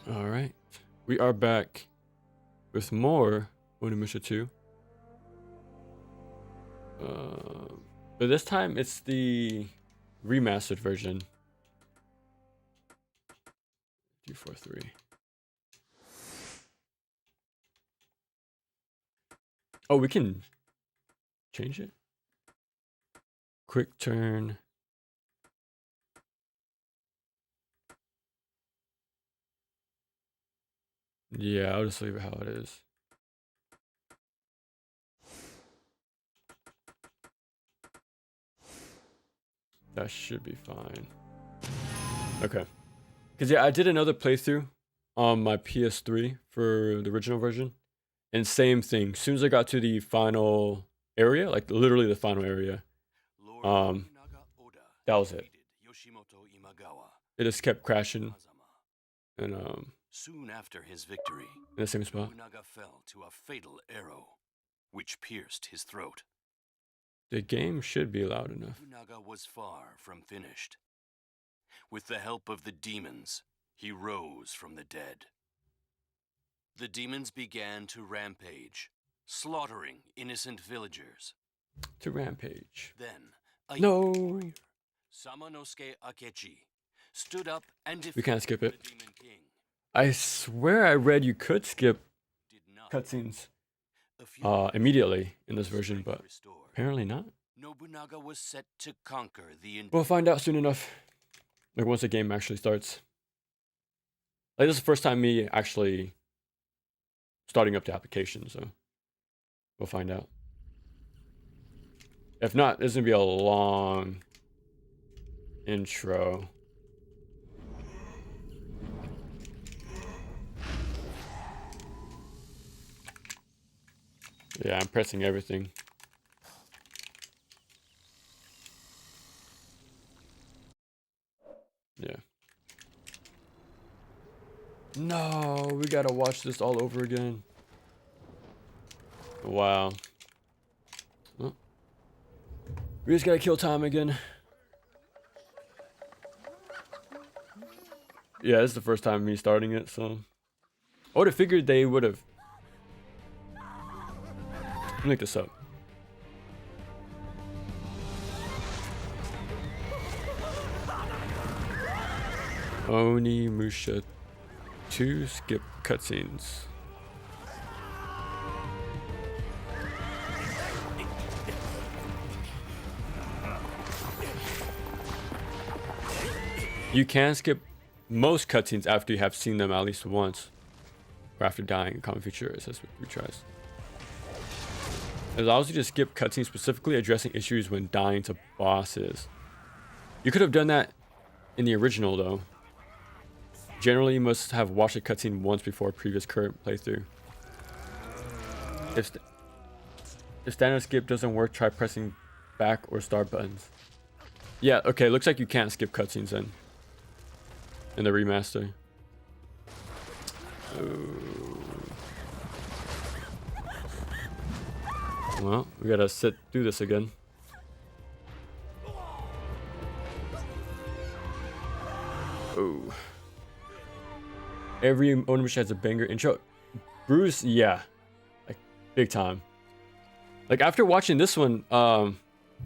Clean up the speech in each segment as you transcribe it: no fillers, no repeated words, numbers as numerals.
All right, we are back with more Onimusha 2. But this time it's the remastered version. 243. Oh, we can change it. Quick turn. Yeah, I'll just leave it how it is. That should be fine. Okay. Because, yeah, I did another playthrough on my PS3 for the original version. And same thing. As soon as I got to the final area, like literally the final area, that was it. It just kept crashing. And, soon after his victory, in the same spot. Nobunaga fell to a fatal arrow, which pierced his throat. The game should be loud enough. Nobunaga was far from finished. With the help of the demons, he rose from the dead. The demons began to rampage, slaughtering innocent villagers. To rampage. Then, a No. warrior, Samanosuke Akechi, stood up and defeated We can't skip it. the Demon King. I swear I read you could skip Did not cutscenes a few immediately in this version, strength but restored. apparently not. Nobunaga was set to conquer the We'll find out soon enough. Like once the game actually starts. Like this is the first time me actually starting up the application, so we'll find out. If not, this is gonna be a long intro. Yeah, I'm pressing everything. Yeah. No, we gotta watch this all over again. Wow. Well, we just gotta kill time again. Yeah, this is the first time me starting it, so I would have figured they would have. Let me look this up. Onimusha 2 skip cutscenes. You can skip most cutscenes after you have seen them at least once, or after dying. A common feature is this retries. It allows you to skip cutscenes specifically addressing issues when dying to bosses. You could have done that in the original though. Generally, you must have watched a cutscene once before a previous current playthrough. If standard skip doesn't work, try pressing back or start buttons. Yeah, okay, looks like you can't skip cutscenes then. In the remaster. Ooh. Well, we gotta sit through this again. Ooh. Every Onimusha has a banger intro. Bruce, yeah. Like, big time. Like, after watching this one,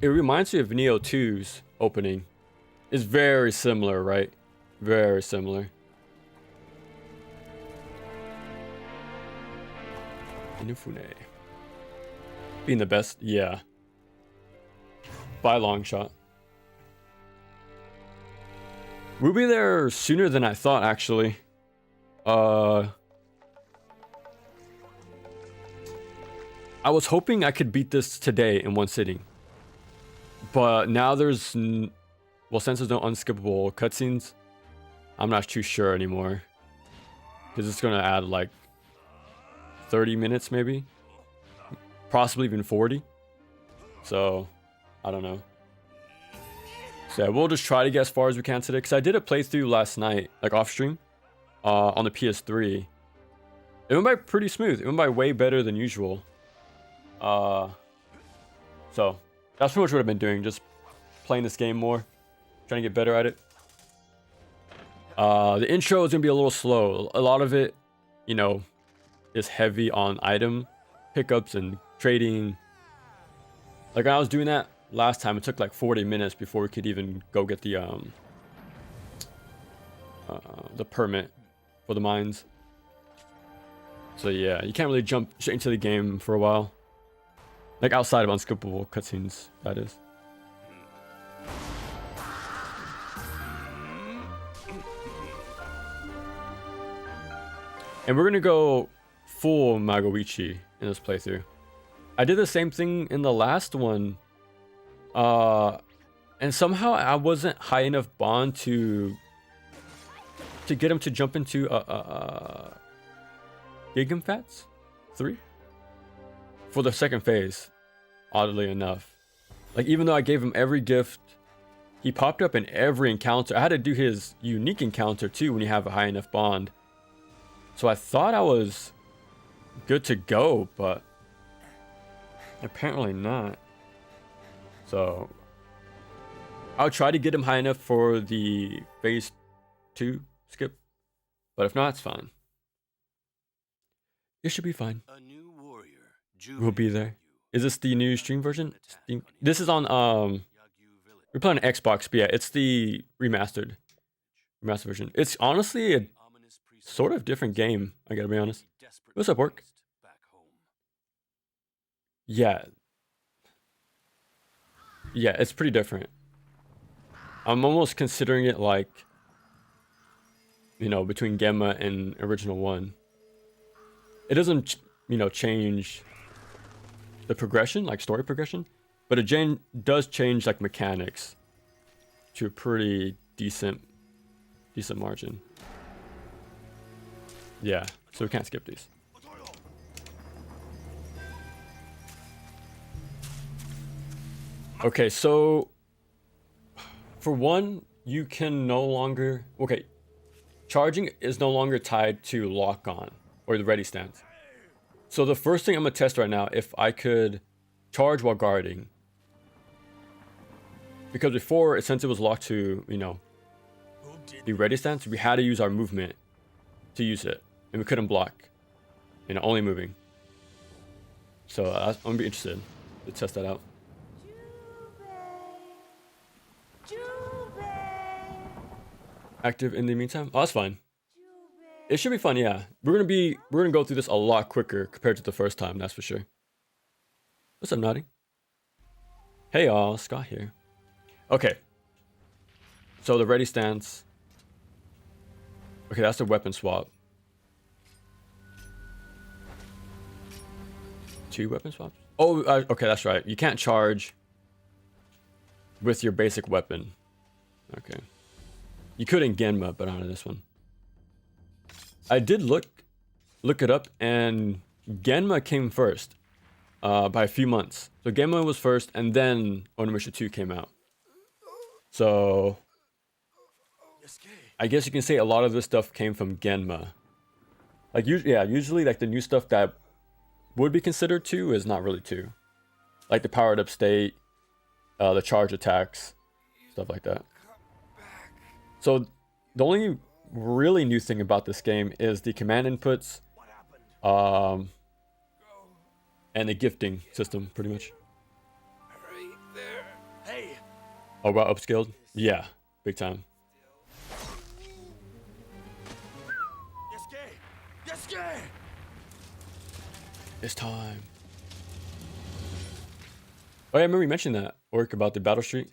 it reminds me of Neo 2's opening. It's very similar, right? Very similar. Inufune. Being the best, yeah. By a long shot. We'll be there sooner than I thought, actually. I was hoping I could beat this today in one sitting. But now there's... Well, since there's no unskippable cutscenes, I'm not too sure anymore. Because it's going to add like 30 minutes maybe. Possibly even 40. So, I don't know. So yeah, we'll just try to get as far as we can today. Because I did a playthrough last night, like off stream. On the PS3. It went by pretty smooth. It went by way better than usual. So that's pretty much what I've been doing. Just playing this game more. Trying to get better at it. The intro is gonna be a little slow. A lot of it, you know, is heavy on item pickups and trading. Like when I was doing that last time, it took like 40 minutes before we could even go get the permit for the mines. So yeah, you can't really jump straight into the game for a while. Like outside of unskippable cutscenes, that is. And we're gonna go full Magoichi in this playthrough. I did the same thing in the last one. And somehow I wasn't high enough bond to get him to jump into Gigamfats 3 for the second phase, oddly enough. Like even though I gave him every gift, he popped up in every encounter. I had to do his unique encounter too when you have a high enough bond. So I thought I was good to go, but apparently not. So I'll try to get him high enough for the phase 2 skip, but if not, it's fine. It should be fine. A new warrior, We'll be there. Is this the new stream version? This is on we're playing on Xbox, but yeah, it's the remastered version. It's honestly a sort of different game, I gotta be honest. What's up, work? Yeah, it's pretty different. I'm almost considering it like, you know, between Gemma and original 1. It doesn't, you know, change the progression, like story progression, but it does change like mechanics to a pretty decent margin. Yeah, so we can't skip these. Okay, so for one, you can no longer, okay, charging is no longer tied to lock on or the ready stance. So the first thing I'm gonna test right now, if I could charge while guarding, because before, since it was locked to, you know, the ready stance, we had to use our movement to use it, and we couldn't block, you know, only moving. So I'm gonna be interested to test that out. Active in the meantime? Oh, that's fine. It should be fun, yeah. We're gonna go through this a lot quicker compared to the first time, that's for sure. What's up, Naughty? Hey y'all, Scott here. Okay. So the ready stance. Okay, that's the weapon swap. 2 weapon swaps? Oh, okay, that's right. You can't charge with your basic weapon. Okay. You could in Genma, but not in this one. I did look it up, and Genma came first by a few months. So Genma was first, and then Onimusha 2 came out. So I guess you can say a lot of this stuff came from Genma. Like usually like the new stuff that would be considered 2 is not really 2. Like the powered up state, the charge attacks, stuff like that. So the only really new thing about this game is the command inputs, and the gifting system, pretty much. Oh, wow, upscaled? Yeah, big time. It's time. Oh yeah, I remember you mentioned that, Orc, about the Battle Street.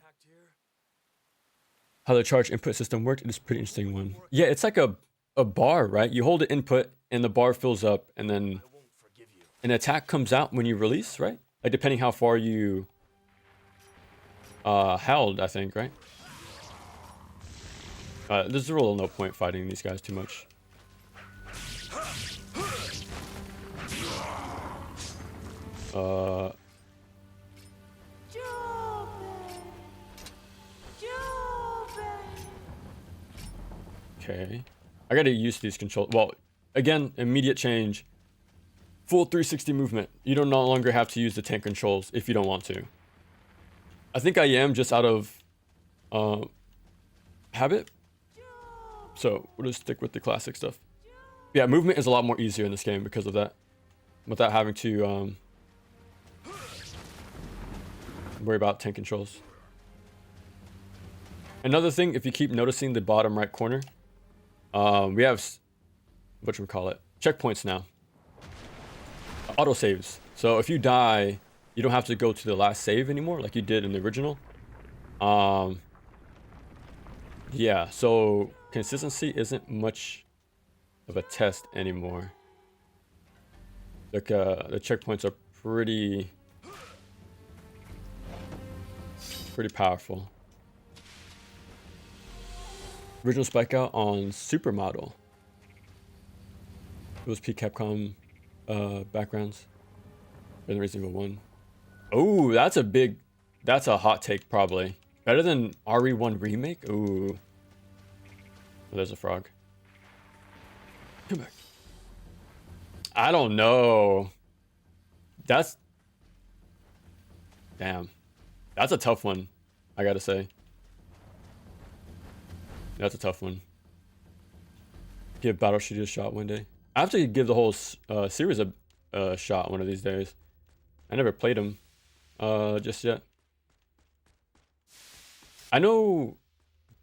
How the charge input system worked. It is a pretty interesting one. Yeah, it's like a bar, right? You hold the input and the bar fills up, and then an attack comes out when you release, right? Like depending how far you held, I think, right? There's really no point fighting these guys too much. Okay. I gotta use these controls. Well, again, immediate change. Full 360 movement. You don't no longer have to use the tank controls if you don't want to. I think I am just out of habit. So we'll just stick with the classic stuff. Yeah, movement is a lot more easier in this game because of that. Without having to worry about tank controls. Another thing, if you keep noticing the bottom right corner, we have, whatchamacallit, checkpoints now. Auto saves. So if you die, you don't have to go to the last save anymore like you did in the original. Yeah, so consistency isn't much of a test anymore. Like, the checkpoints are pretty powerful. Original Spike Out on Supermodel. Those P Capcom backgrounds. Better than Resident Evil 1. Oh, that's a hot take probably. Better than RE1 Remake? Ooh. Oh, there's a frog. Come back. I don't know. Damn. That's a tough one, I gotta say. That's a tough one. Give Battle Shooter a shot one day. I have to give the whole series a shot one of these days. I never played them just yet. I know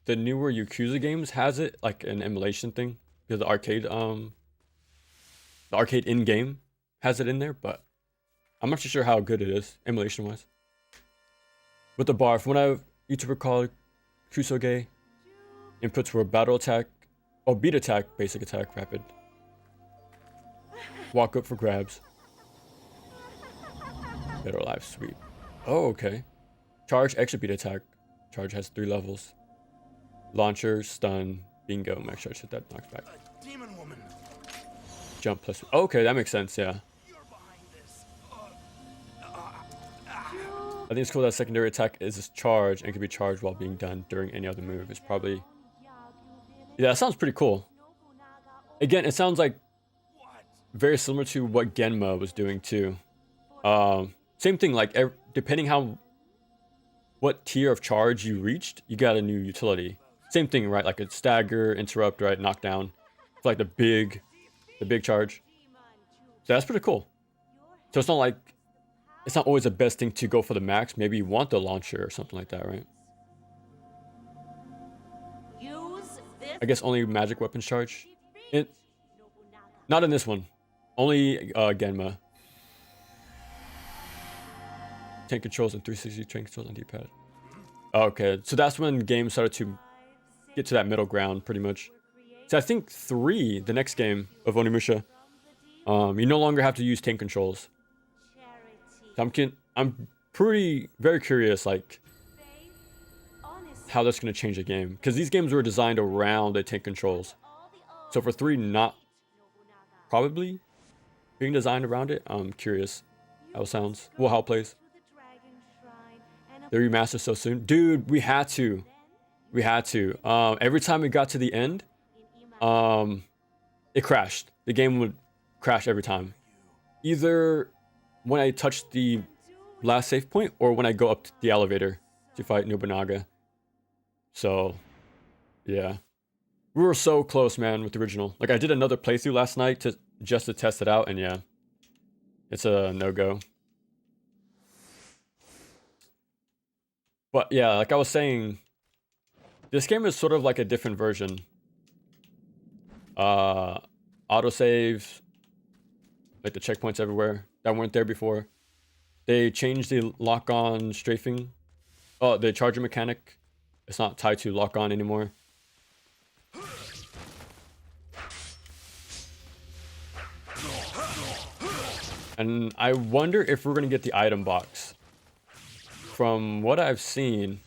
the newer Yakuza games has it, like an emulation thing. Because the arcade in-game has it in there, but I'm not too sure how good it is, emulation-wise. With the bar, from what I've YouTuber called Kusoge, inputs were battle attack, beat attack, basic attack, rapid. Walk up for grabs. Better life sweep. Oh, okay. Charge, extra beat attack. Charge has 3 levels. Launcher, stun, bingo, max charge hit that knocks back. Demon woman. Jump plus. Okay, that makes sense, yeah. I think it's cool that secondary attack is charged and can be charged while being done during any other move. It's probably... Yeah, that sounds pretty cool. Again, it sounds like very similar to what Genma was doing too. Same thing, like depending what tier of charge you reached, you got a new utility. Same thing, right? Like a stagger, interrupt, right? Knockdown. It's like the big charge. So that's pretty cool. So it's not like, it's not always the best thing to go for the max. Maybe you want the launcher or something like that, right? I guess only magic weapons charge. Not in this one. Only Genma. Tank controls and 360 tank controls on D-pad. Okay, so that's when games started to get to that middle ground, pretty much. So I think 3, the next game of Onimusha, you no longer have to use tank controls. So I'm very curious, like, how that's going to change the game. Because these games were designed around the tank controls. So for 3 not probably being designed around it, I'm curious how it sounds. Well, how it plays. The remaster so soon. Dude, we had to. Every time we got to the end, it crashed. The game would crash every time. Either when I touched the last save point or when I go up the elevator to fight Nobunaga. So, yeah. We were so close, man, with the original. Like, I did another playthrough last night just to test it out, and yeah. It's a no-go. But yeah, like I was saying, this game is sort of like a different version. Autosave, like the checkpoints everywhere that weren't there before. They changed the lock-on strafing. Oh, the charger mechanic. It's not tied to lock-on anymore. And I wonder if we're gonna get the item box. From what I've seen,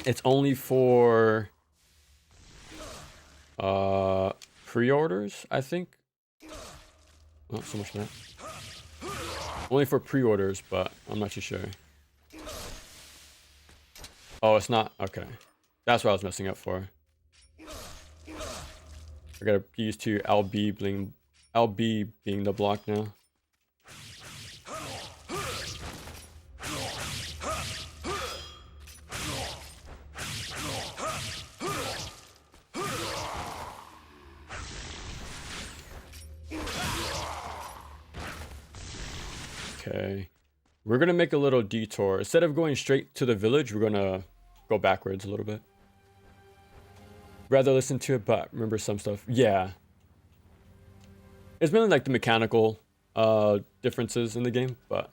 it's only for pre-orders, I think. Not so much that. Only for pre-orders, but I'm not too sure. Oh, it's not. Okay. That's what I was messing up for. I gotta get used to LB being the block now. Okay. We're gonna make a little detour. Instead of going straight to the village, we're gonna go backwards a little bit. Rather listen to it, but remember some stuff. Yeah. It's mainly like the mechanical differences in the game, but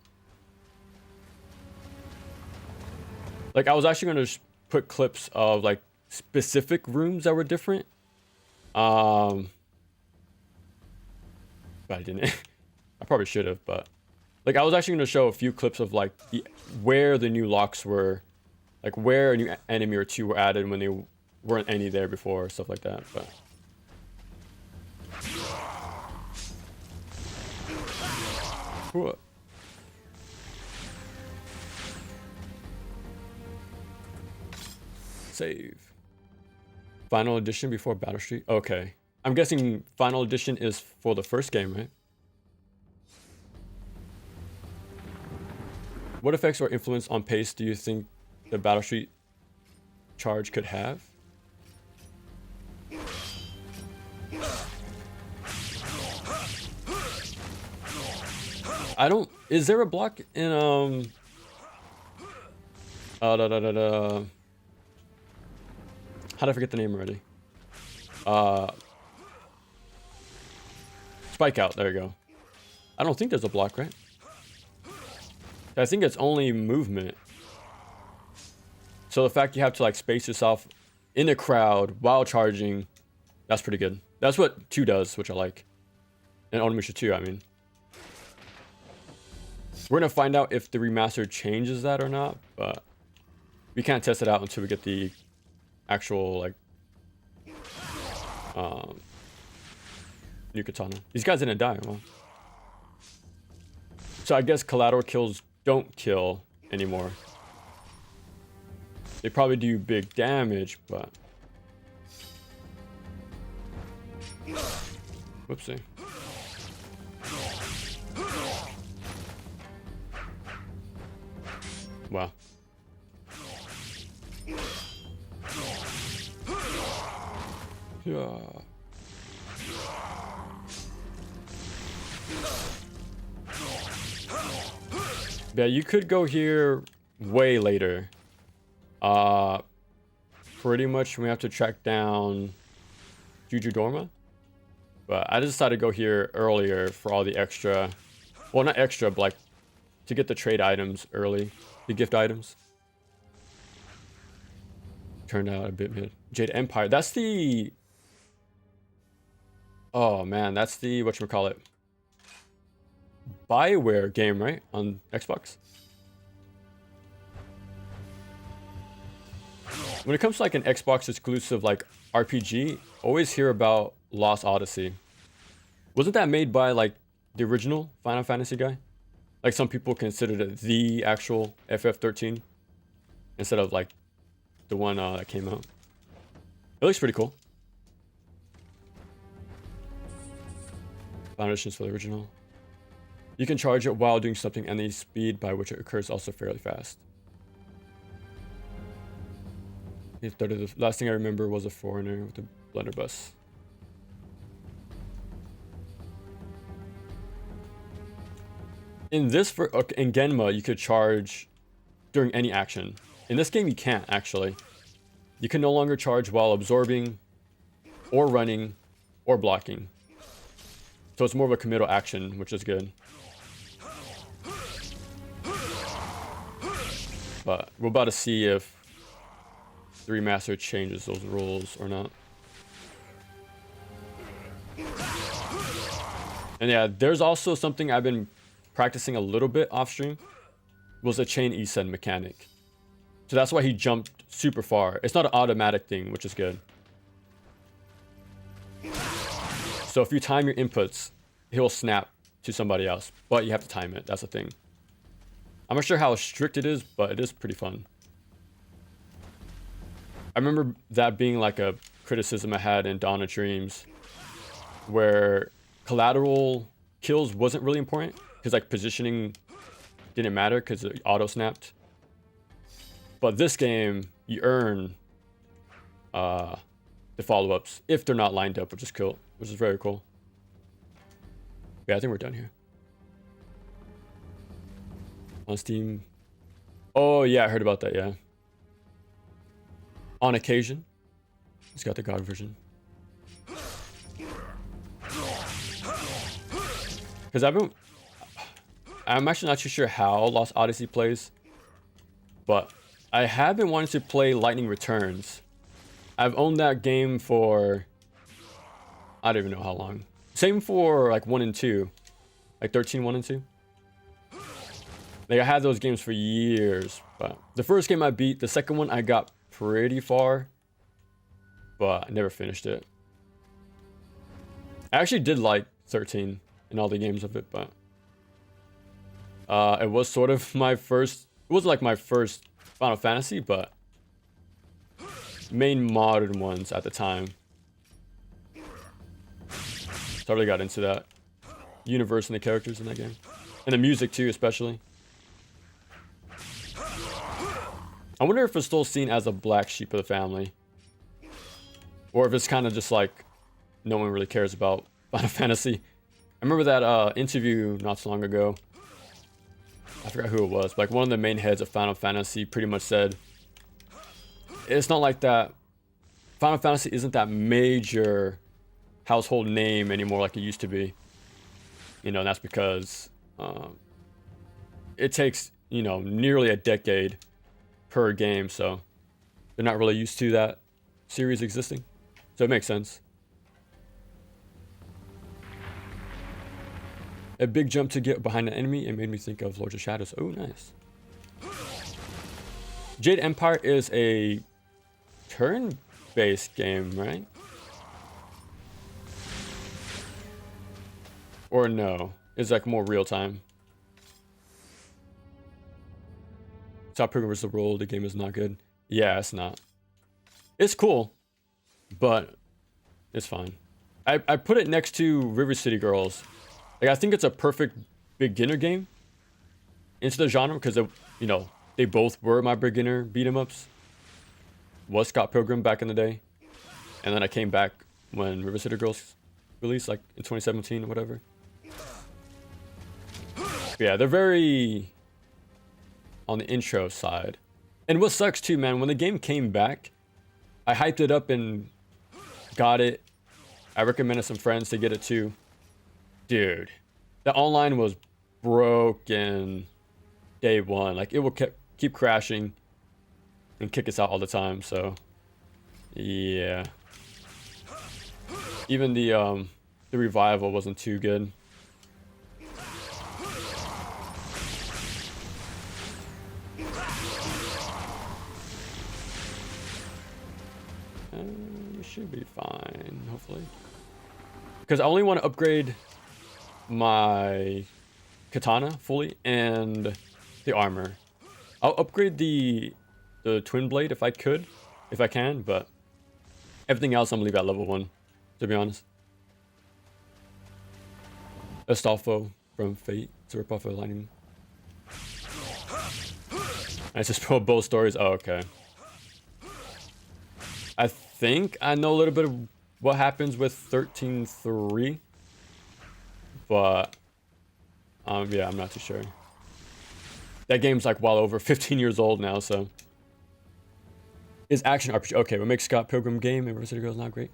like I was actually gonna put clips of like specific rooms that were different. But I didn't. I probably should have, but like I was actually gonna show a few clips of like where the new locks were, like where a new enemy or two were added when they weren't any there before, stuff like that. But what? Save. Final edition before Battle Street. Okay, I'm guessing final edition is for the first game, right? What effects or influence on pace do you think the Battle Street charge could have? I don't. Is there a block in How did I forget the name already? Spike out. There you go. I don't think there's a block, right? I think it's only movement. So the fact you have to like space yourself in a crowd while charging, that's pretty good. That's what 2 does, which I like. And Onimusha 2, I mean. We're gonna find out if the remaster changes that or not, but we can't test it out until we get the actual like new katana. These guys didn't die, well. So I guess collateral kills don't kill anymore. They probably do big damage, but whoopsie. Wow. Yeah. Yeah, you could go here way later. Pretty much we have to track down Juju Dorma. But I just decided to go here earlier for all the extra, well, not extra, but like to get the trade items early, the gift items. Turned out a bit mid. Jade Empire, that's the, oh man, that's the, whatchamacallit, BioWare game, right? On Xbox. When it comes to like an Xbox exclusive like RPG, always hear about Lost Odyssey. Wasn't that made by like the original Final Fantasy guy? Like some people considered it the actual FF13 instead of like the one that came out. It looks pretty cool. Foundations for the original. You can charge it while doing something, and the speed by which it occurs also fairly fast. The last thing I remember was a foreigner with a blunderbuss. In this, in Genma, you could charge during any action. In this game, you can't actually. You can no longer charge while absorbing, or running, or blocking. So it's more of a committal action, which is good. But we're about to see if the remaster changes those rules or not. And yeah, there's also something I've been practicing a little bit off stream, was a chain Isen mechanic. So that's why he jumped super far. It's not an automatic thing, which is good. So if you time your inputs, he'll snap to somebody else, but you have to time it. That's the thing. I'm not sure how strict it is, but it is pretty fun. I remember that being like a criticism I had in Dawn of Dreams, where collateral kills wasn't really important because like positioning didn't matter because it auto snapped. But this game, you earn the follow-ups if they're not lined up, which is cool, which is very cool. Yeah, I think we're done here. on Steam. Oh yeah, I heard about that. Yeah. On occasion, it's got the God version. Because I'm actually not too sure how Lost Odyssey plays, but I have been wanting to play Lightning Returns. I've owned that game for, I don't even know how long. Same for like 1 and 2, like 13, 1 and 2. Like I had those games for years, but the first game I beat, the second one I got pretty far, but I never finished it. I actually did like 13 and all the games of it, but it was sort of my first, it wasn't like my first Final Fantasy, but main modern ones at the time. Totally got into that universe and the characters in that game. And the music too, especially. I wonder if it's still seen as a black sheep of the family. Or if it's kind of just like no one really cares about Final Fantasy. I remember that interview not so long ago. I forgot who it was. But like one of the main heads of Final Fantasy pretty much said, it's not like that. Final Fantasy isn't that major household name anymore like it used to be. You know, and that's because it takes, you know, nearly a decade per game, so they're not really used to that series existing. So it makes sense. A big jump to get behind an enemy, it made me think of Lords of Shadows. Oh, nice. Jade Empire is a turn-based game, right? Or no, it's like more real-time. Top Pilgrim vs. the World, the game is not good. Yeah, it's not. It's cool, but it's fine. I put it next to River City Girls. Like, I think it's a perfect beginner game into the genre because, you know, they both were my beginner beat 'em ups. Was Scott Pilgrim back in the day, and then I came back when River City Girls released, like in 2017 or whatever. But yeah, they're very on the intro side. And what sucks too, man, when the game came back, I hyped it up and got it. I recommended some friends to get it too. Dude, the online was broken day one. Like, it will keep crashing and kick us out all the time, so yeah. Even the revival wasn't too good. We should be fine, hopefully. Because I only want to upgrade my katana fully and the armor. I'll upgrade the twin blade if I can, but everything else I'm gonna leave at level 1, to be honest. Astolfo from Fate. It's a ripoff of Lightning. I just put both stories. Oh, okay. I think I know a little bit of what happens with 13.3, but yeah, I'm not too sure. That game's like well over 15 years old now, so. Is action RPG. Okay, what makes Scott Pilgrim game and River City Girls not great?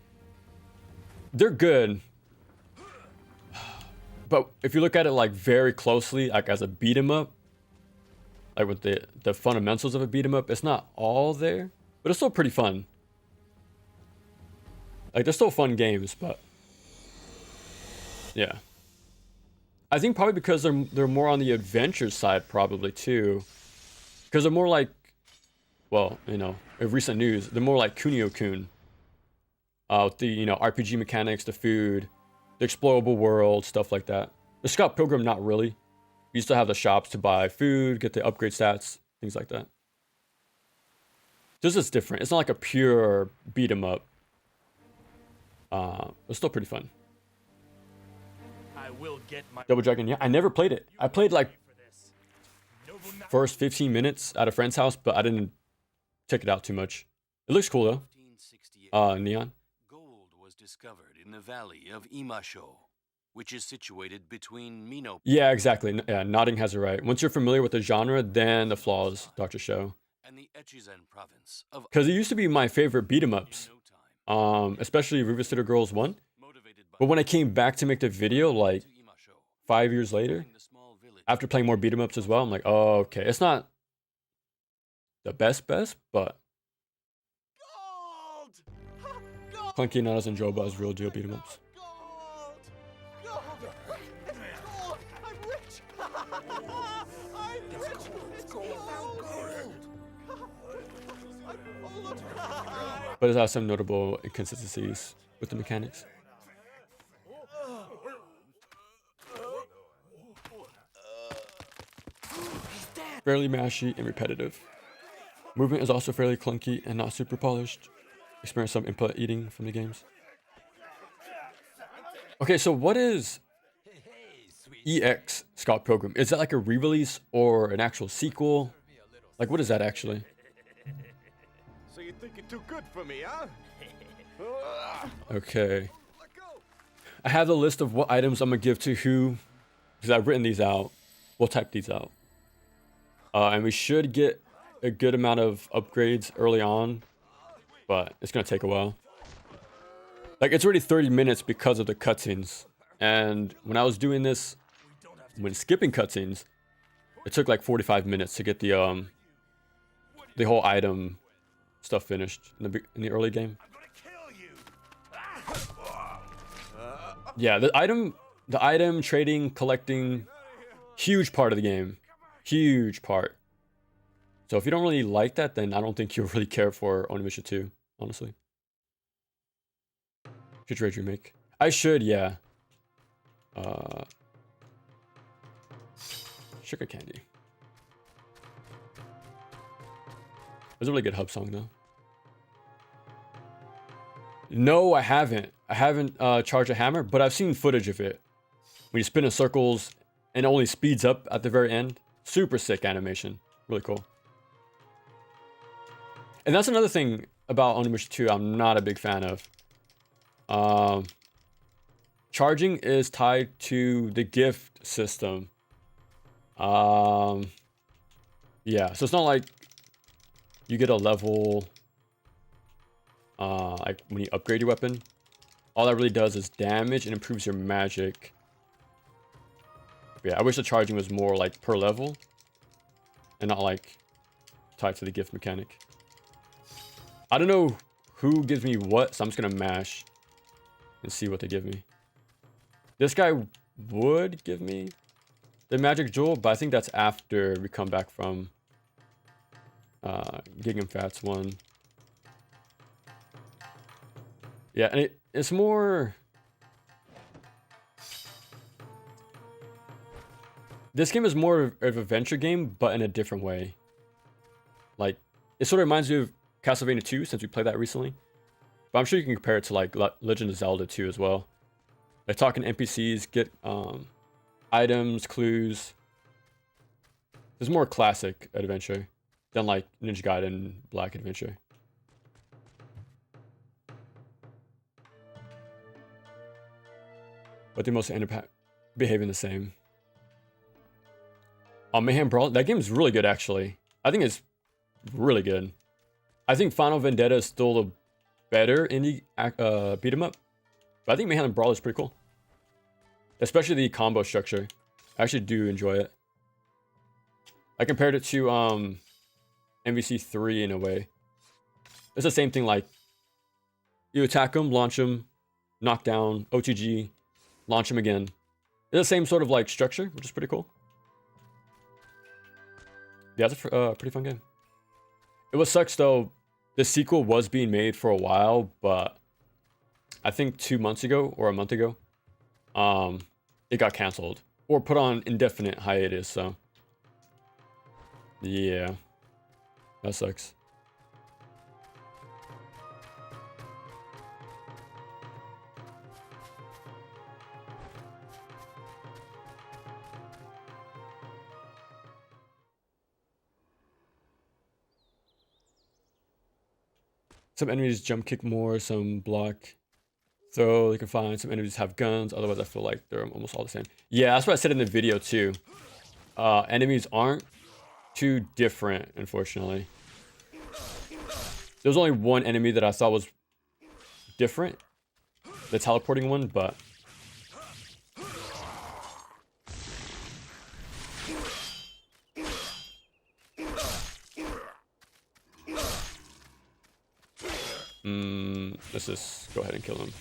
They're good. But if you look at it like very closely, like as a beat 'em up, like with the fundamentals of a beat 'em up, it's not all there, but it's still pretty fun. Like, they're still fun games, but yeah. I think probably because they're more on the adventure side probably too. Because they're more like, well, you know, in recent news, they're more like Kunio-kun. The, you know, RPG mechanics, the food, the explorable world, stuff like that. The Scott Pilgrim, not really. You still have the shops to buy food, get the upgrade stats, things like that. This is different. It's not like a pure beat 'em up. It's still pretty fun. I will get my Double Dragon, yeah, I never played it. I played like first 15 minutes at a friend's house, but I didn't check it out too much. It looks cool though. Neon. Gold was discovered in the valley of Imasho. which is situated between Mino Yeah, exactly. Yeah, nodding has it right. Once you're familiar with the genre, then the flaws start to show. and the Echizen province of Because it used to be my favorite beat 'em ups, in no time. especially Rivisitor Girls 1. Motivated by But when I came back to make the video, like to Imasho, 5 years later, the small village after playing more beat 'em ups as well, I'm like, oh, okay. It's not the best, but Gold! Ha! Gold! Clunky not as enjoyable as real deal beat 'em ups. Gold! Gold! Gold! I'm rich! I'm rich! It's gold! But it has some notable inconsistencies with the mechanics. Fairly mashy and repetitive. Movement is also fairly clunky and not super polished. Experience some input eating from the games. Okay, so what is EX Scott Pilgrim? Is that like a re-release or an actual sequel? Like, what is that actually? So you think you're too good for me, huh? Okay. Let go! I have the list of what items I'm gonna give to who, because I've written these out. We'll type these out. And we should get a good amount of upgrades early on, but it's gonna take a while. Like, it's already 30 minutes because of the cutscenes. And when I was doing this, when skipping cutscenes, it took like 45 minutes to get the whole item stuff finished in the early game. Yeah, the item trading, collecting, huge part of the game. Huge part. So if you don't really like that, then I don't think you'll really care for Onimusha 2, honestly. Should trade remake. I should, yeah. Sugar Candy. It's a really good hub song, though. No, I haven't. I haven't charged a hammer, but I've seen footage of it. When you spin in circles and it only speeds up at the very end. Super sick animation. Really cool. And that's another thing about Onimusha 2 I'm not a big fan of. Charging is tied to the gift system. Yeah, so it's not like you get a level like when you upgrade your weapon. All that really does is damage and improves your magic. But yeah, I wish the charging was more like per level and not like tied to the gift mechanic. I don't know who gives me what, so I'm just gonna mash and see what they give me. This guy would give me the magic jewel, but I think that's after we come back from Gig'em Fats 1. Yeah, and it's more... This game is more of an adventure game, but in a different way. Like, it sort of reminds me of Castlevania 2, since we played that recently. But I'm sure you can compare it to, like, Legend of Zelda 2 as well. Like, talking to NPCs, get items, clues. It's more classic adventure than, like, Ninja Gaiden Black Adventure. But they mostly end up behaving the same. Mayhem Brawl, that game is really good, actually. I think it's really good. I think Final Vendetta is still the better indie beat 'em up. But I think Mayhem Brawl is pretty cool. Especially the combo structure. I actually do enjoy it. I compared it to MVC 3 in a way. It's the same thing, like you attack them, launch them, knock down, OTG, launch them again. It's the same sort of like structure, which is pretty cool. Yeah, it's a pretty fun game. It was sucks though. The sequel was being made for a while, but I think 2 months ago or a month ago, it got canceled or put on indefinite hiatus. So yeah, that sucks. Some enemies jump kick more, some block. So you can find some enemies have guns. Otherwise, I feel like they're almost all the same. Yeah, that's what I said in the video too. Enemies aren't too different, unfortunately. There's only one enemy that I thought was different, the teleporting one, but let's just go ahead and kill him.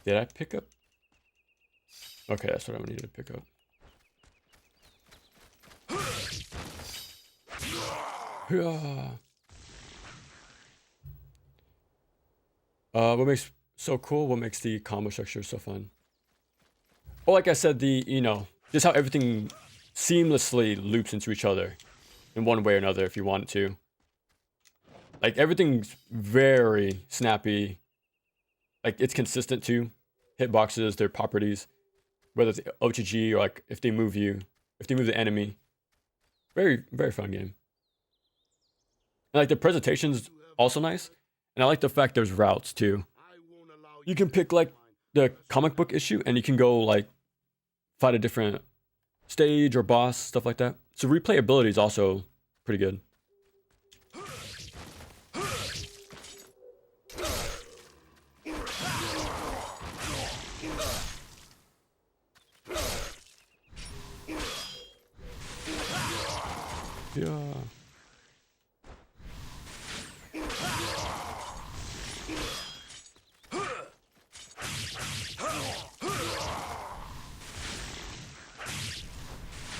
Did I pick up? Okay, that's what I needed to pick up. Yeah. What makes so cool? What makes the combo structure so fun? Well, like I said, just how everything seamlessly loops into each other in one way or another if you want it to. Like everything's very snappy. Like it's consistent too. Hitboxes, their properties, whether it's OTG or like if they move the enemy. Very, very fun game. And like the presentation's also nice. And I like the fact there's routes too. You can pick like the comic book issue and you can go like fight a different stage or boss, stuff like that. So replayability is also pretty good. Yeah.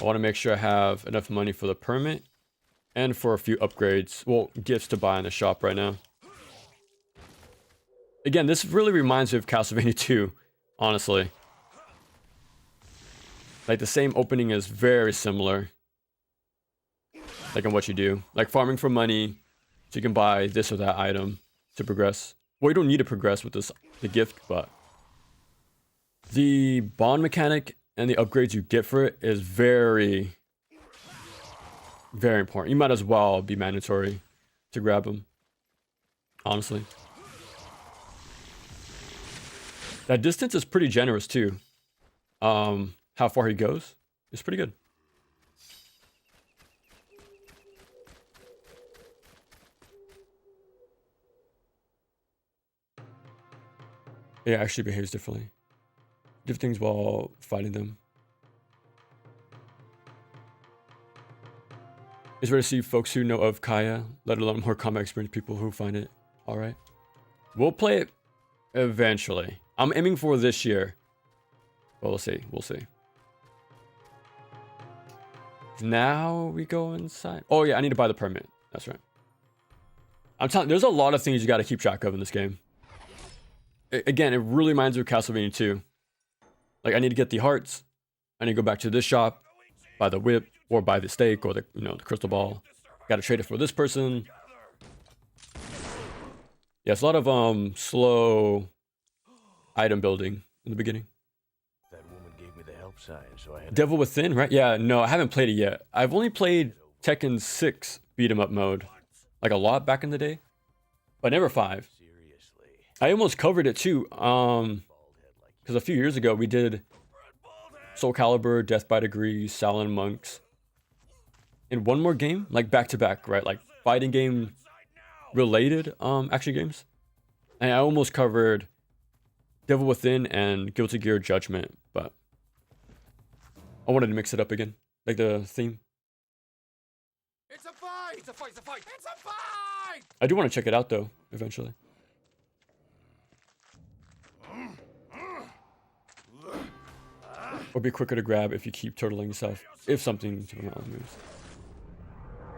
I want to make sure I have enough money for the permit and for a few upgrades. Well, gifts to buy in the shop right now. Again, this really reminds me of Castlevania 2, honestly. Like the same opening is very similar. Like in what you do. Like farming for money so you can buy this or that item to progress. Well, you don't need to progress with the gift, but the bond mechanic and the upgrades you get for it is very, very important. You might as well be mandatory to grab them, honestly. That distance is pretty generous too. How far he goes is pretty good. It actually behaves differently. Different things while fighting them. It's rare to see folks who know of Kaya, let alone more combat experienced people who find it alright. We'll play it eventually. I'm aiming for this year. But we'll see. We'll see. Now we go inside. Oh yeah, I need to buy the permit. That's right. I'm telling you, there's a lot of things you got to keep track of in this game. Again, it really reminds me of Castlevania 2. Like I need to get the hearts. I need to go back to this shop, buy the whip, or buy the steak, or the the crystal ball. Got to trade it for this person. Yeah, it's a lot of slow item building in the beginning. That woman gave me the help sign, so I had Devil Within, right? Yeah, no, I haven't played it yet. I've only played Tekken 6 beat 'em up mode, like a lot back in the day, but never 5. seriously. I almost covered it too, because a few years ago we did Soul Calibur, Death by Degrees, Shaolin Monks, and one more game, like back to back, right? Like fighting game related action games, and I almost covered Devil Within and Guilty Gear Judgment, but I wanted to mix it up again, like the theme. It's a fight! It's a fight! It's a fight! It's a fight! I do want to check it out though, eventually. Or be quicker to grab if you keep turtling yourself, if something moves.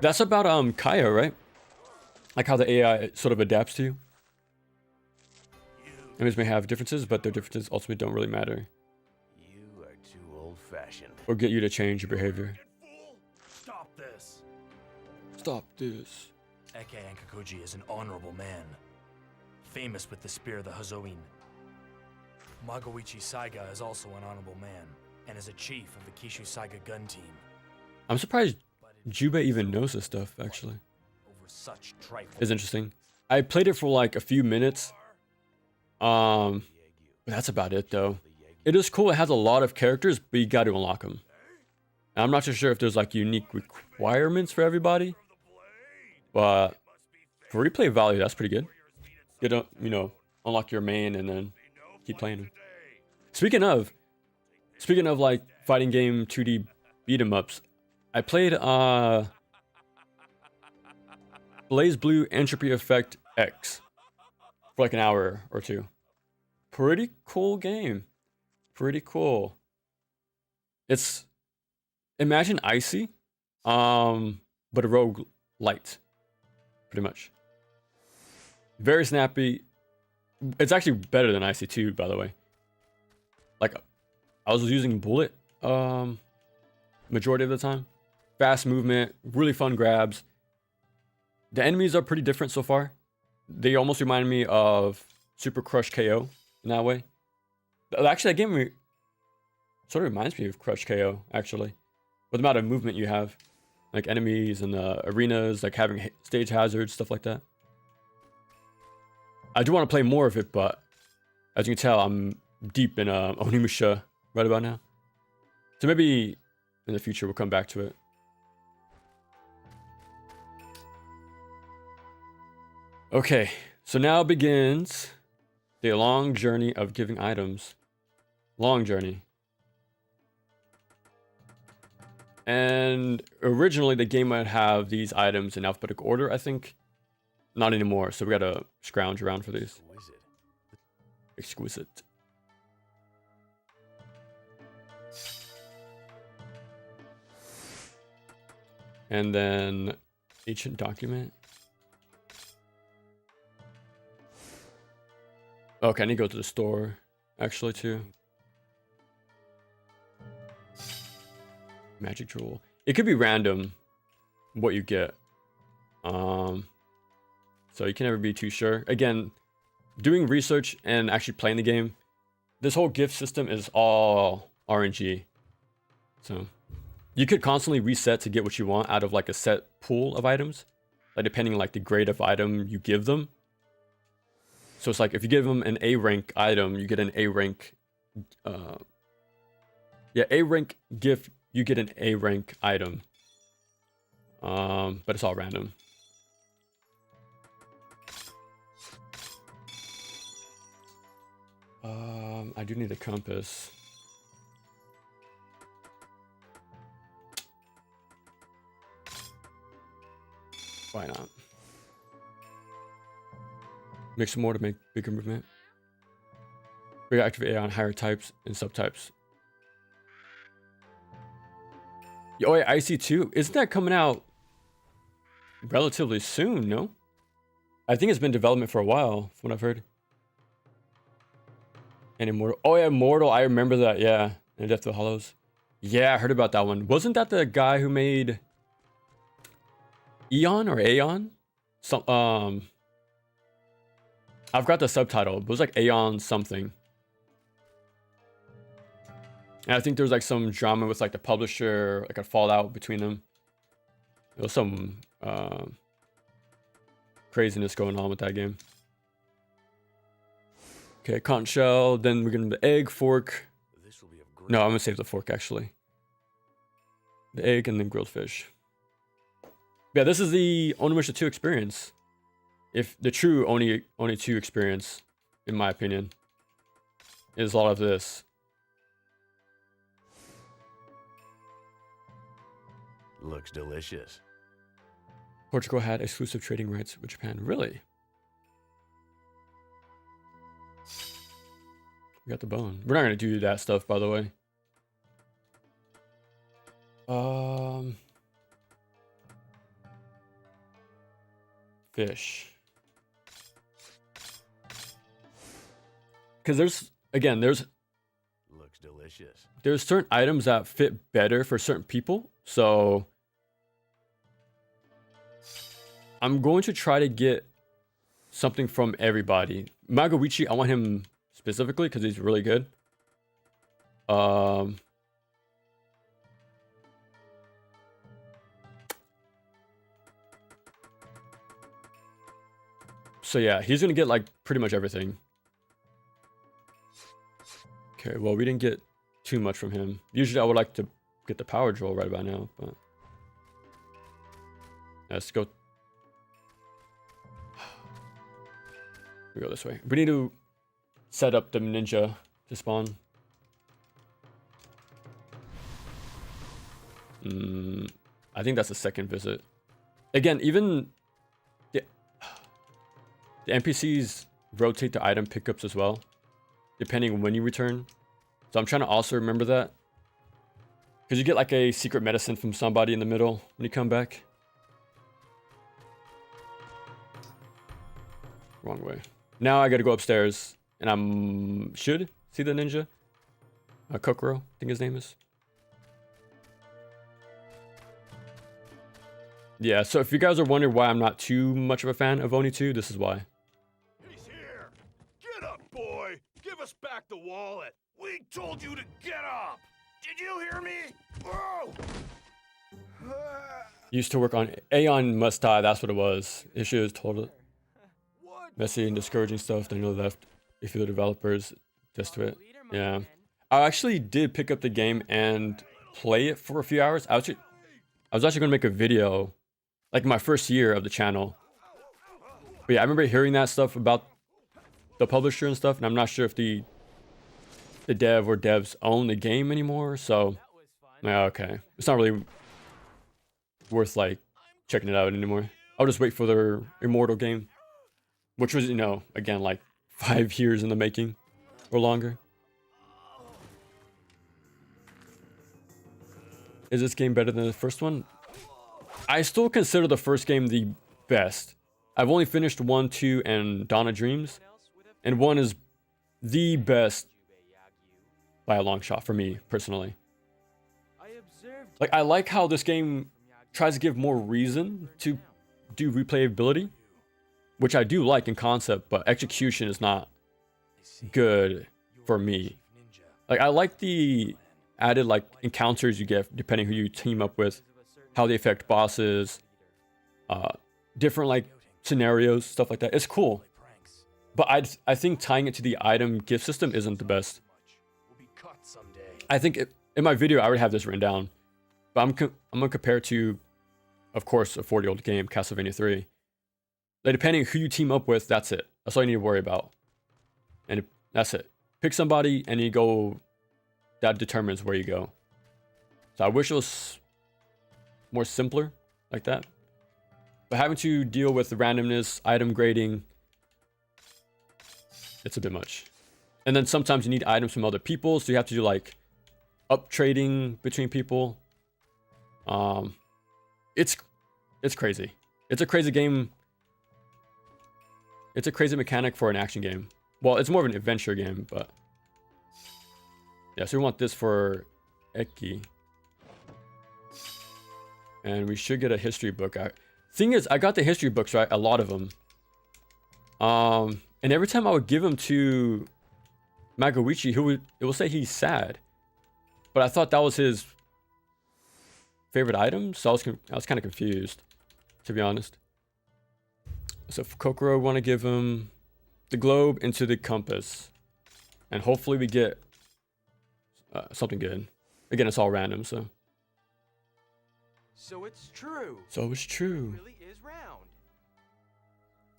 That's about Kaya, right? Like how the AI sort of adapts to you. Enemies may have differences, but their differences ultimately don't really matter. You are too old-fashioned. Or get you to change your behavior. Stop this! Stop this. Eke Ankakuji is an honorable man, famous with the spear of the Hazoin. Magoichi Saiga is also an honorable man, and is a chief of the Kishisaiga gun team. I'm surprised But it Jubei is even so knows this stuff, actually. over such trifle. It's interesting. I played it for like a few minutes. But that's about it, though. It is cool. It has a lot of characters, but you got to unlock them. And I'm not too sure if there's like unique requirements for everybody. But for replay value, that's pretty good. You don't, unlock your main and then keep playing them. Speaking of like fighting game 2D beat 'em ups, I played Blaze Blue Entropy Effect X for like an hour or two. Pretty cool game. Pretty cool. It's, imagine Icy, but a rogue light, pretty much. Very snappy. It's actually better than Icy 2, by the way. Like, I was using bullet majority of the time. Fast movement, really fun grabs. The enemies are pretty different so far. They almost remind me of Super Crush KO in that way. Actually, that game sort of reminds me of Crush KO, actually. With the amount of movement you have. Like enemies and arenas, like having stage hazards, stuff like that. I do want to play more of it, but as you can tell, I'm deep in Onimusha right about now. So maybe in the future we'll come back to it. Okay, so now begins the long journey of giving items. Long journey. And originally the game might have these items in alphabetical order, I think. Not anymore, so we gotta scrounge around for these. Exquisite. And then ancient document. Okay, I need to go to the store, actually, too. Magic jewel. It could be random what you get. So you can never be too sure. Again, doing research and actually playing the game, this whole gift system is all RNG. So you could constantly reset to get what you want out of like a set pool of items, like depending like the grade of item you give them. So it's like if you give them an A rank item, you get an A rank. A rank gift, you get an A rank item. But it's all random. I do need a compass. Why not? Make some more to make bigger movement. We activate AI on higher types and subtypes. Oh wait, IC2, isn't that coming out relatively soon? No, I think it's been in development for a while, from what I've heard. And Immortal. Oh yeah, Immortal. I remember that. Yeah, and Death of the Hollows. Yeah, I heard about that one. Wasn't that the guy who made Eon or Aeon? Some I've got the subtitle. It was like Aeon something. And I think there was like some drama with like the publisher, like a fallout between them. There was some craziness going on with that game. Okay, conch shell. Then we're gonna do the egg, fork. No, I'm gonna save the fork actually. The egg and then grilled fish. Yeah, this is the Onimusha 2 experience. If the true Oni 2 experience, in my opinion, is a lot of this. Looks delicious. Portugal had exclusive trading rights with Japan. Really? We got the bone. We're not gonna do that stuff, by the way. Fish. Because there's Looks delicious. there's certain items that fit better for certain people. So I'm going to try to get something from everybody. Magoichi, I want him specifically because he's really good. So yeah, he's gonna get like pretty much everything. Okay, well, we didn't get too much from him. Usually I would like to get the power drill right about now, but let's go. We go this way. We need to set up the ninja to spawn. I think that's the second visit. Again, even the NPCs rotate the item pickups as well, depending on when you return. So I'm trying to also remember that. Because you get like a secret medicine from somebody in the middle when you come back. Wrong way. Now I gotta go upstairs and should see the ninja. Kokoro, I think his name is. Yeah, so if you guys are wondering why I'm not too much of a fan of Oni 2, this is why. He's here! Get up, boy! Give us back the wallet! We told you to get up! Did you hear me? Whoa! Used to work on Aeon Must Die, that's what it was. Issues total What? messy and discouraging stuff. Then you left a few developers just to it. Yeah. I actually did pick up the game and play it for a few hours. I was actually gonna make a video like my first year of the channel. But yeah, I remember hearing that stuff about the publisher and stuff, and I'm not sure if the dev or devs own the game anymore, so yeah, okay. It's not really worth like checking it out anymore. I'll just wait for their Immortal game, which was, you know, again, like 5 years in the making or longer. Is this game better than the first one? I still consider the first game the best. I've only finished 1, 2, and Dawn of Dreams, and 1 is the best by a long shot for me, personally. Like, I like how this game tries to give more reason to do replayability, which I do like in concept, but execution is not good for me. Like, I like the added, like, encounters you get depending who you team up with, how they affect bosses, different, like, scenarios, stuff like that. It's cool. But I think tying it to the item gift system isn't the best. I think in my video, I already have this written down. But I'm going to compare it to, of course, a 40-year-old game, Castlevania 3. Like, depending who you team up with, that's it. That's all you need to worry about. And that's it. Pick somebody and you go. That determines where you go. So I wish it was more simpler like that. But having to deal with the randomness, item grading, it's a bit much. And then sometimes you need items from other people, so you have to do like up trading between people. It's crazy. It's a crazy game. It's a crazy mechanic for an action game. Well, it's more of an adventure game, but yeah, so we want this for Eki. And we should get a history book. Thing is, I got the history books, right? A lot of them. And every time I would give them to Magoichi, it will say he's sad. But I thought that was his favorite item, so I was kind of confused, to be honest. So for Kokoro, we want to give him the globe into the compass. And hopefully we get something good. Again, it's all random, so. So it's true. So it's true. It really is round.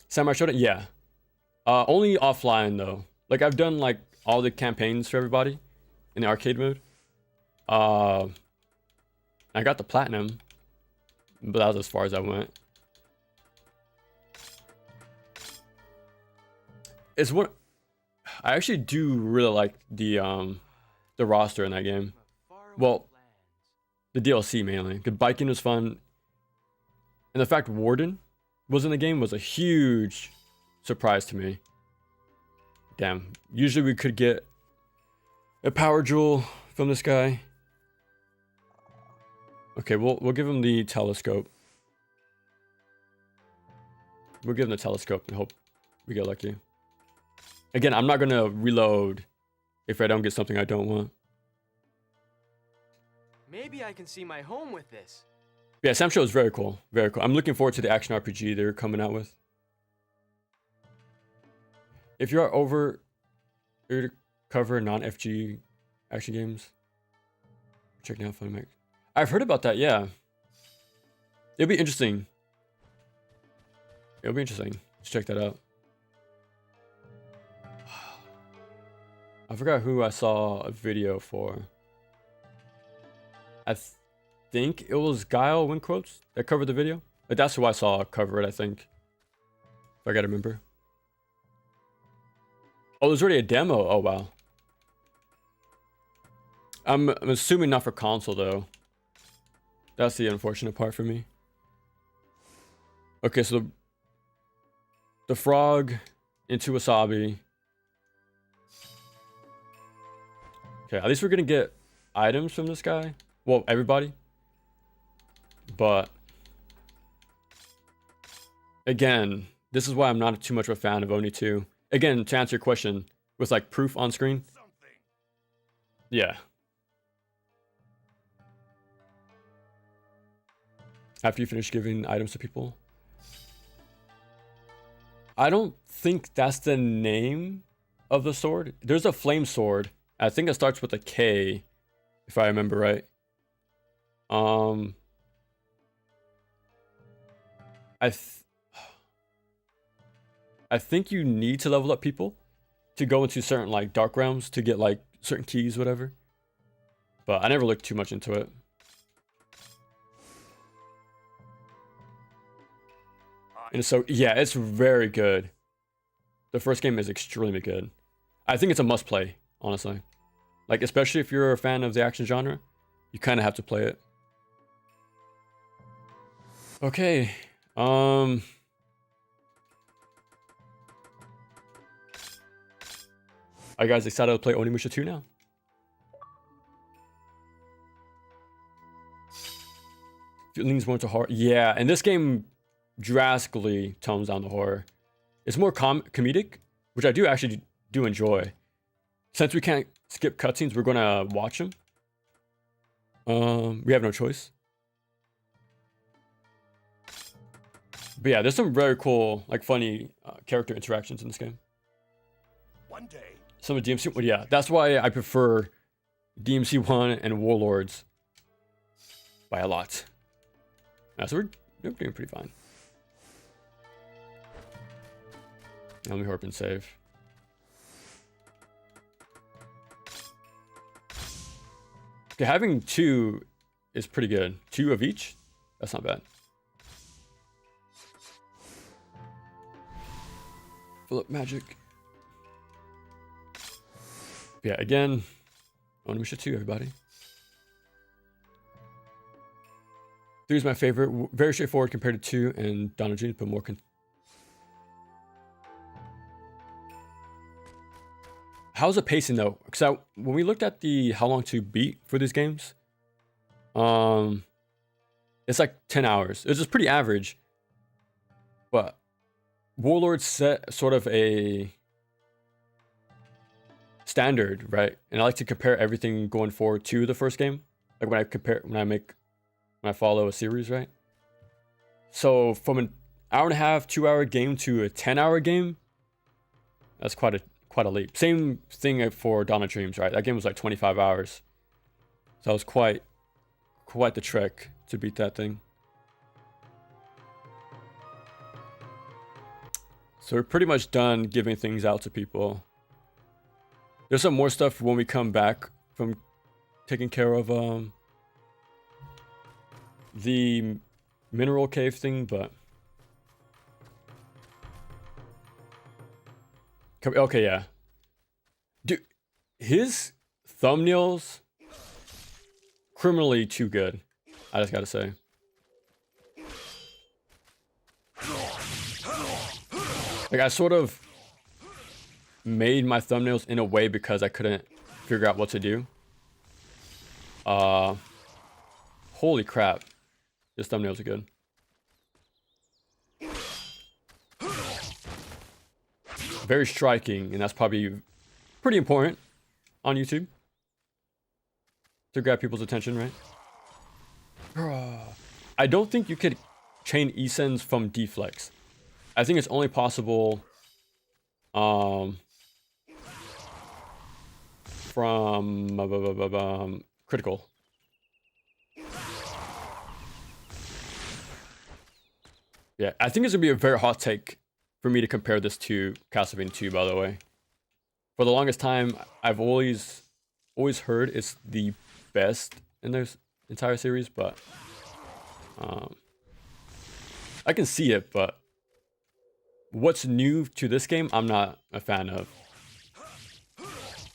Samurai Shodown? Yeah. Only offline, though. Like, I've done, like, all the campaigns for everybody in the arcade mode. I got the platinum, but that was as far as I went. It's what I actually do really like the roster in that game. Well, the DLC mainly. The biking was fun, and the fact Warden was in the game was a huge surprise to me. Damn. Usually we could get a power jewel from this guy. Okay, we'll give him the telescope. We'll give him the telescope and hope we get lucky. Again, I'm not gonna reload if I don't get something I don't want. Maybe I can see my home with this. Yeah, Sam Show is very cool. Very cool. I'm looking forward to the action RPG they're coming out with. if you're over here to cover non-FG action games, checking out Fun Mech. I've heard about that. Yeah, it'll be interesting. It'll be interesting. Let's check that out. I forgot who I saw a video for. I think it was Guile Windquotes that covered the video. Like, that's who I saw cover it, I think. If I gotta remember. Oh, there's already a demo. Oh, wow. I'm assuming not for console, though. That's the unfortunate part for me. Okay, so the frog into Wasabi. Okay, at least we're gonna get items from this guy. Well, everybody. But again, this is why I'm not too much of a fan of Oni 2. Again, to answer your question, with like proof on screen. Yeah. After you finish giving items to people. I don't think that's the name of the sword. There's a flame sword. I think it starts with a K, if I remember right. I think you need to level up people to go into certain like dark realms to get like certain keys, whatever. But I never looked too much into it. And so yeah, it's very good. The first game is extremely good. I think it's a must play, honestly. Like, especially if you're a fan of the action genre, you kind of have to play it. Okay. Are you guys excited to play Onimusha 2 now? It leans more into horror. Yeah, and this game drastically tones down the horror. It's more comedic, which I actually do enjoy. Since we can't skip cutscenes, we're gonna watch them. We have no choice. But yeah, there's some very cool, like funny character interactions in this game. One day. Some of DMC, well, yeah, that's why I prefer DMC 1 and Warlords by a lot. So we're doing pretty fine. Let me hurry up and save. Okay, having 2 is pretty good. 2 of each? That's not bad. Fill up magic. Yeah, again, Onimusha 2, everybody. 3 is my favorite. Very straightforward compared to 2 and Donna Jeans, but more how's the pacing though? Because when we looked at the how long to beat for these games, it's like 10 hours. It's just pretty average. But Warlords set sort of a standard, right? And I like to compare everything going forward to the first game. Like when I follow a series, right? So from an hour and a half, 2 hour game to a 10-hour game, that's quite a leap. Same thing for Dawn of Dreams, right? That game was like 25 hours. So that was quite the trek to beat that thing. So we're pretty much done giving things out to people. There's some more stuff when we come back from taking care of the mineral cave thing, but okay, yeah. Dude, his thumbnails criminally too good. I just gotta say. Like, I sort of made my thumbnails in a way because I couldn't figure out what to do. Holy crap. His thumbnails are good. Very striking, and that's probably pretty important on YouTube to grab people's attention, right? I don't think you could chain E-sends from deflex. I think it's only possible from Critical. Yeah, I think it's gonna be a very hot take for me to compare this to Castlevania 2, by the way. For the longest time, I've always heard it's the best in this entire series, but I can see it, but what's new to this game, I'm not a fan of.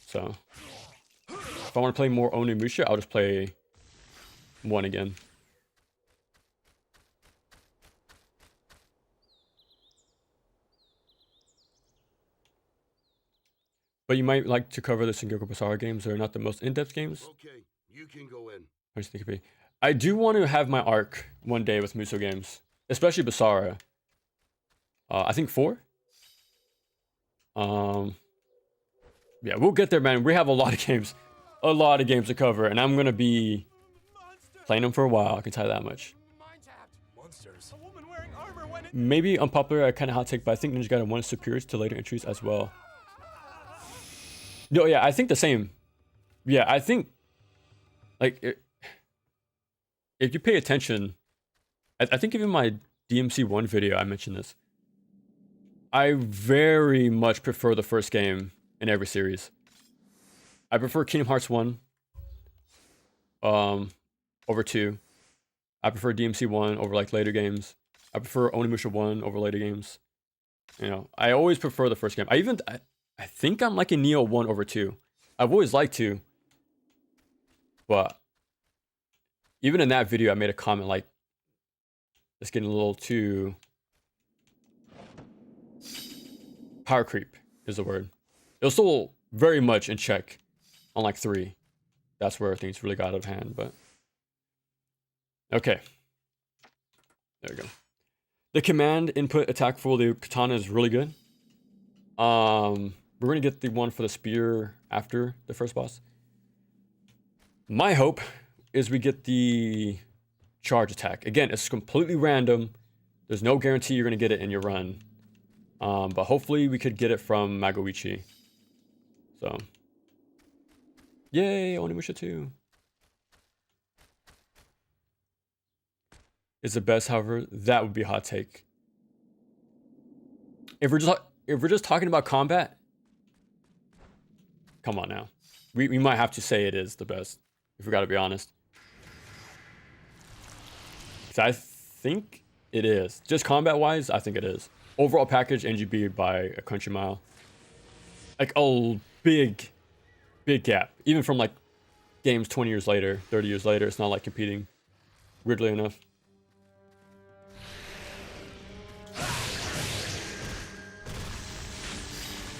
So, if I want to play more Onimusha, I'll just play 1 again. But you might like to cover the Sengoku Basara games. They're not the most in-depth games. Okay, you can go in. I just think it'd be. I do want to have my arc one day with Muso games, especially Basara. I think 4. Yeah, we'll get there, man. We have a lot of games to cover, and I'm gonna be playing them for a while. I can tell you that much. Monsters. A woman wearing armor went in. Maybe unpopular, kind of hot take, but I think Ninja Gaiden 1 is superior to later entries as well. No, yeah, I think the same. Yeah, I think, like, if you pay attention, I think even my DMC 1 video, I mentioned this. I very much prefer the first game in every series. I prefer Kingdom Hearts 1 over 2. I prefer DMC 1 over like later games. I prefer Onimusha 1 over later games. You know, I always prefer the first game. I think I'm liking Neo 1 over 2. I've always liked 2. But even in that video, I made a comment like, it's getting a little too... Power creep is the word. It was still very much in check on like 3. That's where things really got out of hand, but... Okay. There we go. The command input attack for the katana is really good. We're gonna get the one for the spear after the first boss. My hope is we get the charge attack. Again, it's completely random. There's no guarantee you're gonna get it in your run. But hopefully we could get it from Magoichi. So, yay, Onimusha 2. Is the best, however, that would be a hot take. If we're just talking about combat, come on now. We might have to say it is the best, if we gotta be honest. 'Cause I think it is. Just combat-wise, I think it is. Overall package, NGB by a country mile. Like a big gap. Even from like games 20 years later, 30 years later, it's not like competing. Weirdly enough.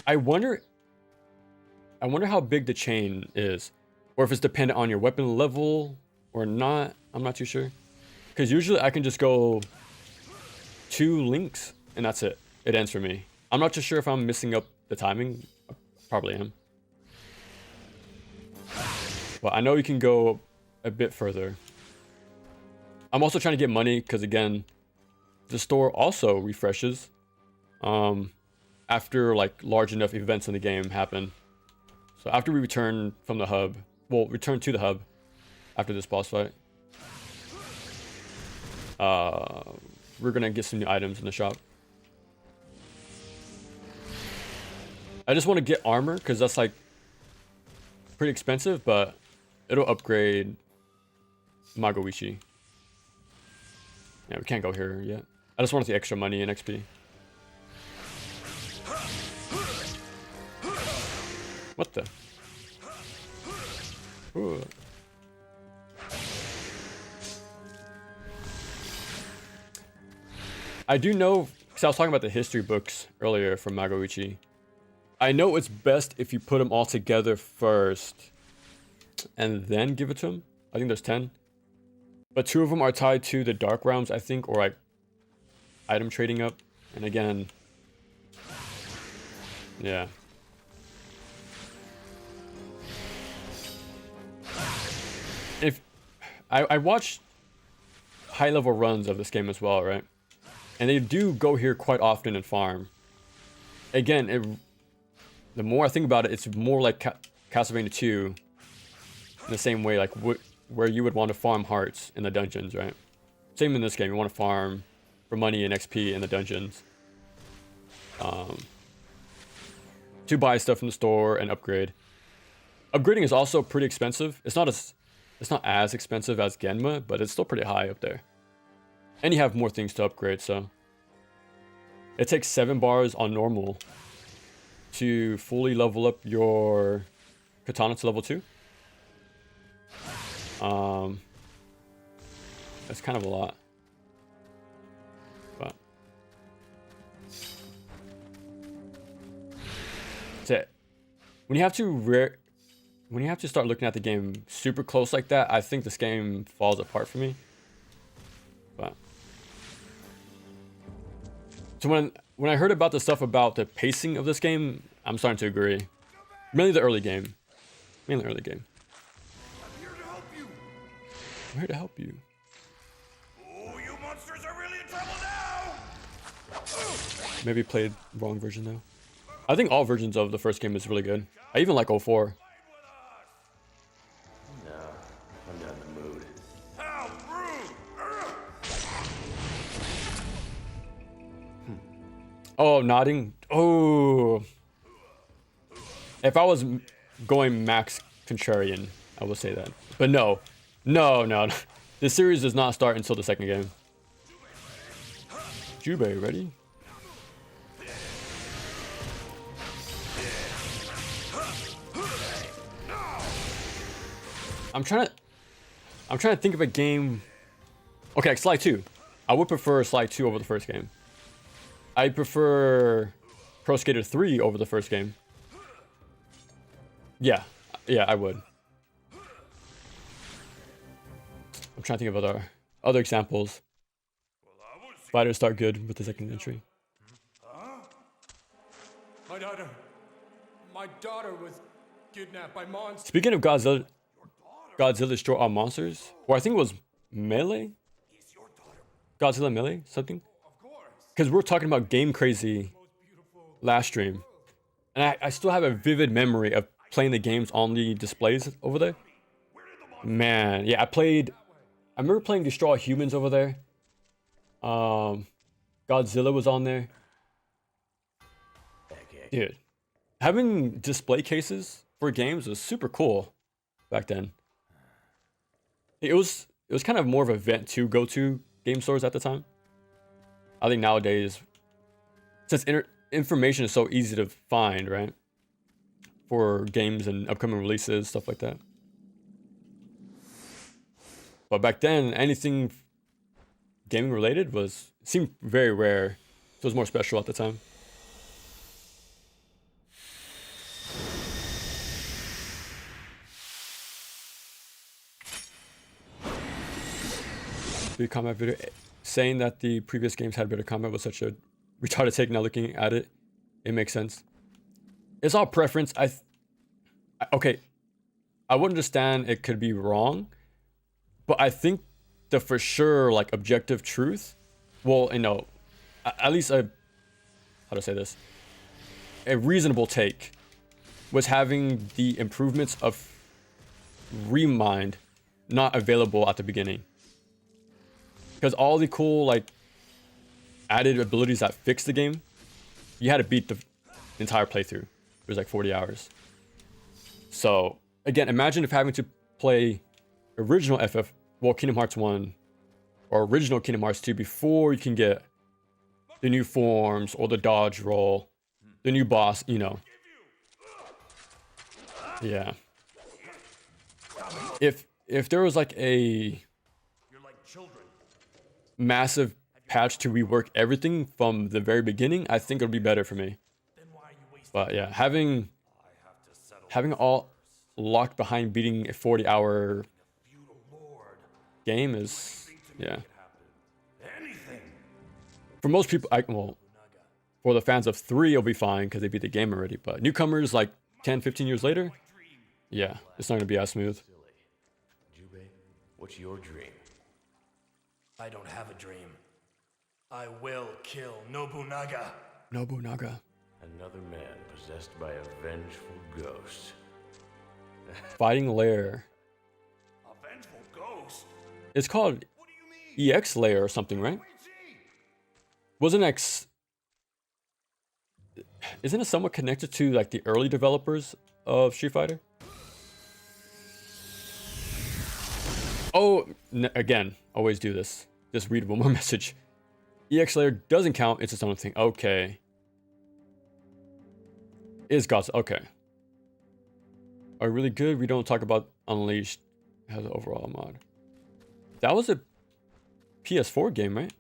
I wonder how big the chain is. Or if it's dependent on your weapon level or not. I'm not too sure. Because usually I can just go 2 links and that's it. It ends for me. I'm not too sure if I'm missing up the timing. I probably am. But I know you can go a bit further. I'm also trying to get money because again, the store also refreshes after like large enough events in the game happen. So after we return from the hub, well, return to the hub after this boss fight, we're gonna get some new items in the shop. I just want to get armor because that's like pretty expensive, but it'll upgrade Magoichi. Yeah, we can't go here yet. I just wanted the extra money and XP. What the? Ooh. I do know, because I was talking about the history books earlier from Magoichi. I know it's best if you put them all together first and then give it to him. I think there's 10. But 2 of them are tied to the Dark Realms, I think, or like item trading up. And again, yeah. If I watched high level runs of this game as well, right? And they do go here quite often and farm. Again, the more I think about it, it's more like Castlevania 2 in the same way, like where you would want to farm hearts in the dungeons, right? Same in this game. You want to farm for money and XP in the dungeons. To buy stuff from the store and upgrade. Upgrading is also pretty expensive. It's not as expensive as Genma, but it's still pretty high up there. And you have more things to upgrade, so it takes 7 bars on normal to fully level up your katana to level 2. That's kind of a lot. But that's it. When you have to start looking at the game super close like that, I think this game falls apart for me. But so when I heard about the stuff about the pacing of this game, I'm starting to agree. Mainly the early game. I'm here to help you. I'm here to help you. Oh, you monsters are really in trouble now. Maybe played wrong version though. I think all versions of the first game is really good. I even like 04. No, I'm not in the mood. How rude! Oh, nodding. Oh. If I was going max contrarian, I would say that. But no. The series does not start until the second game. Jubei, ready? I'm trying to think of a game. Okay, Sly 2. I would prefer Sly 2 over the first game. I prefer Pro Skater 3 over the first game. Yeah, I would. I'm trying to think of other examples. Fighters start good with the second entry. My daughter was kidnapped by monsters. Speaking of Godzilla Destroy All Monsters, or I think it was Melee? Godzilla Melee, something? Because we were talking about Game Crazy last stream. And I still have a vivid memory of playing the games on the displays over there. Man, yeah, I remember playing Destroy All Humans over there. Godzilla was on there. Dude, having display cases for games was super cool back then. It was kind of more of an event to go to game stores at the time. I think nowadays, since information is so easy to find, right? For games and upcoming releases, stuff like that. But back then, anything gaming related seemed very rare. So it was more special at the time. Combat video saying that the previous games had better combat was such a retarded take. Now looking at it, it makes sense. It's all preference. Okay, I would understand it could be wrong, but I think the for sure like objective truth, well, at least how to say this, a reasonable take was having the improvements of Remind not available at the beginning. Because all the cool, like, added abilities that fixed the game, you had to beat the entire playthrough. It was like 40 hours. So, again, imagine if having to play original Kingdom Hearts 1 or original Kingdom Hearts 2 before you can get the new forms or the dodge roll, the new boss, Yeah. If there was like a massive patch to rework everything from the very beginning, I think it would be better for me. But yeah, having all locked behind beating a 40-hour game is, yeah. For most people, for the fans of 3, it'll be fine because they beat the game already. But newcomers like 10, 15 years later, yeah, it's not going to be as smooth. Jubei, what's your dream? I don't have a dream. I will kill Nobunaga. Nobunaga. Another man possessed by a vengeful ghost. Fighting Lair. A vengeful ghost? It's called What do you mean? EX Lair or something, right? Wait, see. Wasn't X... Isn't it somewhat connected to like the early developers of Street Fighter? Oh, again, always do this. Just read one more message. EX Layer doesn't count, it's its own thing. Okay. Is God's, okay. Are really good? We don't talk about Unleashed as an overall mod. That was a PS4 game, right?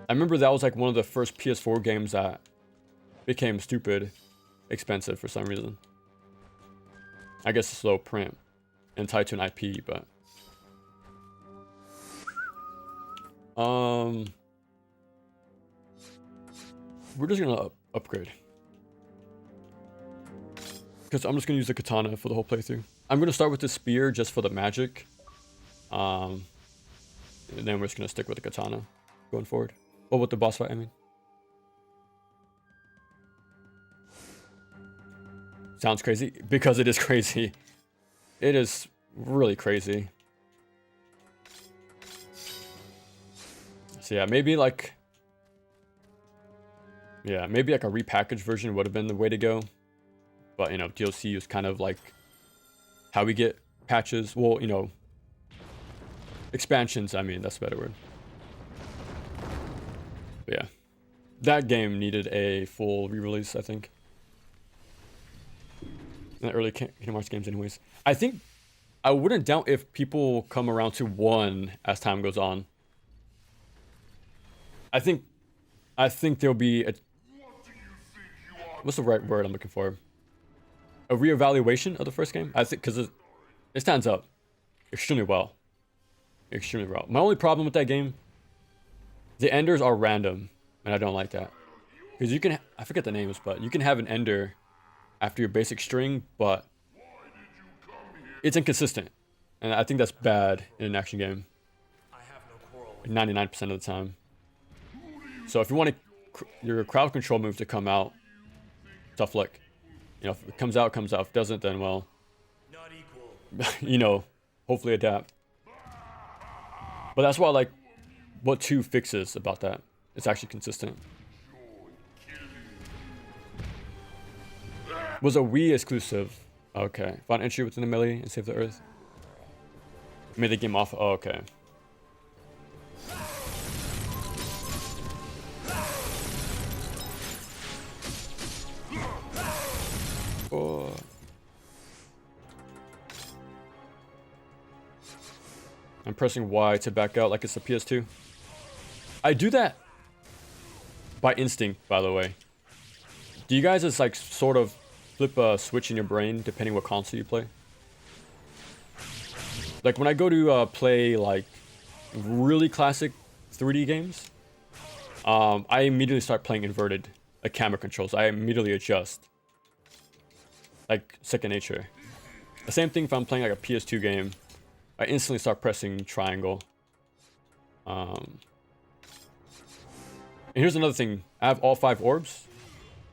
I remember that was like one of the first PS4 games that became stupid expensive for some reason. I guess it's low print and tied to an IP, but we're just gonna upgrade because I'm just gonna use the katana for the whole playthrough. I'm gonna start with the spear just for the magic, and then we're just gonna stick with the katana going forward. Well, with the boss fight, I mean. Sounds crazy because it is crazy. It is really crazy. So yeah, maybe like a repackaged version would have been the way to go. But you know, DLC is kind of like how we get patches. Well, you know, expansions. I mean, that's a better word. But yeah, that game needed a full re-release, I think. In the early Kingdom Hearts games, anyways. I think I wouldn't doubt if people come around to 1 as time goes on. I think there'll be a... What's the right word I'm looking for? A reevaluation of the first game? I think because it stands up extremely well. Extremely well. My only problem with that game, the enders are random, and I don't like that. Because you can... I forget the names, but you can have an ender after your basic string, but it's inconsistent. And I think that's bad in an action game. 99% of the time. So if you want your crowd control move to come out, tough luck. You know, if it comes out, comes out. If it doesn't, then well, Not equal. you know, hopefully adapt. But that's why I like what 2 fixes about that. It's actually consistent. Was a Wii exclusive. Okay. Find entry within the melee and save the earth. Made the game off. Oh, okay. Oh. I'm pressing Y to back out like it's a PS2. I do that by instinct, by the way. Do you guys just like sort of flip a switch in your brain depending what console you play? Like when I go to play like really classic 3D games, I immediately start playing inverted camera controls. I immediately adjust. Like second nature. The same thing if I'm playing like a PS2 game, I instantly start pressing triangle. And here's another thing. I have all 5 orbs,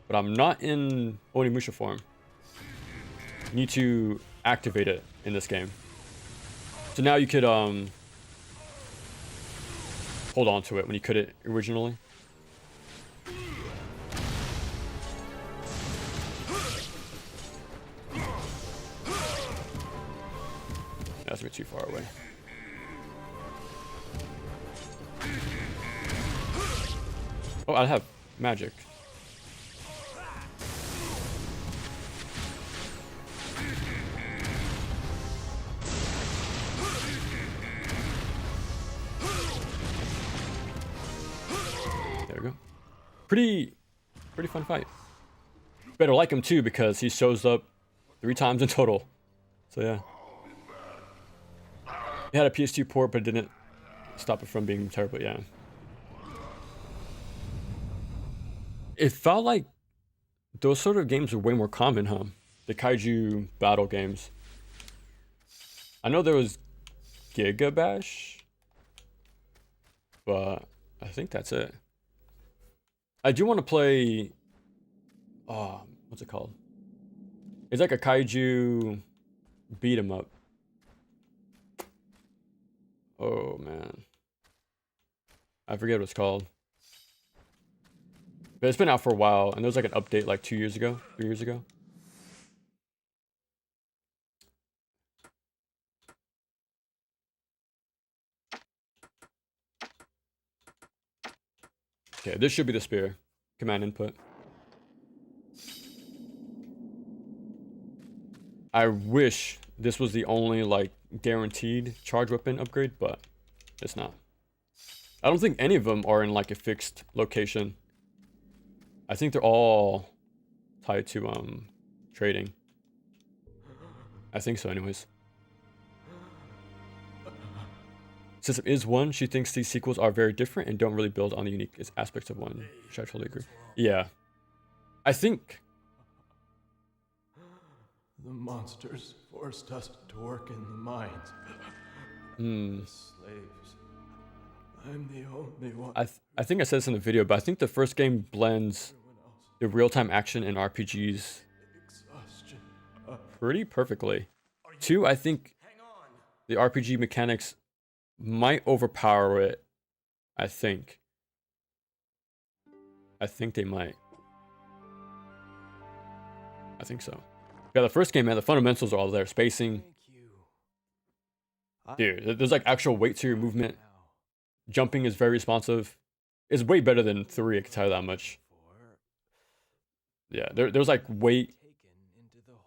but I'm not in Onimusha form. You need to activate it in this game. So now you could hold on to it when you couldn't originally. That's a bit too far away. Oh, I have magic. There we go. Pretty fun fight. Better like him too because he shows up 3 times in total. So yeah. It had a PS2 port, but it didn't stop it from being terrible, yeah. It felt like those sort of games are way more common, huh? The kaiju battle games. I know there was Giga Bash, but I think that's it. I do want to play. What's it called? It's like a kaiju beat 'em up. Oh man, I forget what it's called. But it's been out for a while, and there was like an update like 2 years ago, 3 years ago. Okay, this should be the spear. Command input. I wish this was the only like guaranteed charge weapon upgrade, but it's not. I don't think any of them are in like a fixed location. I think they're all tied to trading. I think so anyways. Since it is one, she thinks these sequels are very different and don't really build on the unique aspects of one. Which I totally agree. Yeah. I think The monsters forced us to work in the mines. The slaves. I'm the only one. I think I said this in the video, but I think the first game blends the real-time action and RPGs Exhaustion. pretty perfectly. 2, I think the RPG mechanics might overpower it. I think they might. I think so. Yeah, the first game, man, the fundamentals are all there. Spacing. Dude, there's like actual weight to your movement. Jumping is very responsive. It's way better than 3, I can tell you that much. Yeah, there's like weight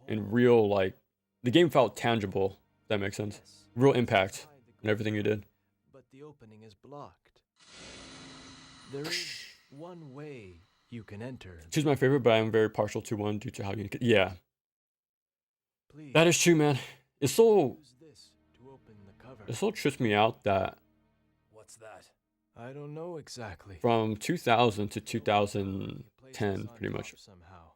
and real, like, the game felt tangible, if that makes sense. Real impact in everything you did. But the opening is blocked. There is one way you can enter. Two's my favorite, but I'm very partial to 1 due to how unique. Yeah, Please that is true, man. It's so use this to open the cover. it so trips me out that What's that? I don't know exactly. from 2000 to It 2010, places on pretty much, top somehow.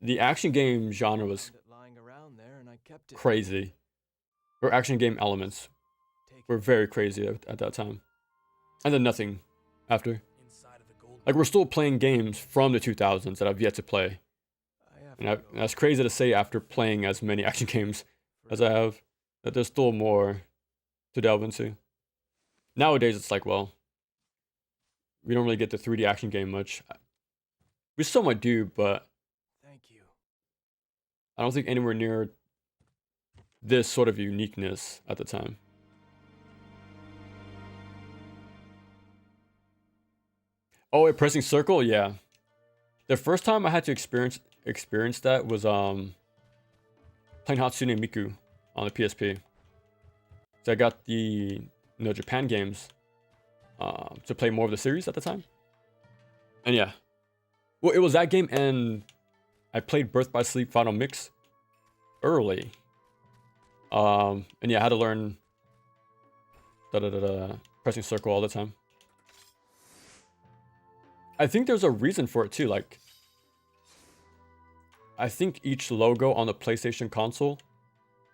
the action game genre was Found it lying around there and I kept it. crazy. Or action game elements Take were it. very crazy at that time. And then nothing after. Inside of the gold. Like, we're still playing games from the 2000s that I've yet to play. I have And to go. that's crazy to say after playing as many action games as I have, that there's still more to delve into. Nowadays, it's like, well, we don't really get the 3D action game much. We somewhat do, but Thank you. I don't think anywhere near this sort of uniqueness at the time. Oh, wait, pressing circle? Yeah. The first time I had to experience that was playing Hatsune Miku on the PSP. So I got the Japan games to play more of the series at the time. And yeah. Well, it was that game, and I played Birth by Sleep Final Mix early. And yeah, I had to learn pressing circle all the time. I think there's a reason for it too. Like, I think each logo on the PlayStation console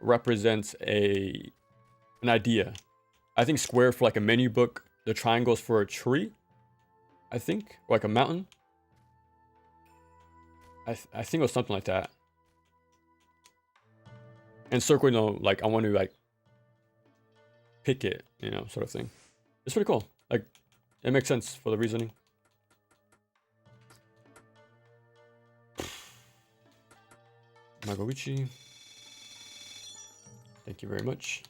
represents an idea. I think square for like a menu book, the triangles for a tree, I think, or like a mountain. I think it was something like that. And circle, you know, like I want to like pick it, you know, sort of thing. It's pretty cool. Like, it makes sense for the reasoning. Magoichi. Thank you very much.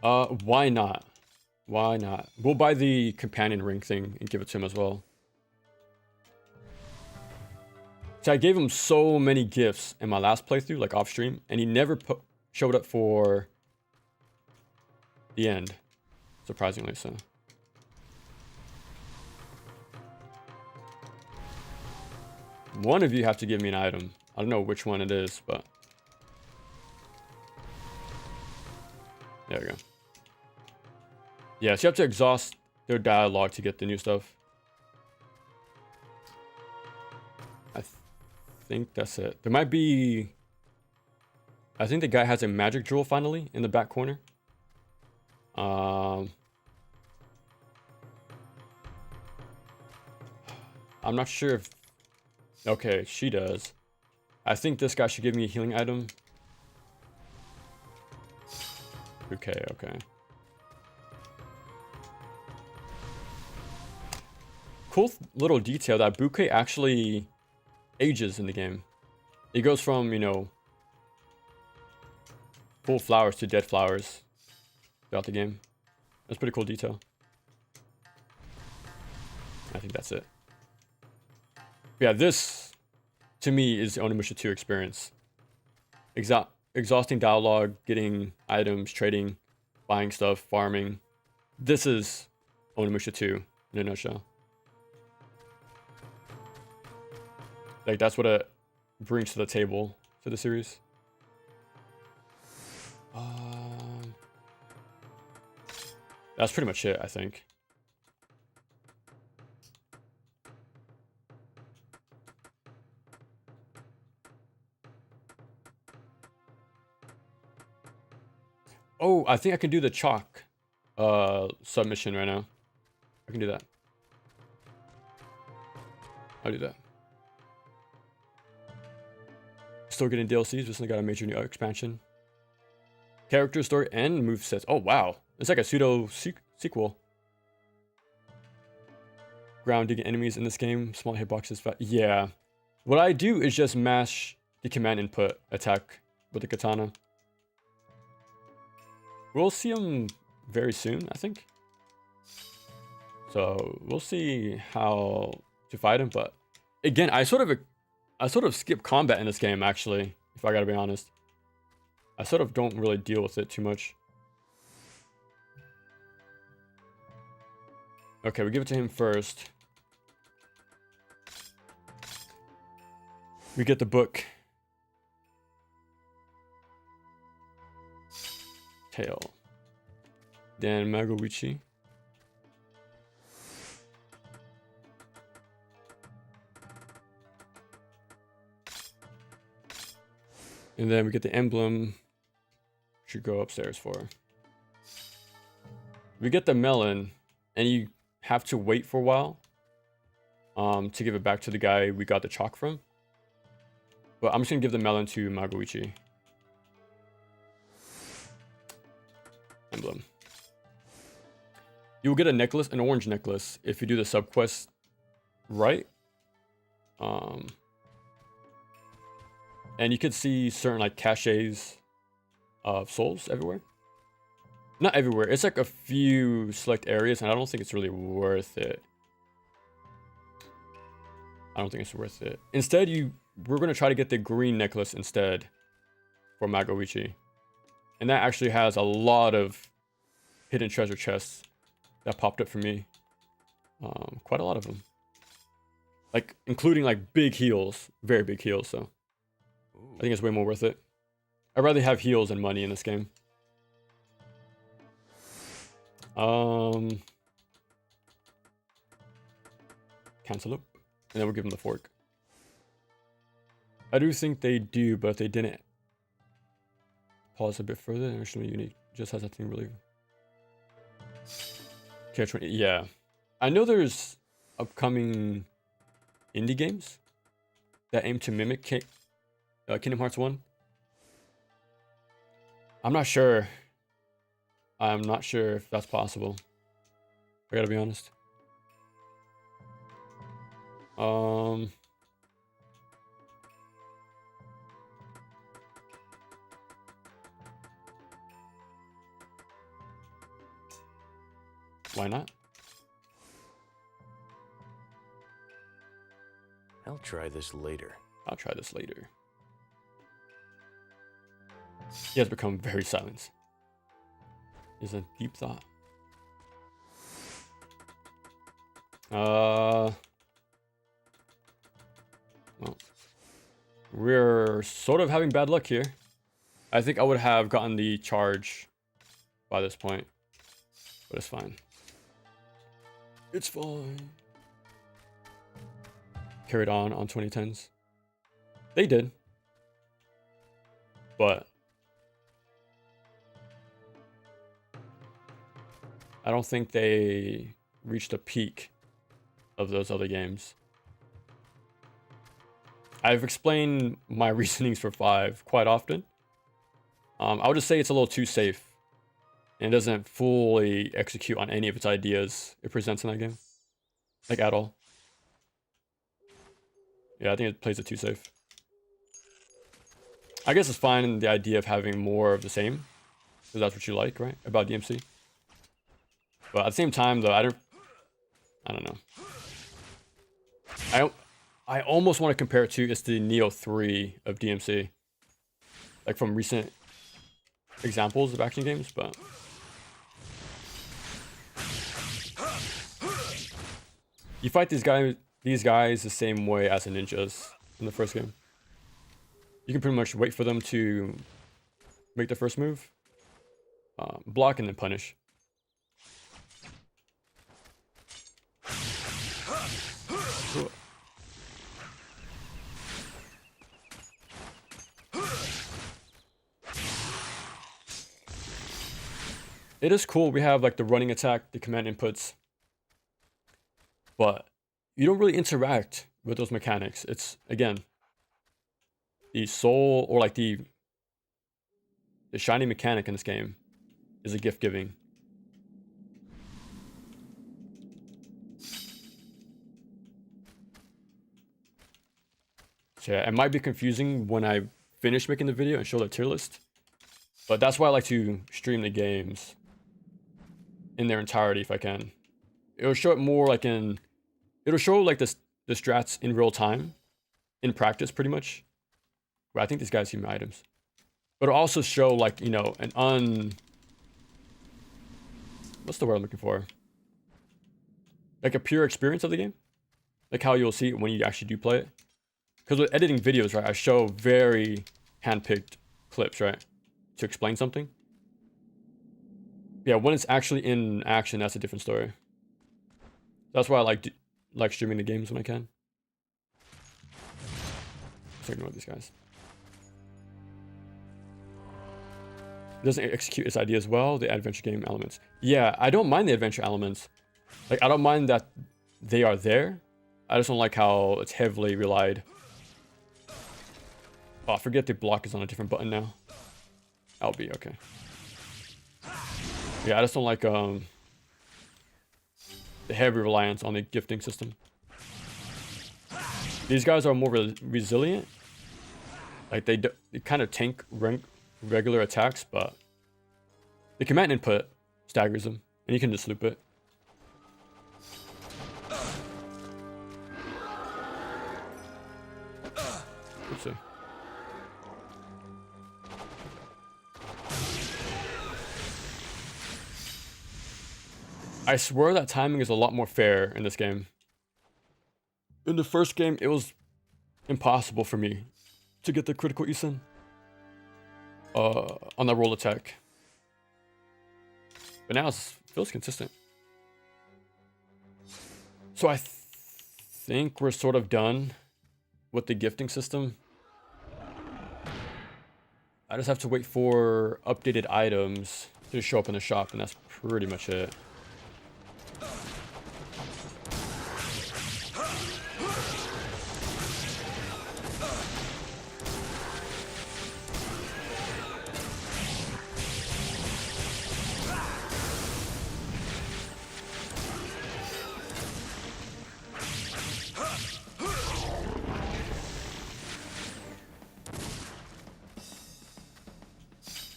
Why not? Why not? We'll buy the companion ring thing and give it to him as well. So I gave him so many gifts in my last playthrough, like off stream, and he never showed up for the end, surprisingly so. One of you have to give me an item. I don't know which one it is, but there we go. Yeah, so you have to exhaust their dialogue to get the new stuff. I think that's it. There might be... I think the guy has a magic jewel finally in the back corner. I'm not sure if... Okay, she does. I think this guy should give me a healing item. Okay, okay. Cool little detail that bouquet actually ages in the game. It goes from, you know, full flowers to dead flowers throughout the game. That's pretty cool detail. I think that's it. Yeah, this, to me, is the Onimusha 2 experience. Exhausting dialogue, getting items, trading, buying stuff, farming. This is Onimusha 2 in a nutshell. Like, that's what it brings to the table for the series. That's pretty much it, I think. Oh, I think I can do the chalk submission right now. I can do that. I'll do that. Still getting DLCs, recently got a major new expansion. Character story and movesets. Oh wow. It's like a pseudo sequel. Grounding enemies in this game, small hitboxes. Yeah. What I do is just mash the command input attack with the katana. We'll see him very soon, I think. So we'll see how to fight him. But again, I sort of skip combat in this game, actually, if I gotta be honest. I sort of don't really deal with it too much. Okay, we give it to him first. We get the book. Tail. Then Magoichi. And then we get the emblem. Should go upstairs for. We get the melon, and you have to wait for a while to give it back to the guy we got the chalk from. But I'm just gonna give the melon to Magoichi. Emblem. You will get a necklace, an orange necklace, if you do the subquest right. And you could see certain like caches of souls everywhere. Not everywhere. It's like a few select areas, and I don't think it's really worth it. I don't think it's worth it. Instead, we're gonna try to get the green necklace instead for Magoichi. And that actually has a lot of hidden treasure chests that popped up for me. Quite a lot of them. Like, including like big heals, very big heals, so. I think it's way more worth it. I'd rather have heals than money in this game. Cantaloupe. And then we'll give him the fork. I do think they do, but if they didn't pause a bit further, initially unique just has nothing really. Yeah. I know there's upcoming indie games that aim to mimic Kingdom Hearts 1. I'm not sure. I'm not sure if that's possible. I gotta be honest. Why not? I'll try this later. I'll try this later. He has become very silent. Is a deep thought. Well, we're sort of having bad luck here. I think I would have gotten the charge by this point, but it's fine. It's fine. Carried on 2010s. They did. But I don't think they reached a peak of those other games. I've explained my reasonings for 5 quite often. I would just say it's a little too safe. And it doesn't fully execute on any of its ideas it presents in that game. Like, at all. Yeah, I think it plays it too safe. I guess it's fine in the idea of having more of the same. Because that's what you like, right? About DMC. But at the same time, though, I don't know. I almost want to compare it to it's the Neo 3 of DMC. Like from recent examples of action games, but... You fight these guys the same way as the ninjas in the first game. You can pretty much wait for them to make the first move, block, and then punish. It is cool. We have like the running attack, the command inputs, but you don't really interact with those mechanics. It's, again, the soul, or like the shiny mechanic in this game is a gift giving. So yeah, it might be confusing when I finish making the video and show the tier list, but that's why I like to stream the games in their entirety if I can. It'll show it more like it'll show like the strats in real time, in practice pretty much. But I think these guys give me items. But it'll also show like, you know, what's the word I'm looking for? Like a pure experience of the game. Like how you'll see it when you actually do play it. Because with editing videos, right, I show very hand-picked clips, right? To explain something. Yeah, when it's actually in action, that's a different story. That's why I like streaming the games when I can. So ignore these guys. It doesn't execute its ideas well, the adventure game elements. Yeah, I don't mind the adventure elements. Like, I don't mind that they are there. I just don't like how it's heavily relied. Oh, I forget the block is on a different button now. I'll be okay. Yeah, I just don't like the heavy reliance on the gifting system. These guys are more resilient. Like they kind of tank regular attacks, but the command input staggers them, and you can just loop it. Oopsie. I swear that timing is a lot more fair in this game. In the first game, it was impossible for me to get the critical Isen on that roll attack. But now it feels consistent. So I think we're sort of done with the gifting system. I just have to wait for updated items to show up in the shop, and that's pretty much it.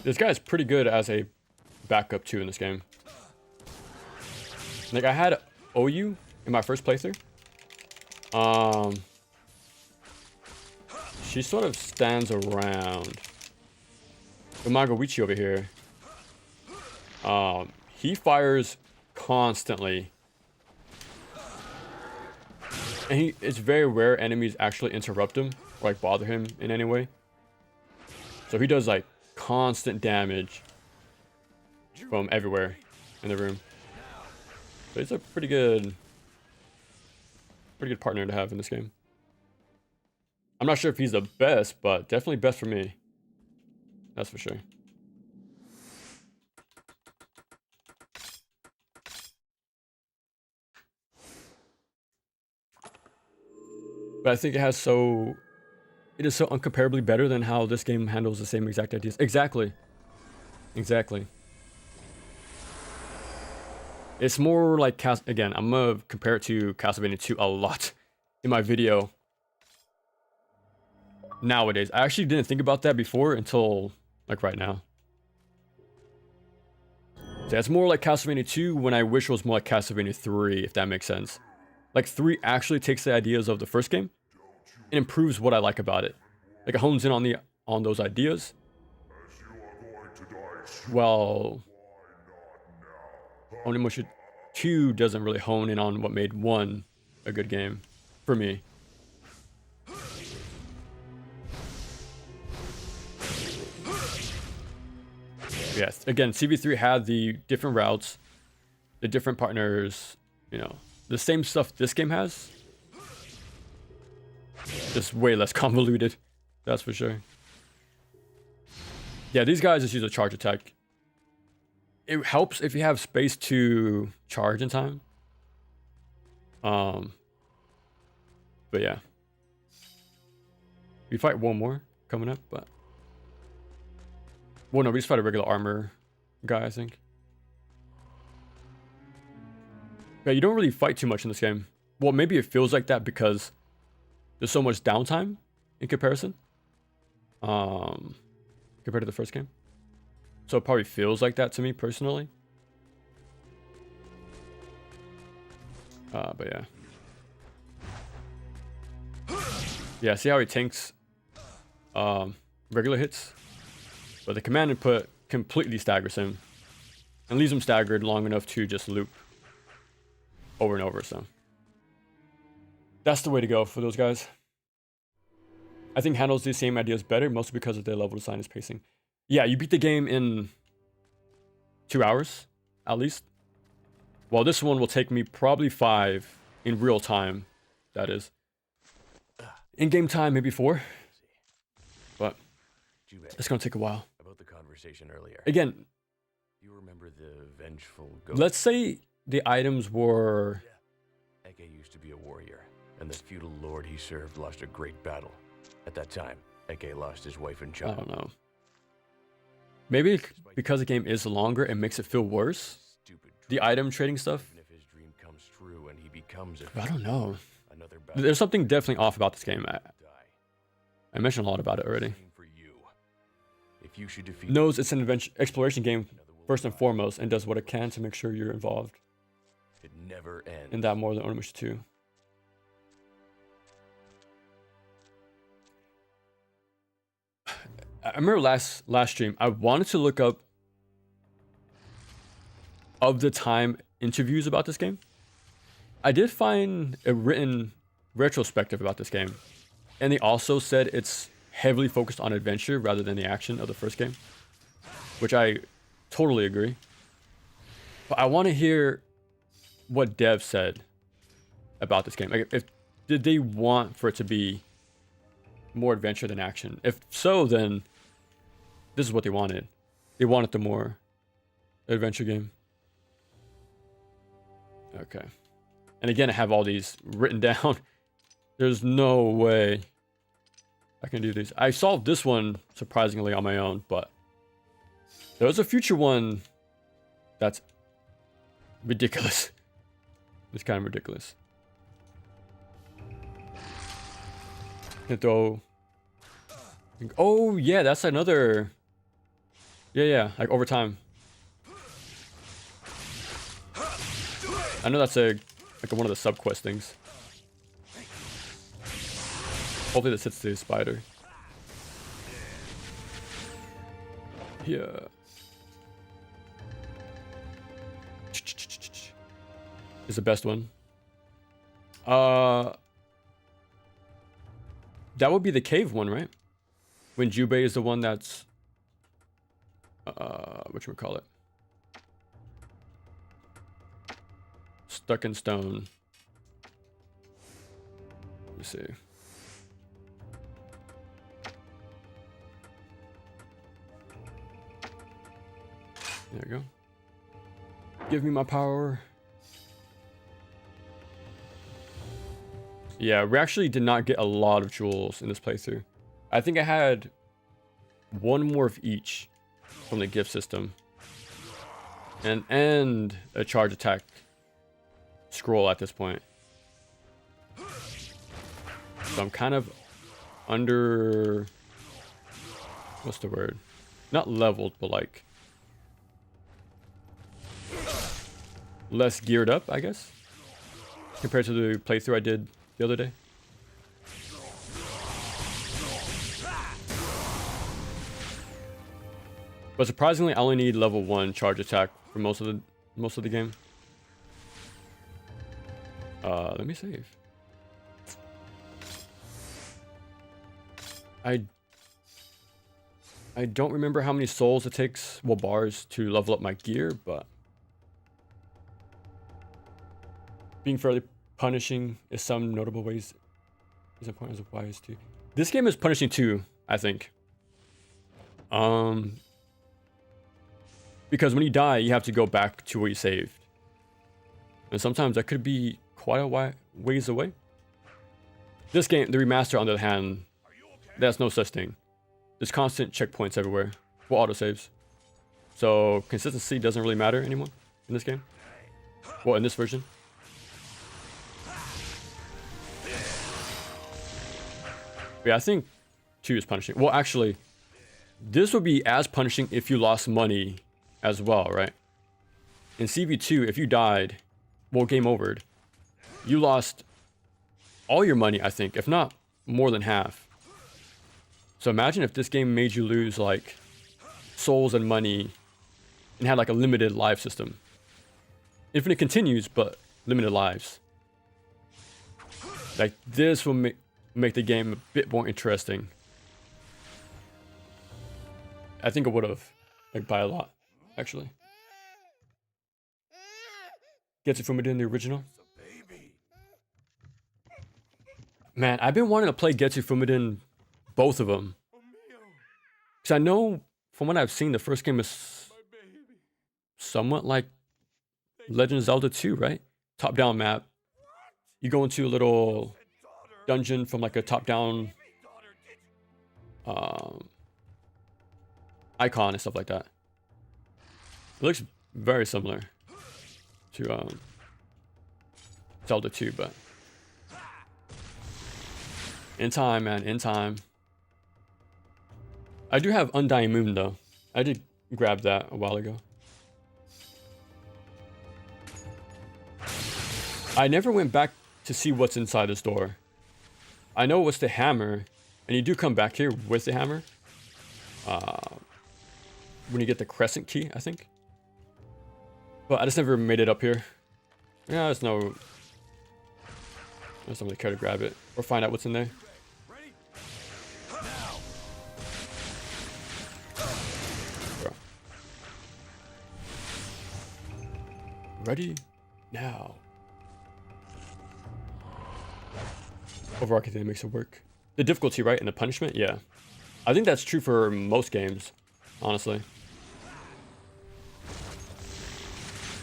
This guy is pretty good as a backup too in this game. Like I had OU in my first playthrough. She sort of stands around. The Magawichi over here. He fires constantly. And it's very rare enemies actually interrupt him or like bother him in any way. So he does like constant damage from everywhere in the room. So he's a pretty good partner to have in this game. I'm not sure if he's the best, but definitely best for me. That's for sure. But I think it has so it is so incomparably better than how this game handles the same exact ideas. Exactly. Exactly. It's more like again, I'm gonna compare it to Castlevania 2 a lot in my video nowadays. I actually didn't think about that before until like right now. So it's more like Castlevania 2 when I wish it was more like Castlevania 3, if that makes sense. Like 3 actually takes the ideas of the first game and improves what I like about it. Like it hones in on those ideas. Well, Onimusha 2 doesn't really hone in on what made 1 a good game for me. Yes, again, CV3 had the different routes, the different partners, you know, the same stuff this game has. Just way less convoluted, that's for sure. Yeah, these guys just use a charge attack. It helps if you have space to charge in time. But yeah. We fight one more coming up, but... Well, no, we just fight a regular armor guy, I think. Yeah, you don't really fight too much in this game. Well, maybe it feels like that because there's so much downtime in comparison. Compared to the first game. So it probably feels like that to me personally. But yeah. Yeah, see how he tanks regular hits? But the command input completely staggers him. And leaves him staggered long enough to just loop over and over, so. That's the way to go for those guys. I think handles these same ideas better, mostly because of their level design and pacing. Yeah, you beat the game in 2 hours, at least. Well, this one will take me probably 5 in real time, that is. In-game time, maybe 4. But it's gonna take a while. About the conversation earlier. Again, You remember the vengeful ghost? let's say the items were... Eke used to be a warrior, and the feudal lord he served lost a great battle. At that time, Eke lost his wife and I child. don't know. Maybe because the game is longer, it makes it feel worse. Stupid The item trading stuff. Even if his dream comes true and he becomes a I don't know. another battle There's something definitely off about this game. die. I mentioned a lot about it already. Same for you. If you should defeat Knows it's an adventure exploration game another will first and die. foremost, and does what it can to make sure you're involved It never ends. in that more than Onimusha 2. I remember last stream, I wanted to look up of the time interviews about this game. I did find a written retrospective about this game, and they also said it's heavily focused on adventure rather than the action of the first game, which I totally agree. But I want to hear what Dev said about this game. Like, did they want for it to be more adventure than action? If so, then this is what they wanted. They wanted the more adventure game. Okay. And again, I have all these written down. There's no way I can do these. I solved this one surprisingly on my own, but there's a future one that's ridiculous. It's kind of ridiculous. Can throw... Oh, yeah, that's another... Yeah, like over time. I know that's like one of the sub-quest things. Hopefully this hits the spider. Yeah. Is the best one. That would be the cave one, right? When Jubei is the one that's whatchamacallit? Stuck in stone. Let me see. There we go. Give me my power. Yeah, we actually did not get a lot of jewels in this playthrough. I think I had one more of each from the gift system. And a charge attack scroll at this point. So I'm kind of under... What's the word? Not leveled, but like... less geared up, I guess, compared to the playthrough I did the other day. But surprisingly, I only need level 1 charge attack for most of the game. Let me save. I don't remember how many souls it takes, well, bars, to level up my gear, but being fairly punishing is some notable ways is important as wise too. This game is punishing too, I think. Because when you die, you have to go back to where you saved. And sometimes that could be quite a ways away. This game, the remaster, on the other hand, there's no such thing. There's constant checkpoints everywhere for autosaves. So consistency doesn't really matter anymore in this game. Well, in this version. But yeah, I think 2 is punishing. Well, actually, this would be as punishing if you lost money as well, right? In CV2, if you died, well, game overed, you lost all your money, I think, if not more than half. So imagine if this game made you lose like souls and money and had like a limited life system. Infinite continues, but limited lives. Like this will make the game a bit more interesting. I think it would have, like, by a lot, actually. Gets it from within the original. Man, I've been wanting to play Getsu Fumiden, both of them. Because I know, from what I've seen, the first game is somewhat like Legend of Zelda 2, right? Top-down map. You go into a little dungeon from like a top-down icon and stuff like that. It looks very similar to Zelda 2, but in time, man, in time. I do have Undying Moon though. I did grab that a while ago. I never went back to see what's inside this door. I know what's the hammer, and you do come back here with the hammer. When you get the crescent key, I think. But I just never made it up here. Yeah, there's no... I don't really care to grab it or find out what's in there. Bro. Ready? Now. Overarching thing that makes it work. The difficulty, right? And the punishment? Yeah. I think that's true for most games, honestly.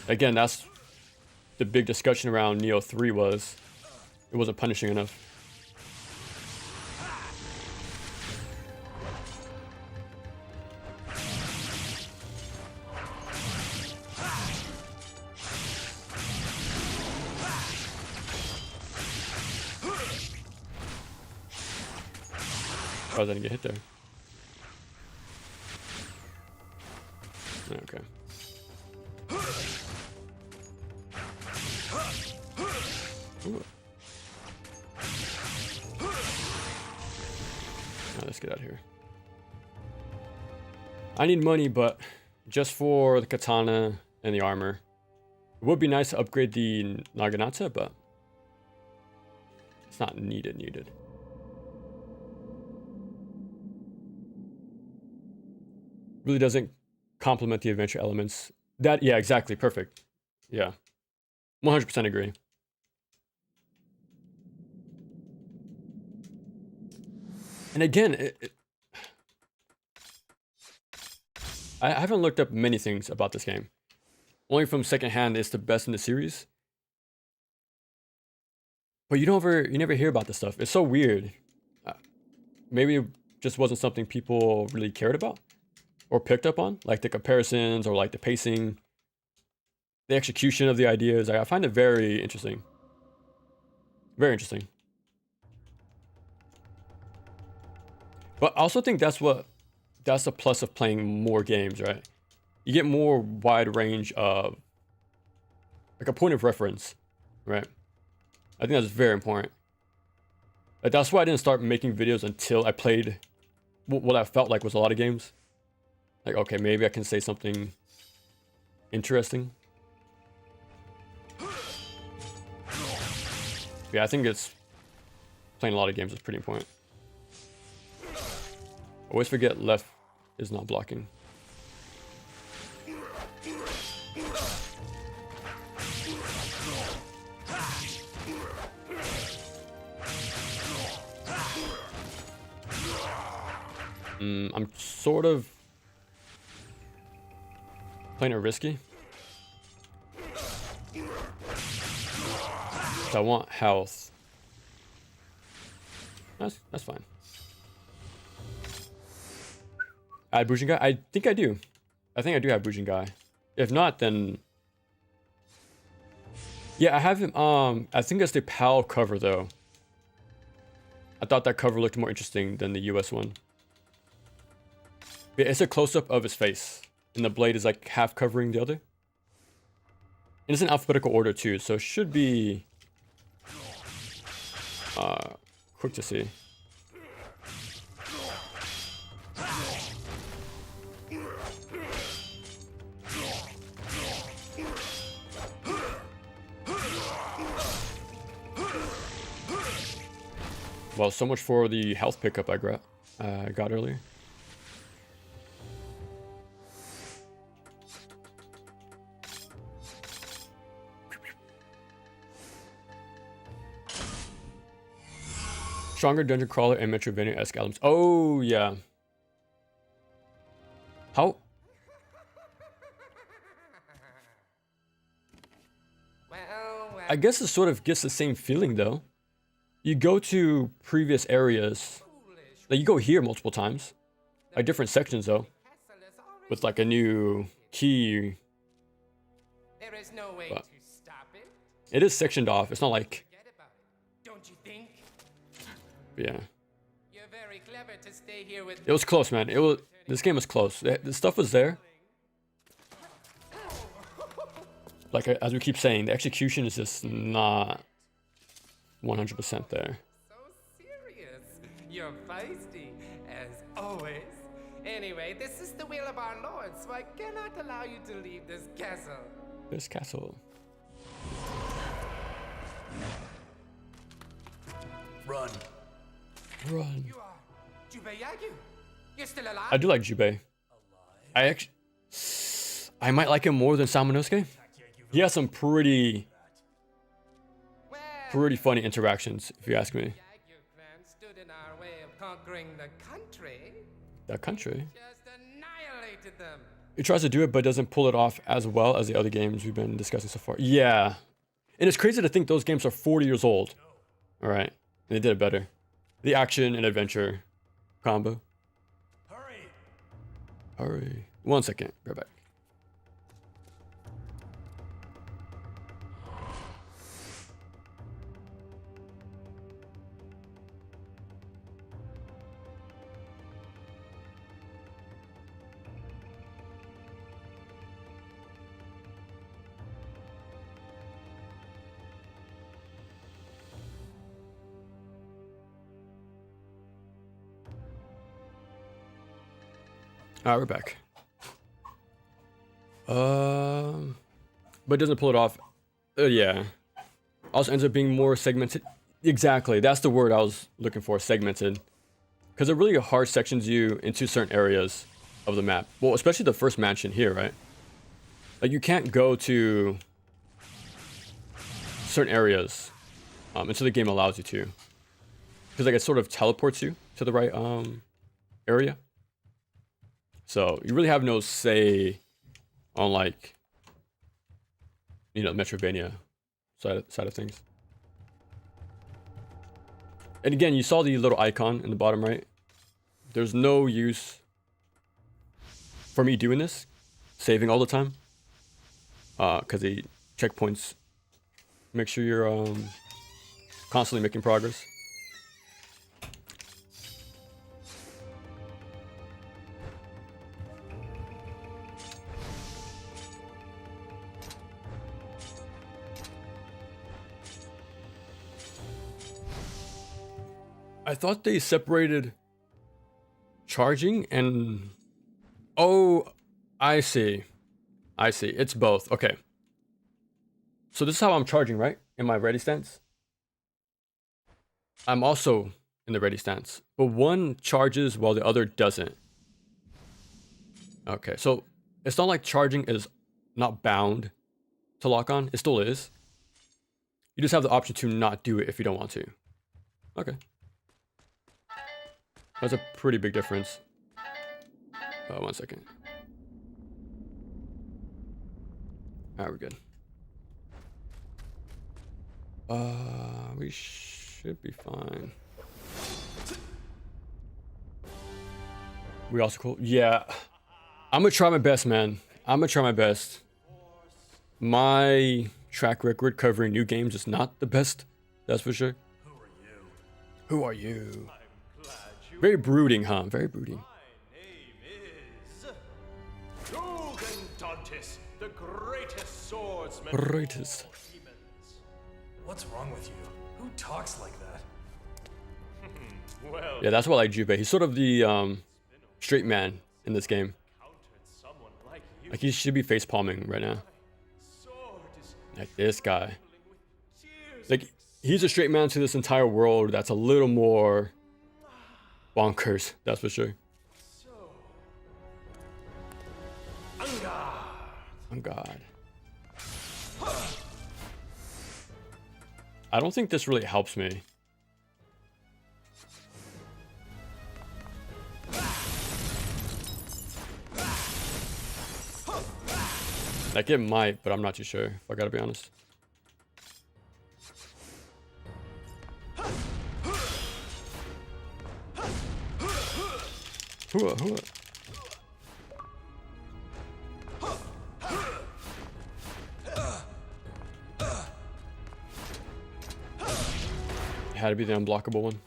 Again, that's the big discussion around Neo 3 was it wasn't punishing enough. Oh, I didn't get hit there. Okay. Ooh. Now let's get out of here. I need money, but just for the katana and the armor. It would be nice to upgrade the Naginata, but it's not needed. Really doesn't complement the adventure elements. That, yeah, exactly, perfect. Yeah, 100% agree. And again, I haven't looked up many things about this game. Only from secondhand, it's the best in the series. But you never hear about this stuff. It's so weird. Maybe just wasn't something people really cared about or picked up on, like the comparisons or like the pacing, the execution of the ideas. I find it very interesting. Very interesting. But I also think that's the plus of playing more games, right? You get more wide range of like a point of reference, right? I think that's very important. Like that's why I didn't start making videos until I played what I felt like was a lot of games. Like, okay, maybe I can say something interesting. Yeah, I think it's playing a lot of games is pretty important. I always forget left is not blocking. I'm sort of playing it risky. I want health. That's fine. Add Bujin Guy? I think I do. I think I do have Bujin Guy. If not, then yeah, I have him. I think that's the PAL cover though. I thought that cover looked more interesting than the US one. But it's a close-up of his face, and the blade is like half covering the other. And it's in alphabetical order too, so it should be quick to see. Well, so much for the health pickup I got earlier. Stronger dungeon crawler and Metroidvania-esque albums. Oh yeah. How? I guess it sort of gets the same feeling though. You go to previous areas, like you go here multiple times, like different sections though, with like a new key. There is no way to stop it. It is sectioned off. It's not like. Don't you think? Yeah. You're very clever to stay here with. It was close, man. This game was close. The stuff was there. Like as we keep saying, the execution is just not 100% there. So serious. You're feisty, as always. Anyway, this is the will of our Lord, so I cannot allow you to leave this castle. This castle. Run. Run. You are Jubayagu. You're still alive? I do like Jubei. I might like him more than Samanosuke. He has some pretty funny interactions, if you ask me. Yagu clan stood in our way of conquering the country. The country. Just annihilated them. He tries to do it, but doesn't pull it off as well as the other games we've been discussing so far. Yeah. And it's crazy to think those games are 40 years old. All right. And they did it better. The action and adventure combo. Hurry. Hurry. 1 second. Right back. Alright, we're back. But it doesn't pull it off. Yeah. Also ends up being more segmented. Exactly, that's the word I was looking for, segmented. Because it really hard sections you into certain areas of the map. Well, especially the first mansion here, right? Like you can't go to certain areas until the game allows you to. Because like it sort of teleports you to the right area. So you really have no say on like, you know, Metroidvania side of things. And again, you saw the little icon in the bottom right. there's no use for me doing this, saving all the time. Because the checkpoints make sure you're constantly making progress. I thought they separated charging and... Oh, I see. I see. It's both. Okay. So this is how I'm charging, right? In my ready stance. I'm also in the ready stance. But one charges while the other doesn't. Okay, so it's not like charging is not bound to lock on. It still is. You just have the option to not do it if you don't want to. Okay. That's a pretty big difference. 1 second. Alright, we're good. We should be fine. We also cool. Yeah. I'm gonna try my best, man. I'm gonna try my best. My track record covering new games is not the best. That's for sure. Who are you? Very brooding, huh? Very brooding. The greatest swordsman. Greatest. What's wrong with you? Who talks like that? Well, Yeah, that's why I like Jubei. He's sort of the straight man in this game. someone like you. Like he should be face palming right now. Sword is Like this guy. tears. Like he's a straight man to this entire world that's a little more bonkers. That's for sure. Oh God. I don't think this really helps me. Like it might, but I'm not too sure, if I gotta be honest. Hooah, hooah. It had to be the unblockable one.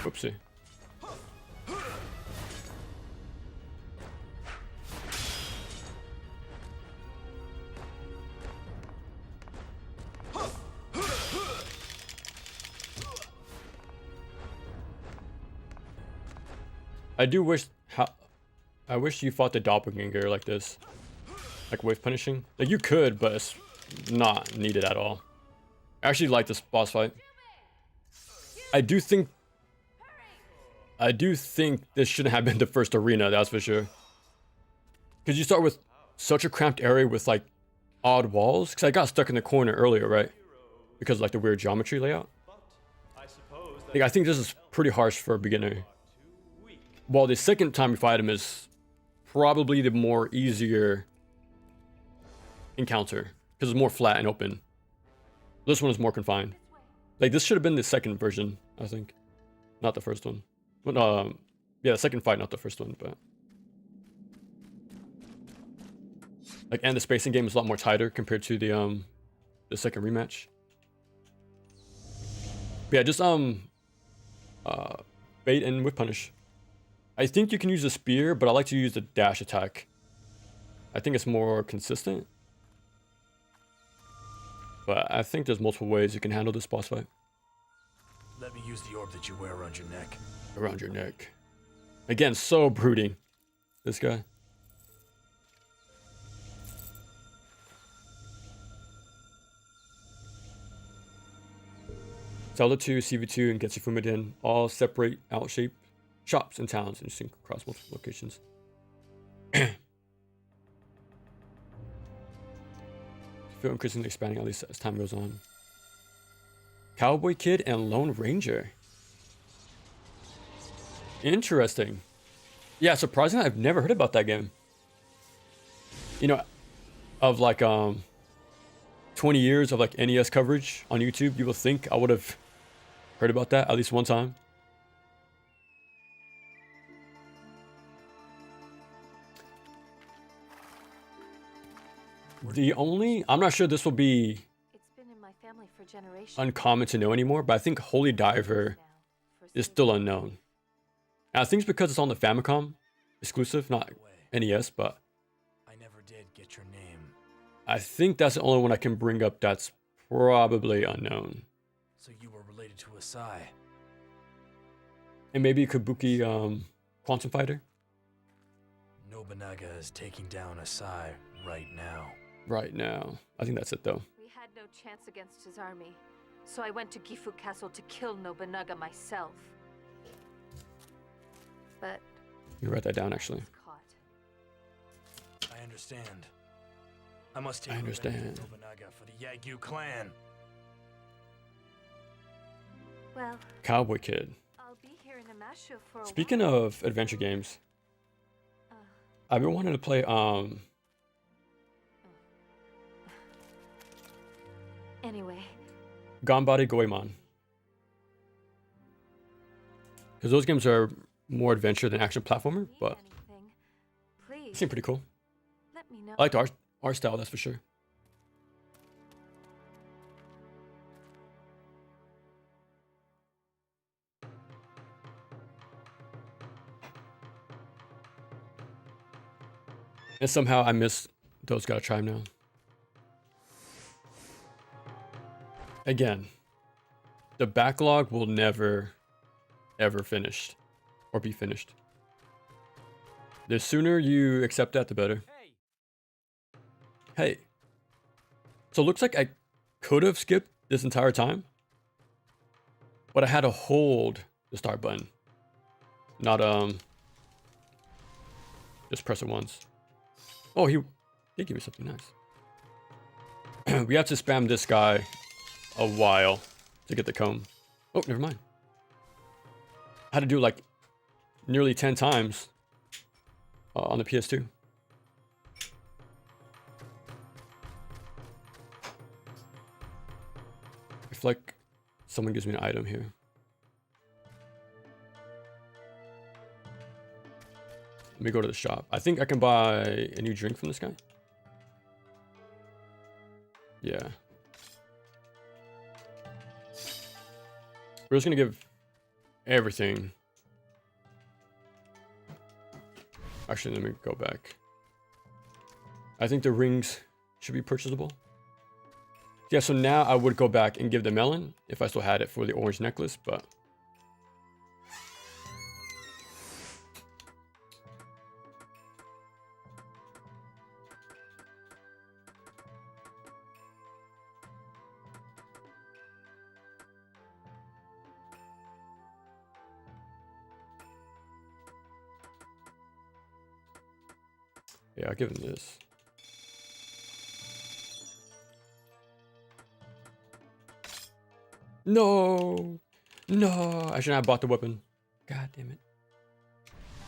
Whoopsie. I wish you fought the doppelganger like this. Like wave punishing. Like you could, but it's not needed at all. I actually like this boss fight. I do think this shouldn't have been the first arena, that's for sure. Because you start with such a cramped area with like odd walls. Because I got stuck in the corner earlier, right? Because of like the weird geometry layout. I suppose that Like I think this is pretty harsh for a beginner. While the second time you fight him is probably the more easier encounter. Because it's more flat and open. This one is more confined. Like this should have been the second version, I think. Not the first one. But, yeah, the second fight, not the first one, but... Like, and the spacing game is a lot more tighter compared to the second rematch. But yeah, just, bait and whip punish. I think you can use the spear, but I like to use the dash attack. I think it's more consistent. But I think there's multiple ways you can handle this boss fight. Let me use the orb that you wear around your neck. Around your neck. Again, so brooding. This guy. Zelda 2, CV2, and Getsu Fumiden all separate out shape shops and towns and sync across multiple locations. Feel increasingly expanding at least as time goes on. Cowboy Kid and Lone Ranger. Interesting. Yeah, surprisingly, I've never heard about that game. You know, of like 20 years of like NES coverage on YouTube, you would think I would have heard about that at least one time. I'm not sure this will be It's been in my family for generations. uncommon to know anymore, but I think Holy Diver is still unknown. And I think it's because it's on the Famicom exclusive, not NES, but I never did get your name. I think that's the only one I can bring up that's probably unknown. So you were related to Asai. And maybe Kabuki Quantum Fighter? Nobunaga is taking down Asai right now. Right now. I think that's it though. We had no chance against his army, so I went to Gifu Castle to kill Nobunaga myself. But You write that down actually. I was caught. I understand. I must take I revenge understand. on Nobunaga for the Yagyu clan. Well, Cowboy Kid. I'll be here in Onimusha for a Speaking while. of adventure games, Uh, I've been wanting to play Anyway, Ganbare Goemon. Because those games are more adventure than action platformer, need but anything, they please seem pretty cool. let me know. I like the art style, that's for sure. And somehow I miss those Gotta Try 'em now. Again, the backlog will never, ever finish or be finished. The sooner you accept that, the better. Hey. So it looks like I could have skipped this entire time, but I had to hold the start button. Not, just press it once. Oh, he did give me something nice. We have to spam this guy a while to get the comb. Oh, never mind. I had to do it like nearly 10 times on the PS2. If like someone gives me an item here. Let me go to the shop. I think I can buy a new drink from this guy. Yeah. We're just gonna give everything. Actually, let me go back. I think the rings should be purchasable. Yeah, so now I would go back and give the melon if I still had it for the orange necklace, but yeah, I'll give him this. No! No! I shouldn't have bought the weapon. God damn it.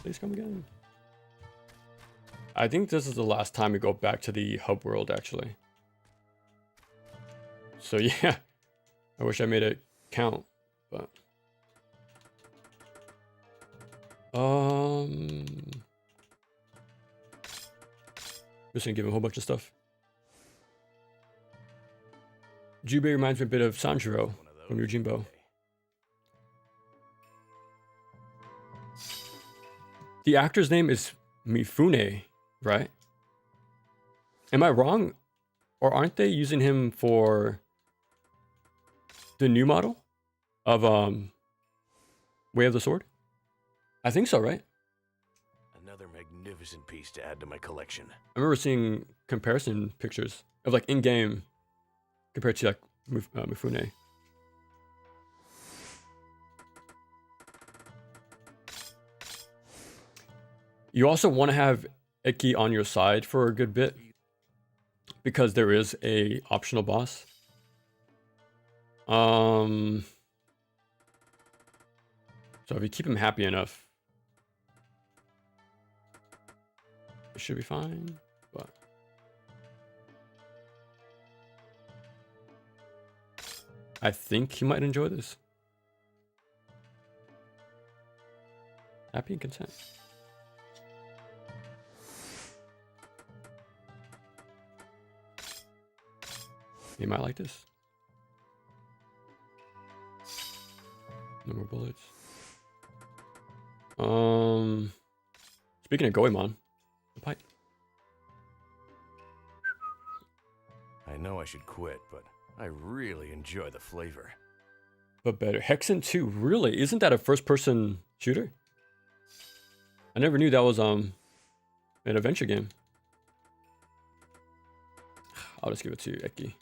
Please come again. I think this is the last time we go back to the hub world, actually. So yeah. I wish I made it count, but... Just gonna give him a whole bunch of stuff. Jubei reminds me a bit of Sanjiro from Yojimbo. The actor's name is Mifune, right? Am I wrong? Or aren't they using him for the new model of Way of the Sword? I think so, right? Another magnificent piece to add to my collection. I remember seeing comparison pictures of like in-game compared to like Mifune. You also want to have Eki on your side for a good bit, because there is a optional boss. So if you keep him happy enough, it should be fine. But I think he might enjoy this. Happy and content. He might like this. No more bullets. Speaking of Goemon, the pipe. I know I should quit, but I really enjoy the flavor. But better. Hexen 2, really? Isn't that a first-person shooter? I never knew that was an adventure game. I'll just give it to Eki.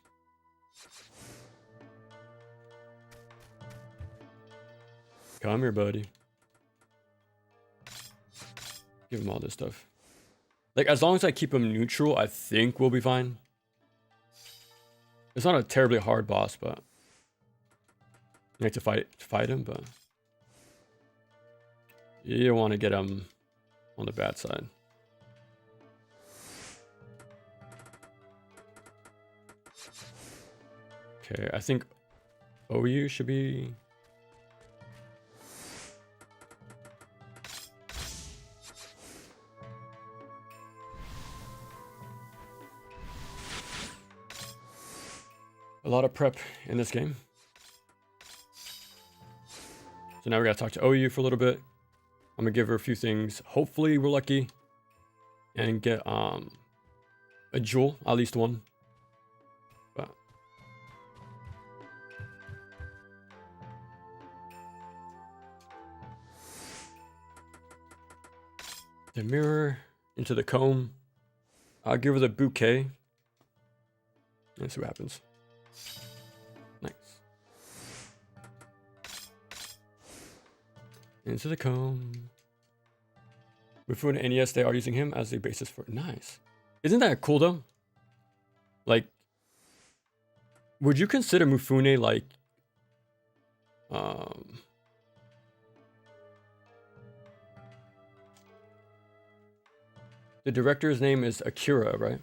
Come here, buddy. Give him all this stuff. Like, as long as I keep him neutral, I think we'll be fine. It's not a terribly hard boss, but you have to fight him, but you don't want to get him on the bad side. Okay, I think OU should be... a lot of prep in this game. So now we gotta talk to OU for a little bit. I'm gonna give her a few things. Hopefully we're lucky and get a jewel, at least one. But the mirror into the comb. I'll give her the bouquet. Let's see what happens. Nice. Into the comb. Mifune and NES, they are using him as a basis for... Nice. Isn't that cool, though? Like, would you consider Mifune, like... the director's name is Akira, right?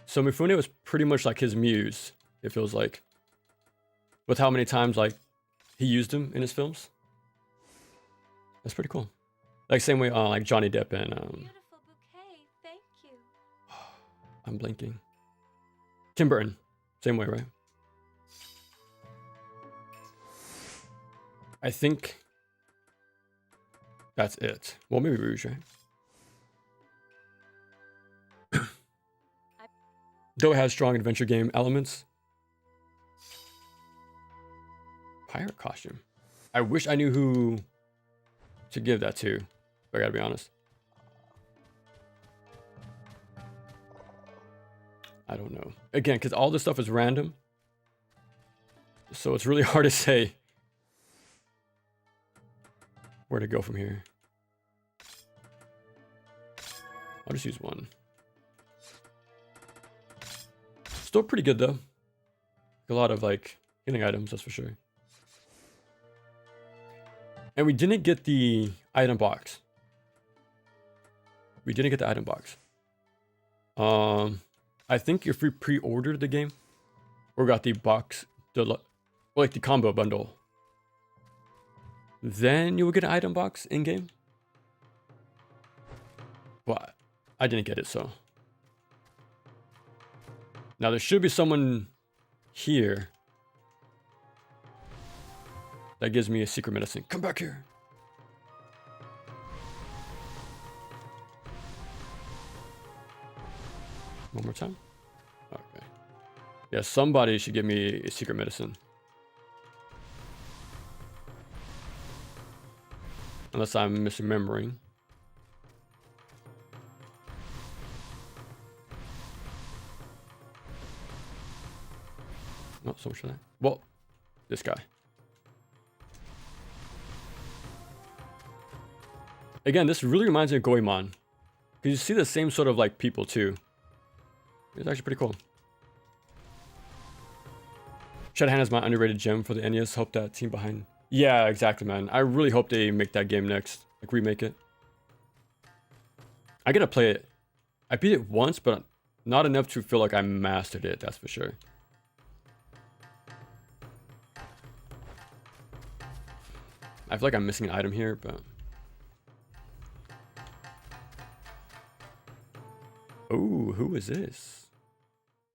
So Mifune was pretty much like his muse, it feels like. With how many times, like, he used him in his films. That's pretty cool. Like, same way, like, Johnny Depp and, Beautiful bouquet, thank you. I'm blinking. Tim Burton. Same way, right? I think that's it. Well, maybe Rouge, right? Though it has strong adventure game elements. Pirate costume. I wish I knew who to give that to, but I gotta be honest. I don't know. Again, because all this stuff is random. So it's really hard to say where to go from here. I'll just use one. Still pretty good though. A lot of like healing items, that's for sure. And we didn't get the item box. We didn't get the item box. I think if we pre-ordered the game or got the box, like the combo bundle, then you will get an item box in game. But I didn't get it, so. Now there should be someone here that gives me a secret medicine. Come back here. One more time. Okay. Yeah, somebody should give me a secret medicine. Unless I'm misremembering. Not so much for that. Well, this guy. Again, this really reminds me of Goemon. Because you see the same sort of like people too. It's actually pretty cool. Shadowhand is my underrated gem for the NES. Hope that team behind. Yeah, exactly, man. I really hope they make that game next. Like, remake it. I gotta play it. I beat it once, but not enough to feel like I mastered it, that's for sure. I feel like I'm missing an item here, but... Ooh, who is this?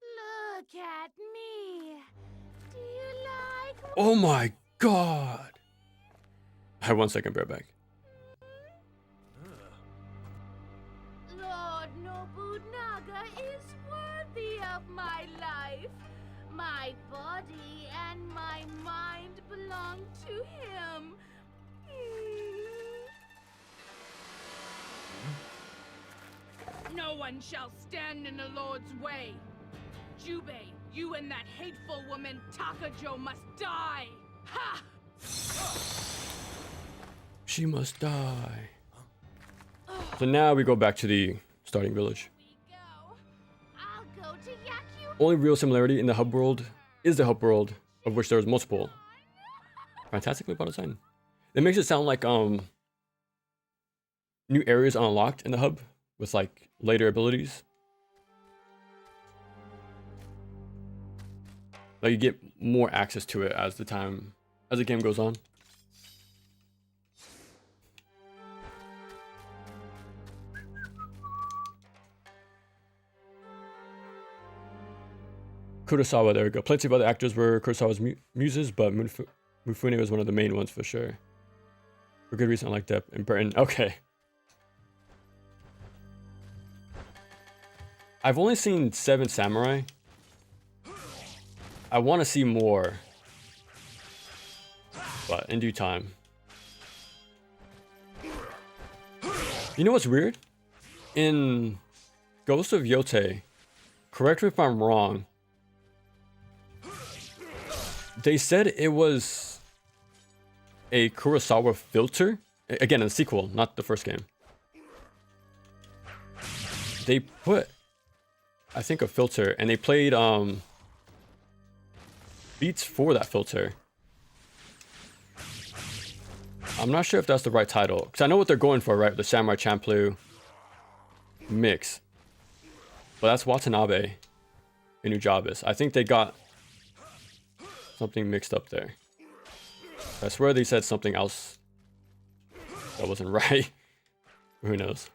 Look at me. Do you like? Oh my god! Hi, 1 second, bear back. Lord Nobunaga is worthy of my life. My body and my mind belong to him. No one shall stand in the Lord's way. Jubei, you and that hateful woman Takajo must die. Ha! She must die. So now we go back to the starting village. I'll go to Yaku. Only real similarity in the hub world is the hub world, of which there is multiple. Fantastically by design. It makes it sound like new areas unlocked in the hub with like later abilities. Like you get more access to it as the game goes on. Kurosawa, there we go. Plenty of other actors were Kurosawa's muses, but Mifune was one of the main ones for sure. For good reason, I like that. In Britain, okay. I've only seen 7 Samurai. I want to see more, but in due time. You know what's weird? In Ghost of Yote, correct me if I'm wrong, they said it was a Kurosawa filter. Again, in the sequel, not the first game. They put, I think, a filter, and they played beats for that filter. I'm not sure if that's the right title, because I know what they're going for, right? The Samurai Champloo mix. But that's Watanabe and Ujabis. I think they got something mixed up there. I swear they said something else that wasn't right. Who knows?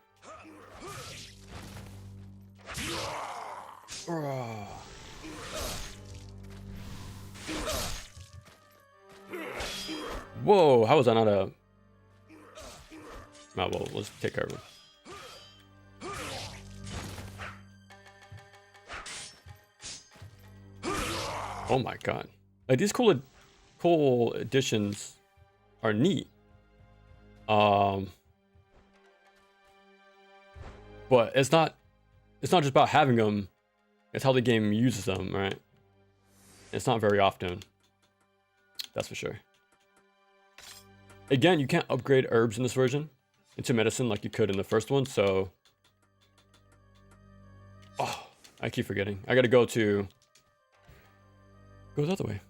Whoa, how was that not a... Oh, well, let's take care of him. Oh my god. Like, these cool additions are neat. But it's not just about having them, it's how the game uses them, right? It's not very often. That's for sure. Again, you can't upgrade herbs in this version into medicine like you could in the first one, so... Oh, I keep forgetting. I gotta go the other way.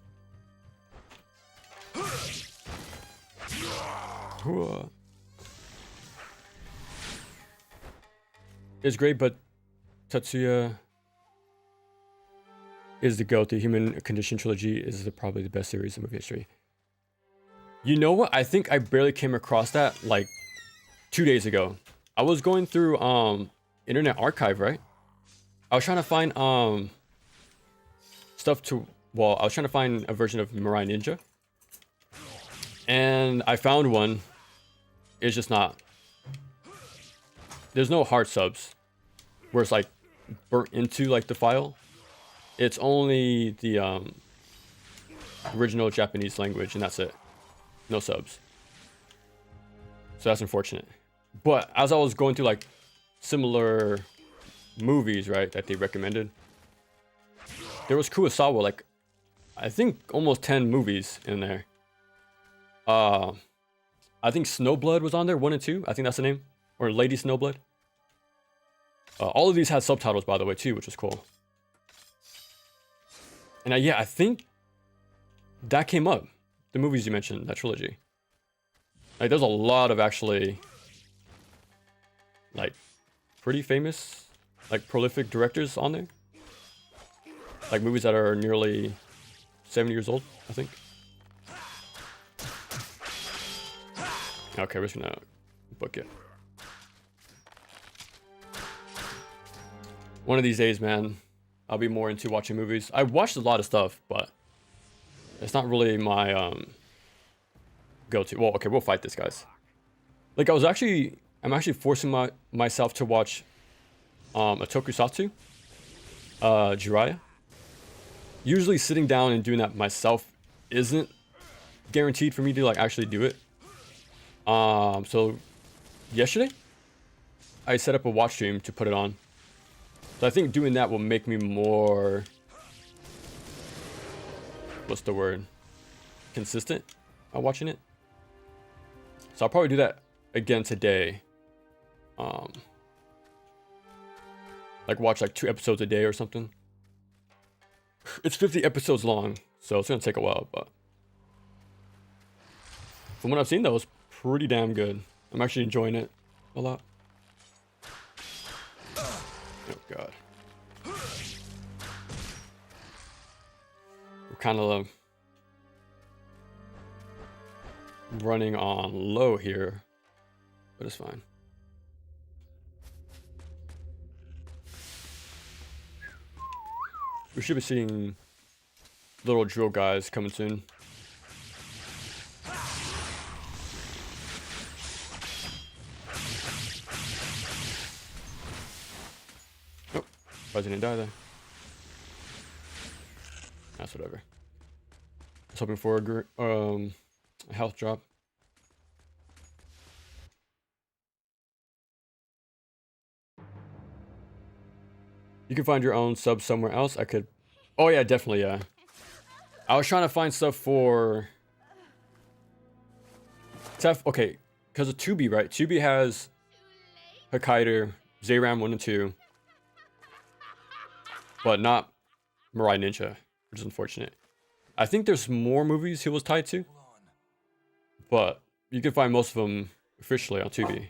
It's great, but Tatsuya is the GOAT. The Human Condition trilogy is probably the best series in movie history. You know what? I think I barely came across that like 2 days ago. I was going through Internet Archive, right? I was trying to find stuff to... Well, I was trying to find a version of Mirai Ninja. And I found one. It's just not... There's no hard subs where it's like burnt into like the file. It's only the original Japanese language, and that's it. No subs. So that's unfortunate. But as I was going through like similar movies, right, that they recommended, there was Kurosawa, like I think almost 10 movies in there. I think Snowblood was on there, 1 and 2. I think that's the name. Or Lady Snowblood. All of these had subtitles, by the way, too, which is cool. And yeah, I think that came up. The movies you mentioned, that trilogy. Like, there's a lot of actually, like, pretty famous, like, prolific directors on there. Like, movies that are nearly 70 years old, I think. Okay, we're just gonna book it. One of these days, man, I'll be more into watching movies. I watched a lot of stuff, but it's not really my go-to. Well, okay, we'll fight this, guys. Like, I'm actually forcing myself to watch a tokusatsu, Jiraiya. Usually sitting down and doing that myself isn't guaranteed for me to like actually do it. So yesterday I set up a watch stream to put it on. So I think doing that will make me more, what's the word, consistent on watching it. So I'll probably do that again today. Like watch like 2 episodes a day or something. It's 50 episodes long, so it's gonna take a while, but from what I've seen, that was pretty damn good. I'm actually enjoying it a lot. Oh god. We're kind of running on low here, but it's fine. We should be seeing little drill guys coming soon. Oh, surprised he didn't die there. That's whatever. I was hoping for a health drop. You can find your own sub somewhere else. I could. Oh yeah, definitely, yeah. I was trying to find stuff for okay, because of Tubi, right? Tubi has Hokkaido, Zayram 1 and 2, but not Mirai Ninja, which is unfortunate. I think there's more movies he was tied to, but you can find most of them officially on Tubi.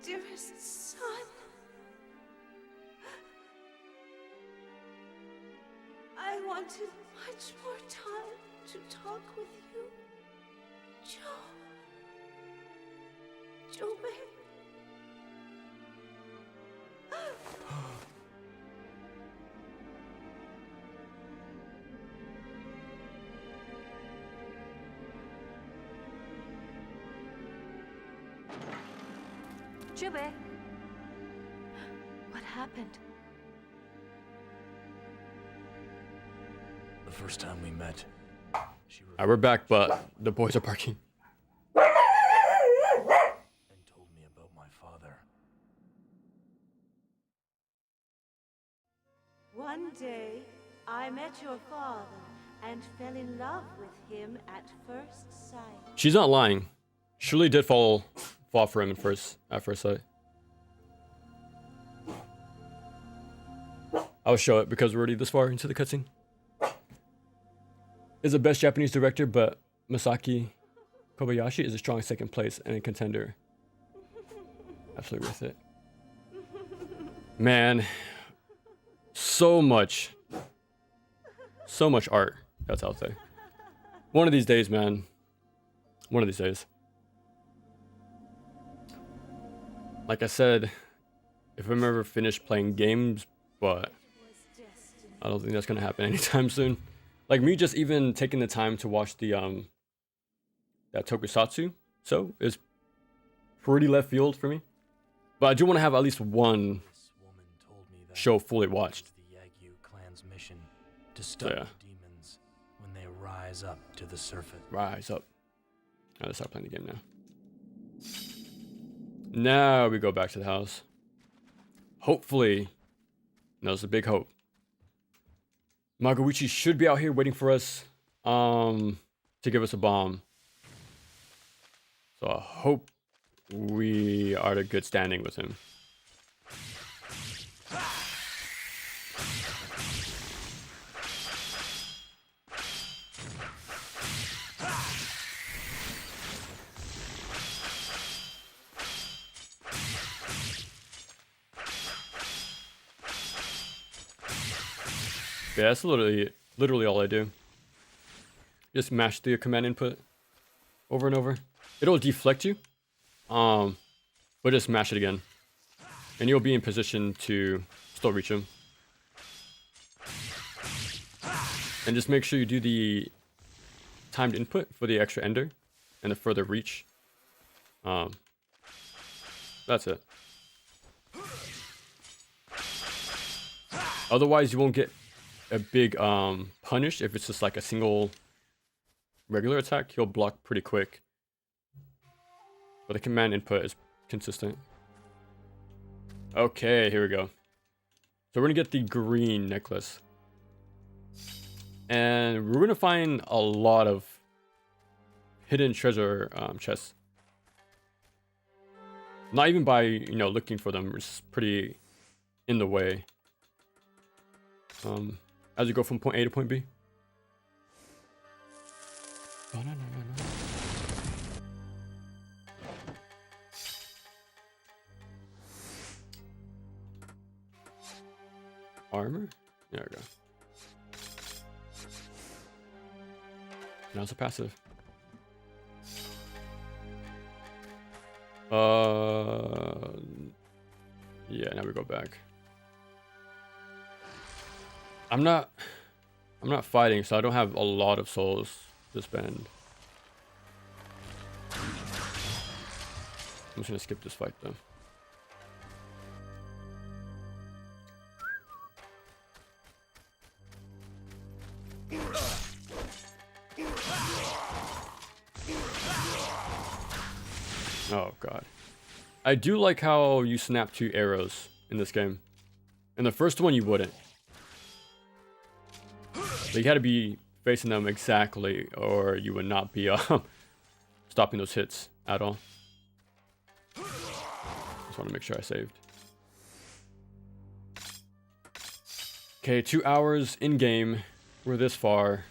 Dearest son, I wanted much more time to talk with you. Joe babe. Jube, what happened? The first time we met, she Alright, we're back, but the boys are barking. and told me about my father. One day, I met your father and fell in love with him at first sight. She's not lying. Shirley did fall for him at first sight. I'll show it because we're already this far into the cutscene. Is the best Japanese director, but Masaki Kobayashi is a strong second place and a contender. Absolutely worth it. Man, so much art that's out there. One of these days, man. One of these days. Like I said, if I'm ever finished playing games, but I don't think that's gonna happen anytime soon. Like me just even taking the time to watch the that tokusatsu is pretty left field for me. But I do want to have at least one show fully watched. The Yagyu clan's mission to stop the demons when they rise up to the surface. Rise up. Let's start playing the game now. Now we go back to the house. Hopefully, no, it's a big hope. Magoichi should be out here waiting for us to give us a bomb. So I hope we are in good standing with him. Yeah, that's literally all I do. Just mash the command input over and over. It'll deflect you, but just mash it again, and you'll be in position to still reach him. And just make sure you do the timed input for the extra ender and the further reach. That's it. Otherwise, you won't get a big punish if it's just like a single regular attack. He'll block pretty quick. But the command input is consistent. Okay, here we go. So we're gonna get the green necklace. And we're gonna find a lot of hidden treasure chests. Not even by, looking for them. It's pretty in the way. As you go from point A to point B. Armor? There we go. Now it's a passive. Yeah, now we go back. I'm not fighting, so I don't have a lot of souls to spend. I'm just gonna skip this fight though. Oh god. I do like how you snap 2 arrows in this game. In the first one you wouldn't. But you had to be facing them exactly, or you would not be stopping those hits at all. Just want to make sure I saved. Okay, 2 hours in game. We're this far.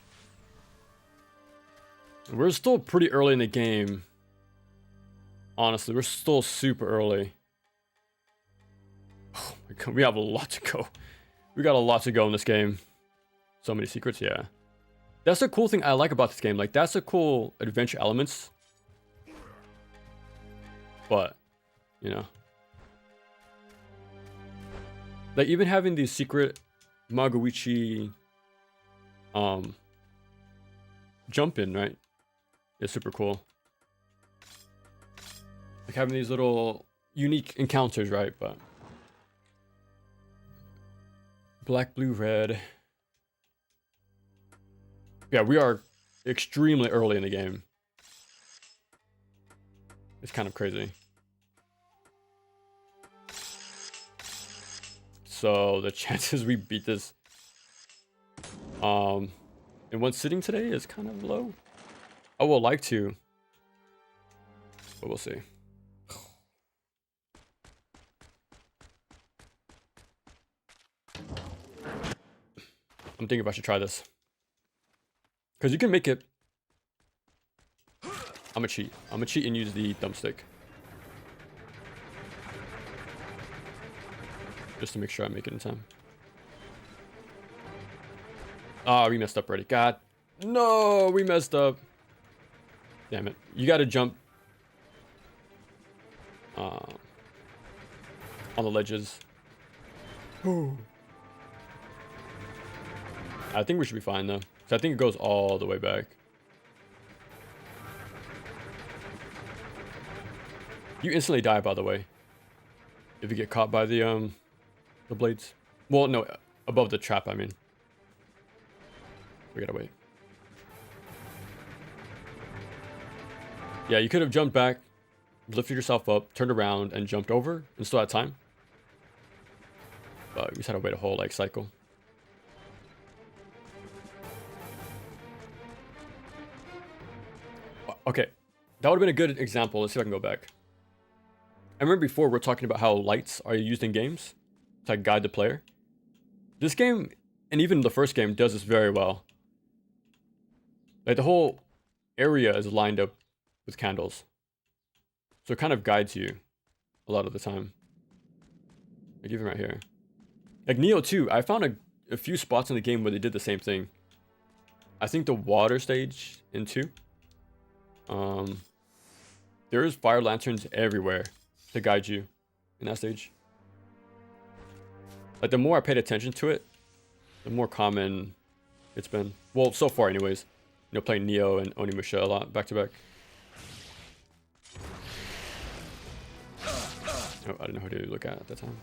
We're still pretty early in the game. Honestly, we're still super early. Oh my god, we have a lot to go. We got a lot to go in this game. So many secrets, yeah. That's the cool thing I like about this game. Like, that's the cool adventure elements. But, like, even having the secret Magoichi jump in, right? Is super cool. Like, having these little unique encounters, right? But black, blue, red. Yeah, we are extremely early in the game. It's kind of crazy. So the chances we beat this in one sitting today is kind of low. I would like to, but we'll see. I'm thinking if I should try this. Because you can make it... I'm gonna cheat. I'm gonna cheat and use the thumbstick. Just to make sure I make it in time. Ah, we messed up already. God. No, we messed up. Damn it. You gotta jump. On the ledges. I think we should be fine though. So I think it goes all the way back. You instantly die, by the way, if you get caught by the blades. Well, no, above the trap, I mean. We gotta wait. Yeah, you could have jumped back, lifted yourself up, turned around, and jumped over, and still had time. But we just had to wait a whole, cycle. Okay, that would have been a good example. Let's see if I can go back. I remember before we were talking about how lights are used in games to like, guide the player. This game, and even the first game, does this very well. Like the whole area is lined up with candles. So it kind of guides you a lot of the time. Like even right here. Like Neo 2, I found a few spots in the game where they did the same thing. I think the water stage in 2. There's fire lanterns everywhere to guide you in that stage. Like the more I paid attention to it, the more common it's been. Well, so far anyways. You know, playing Neo and Onimusha a lot back to back. Oh, I didn't know who to look at that time.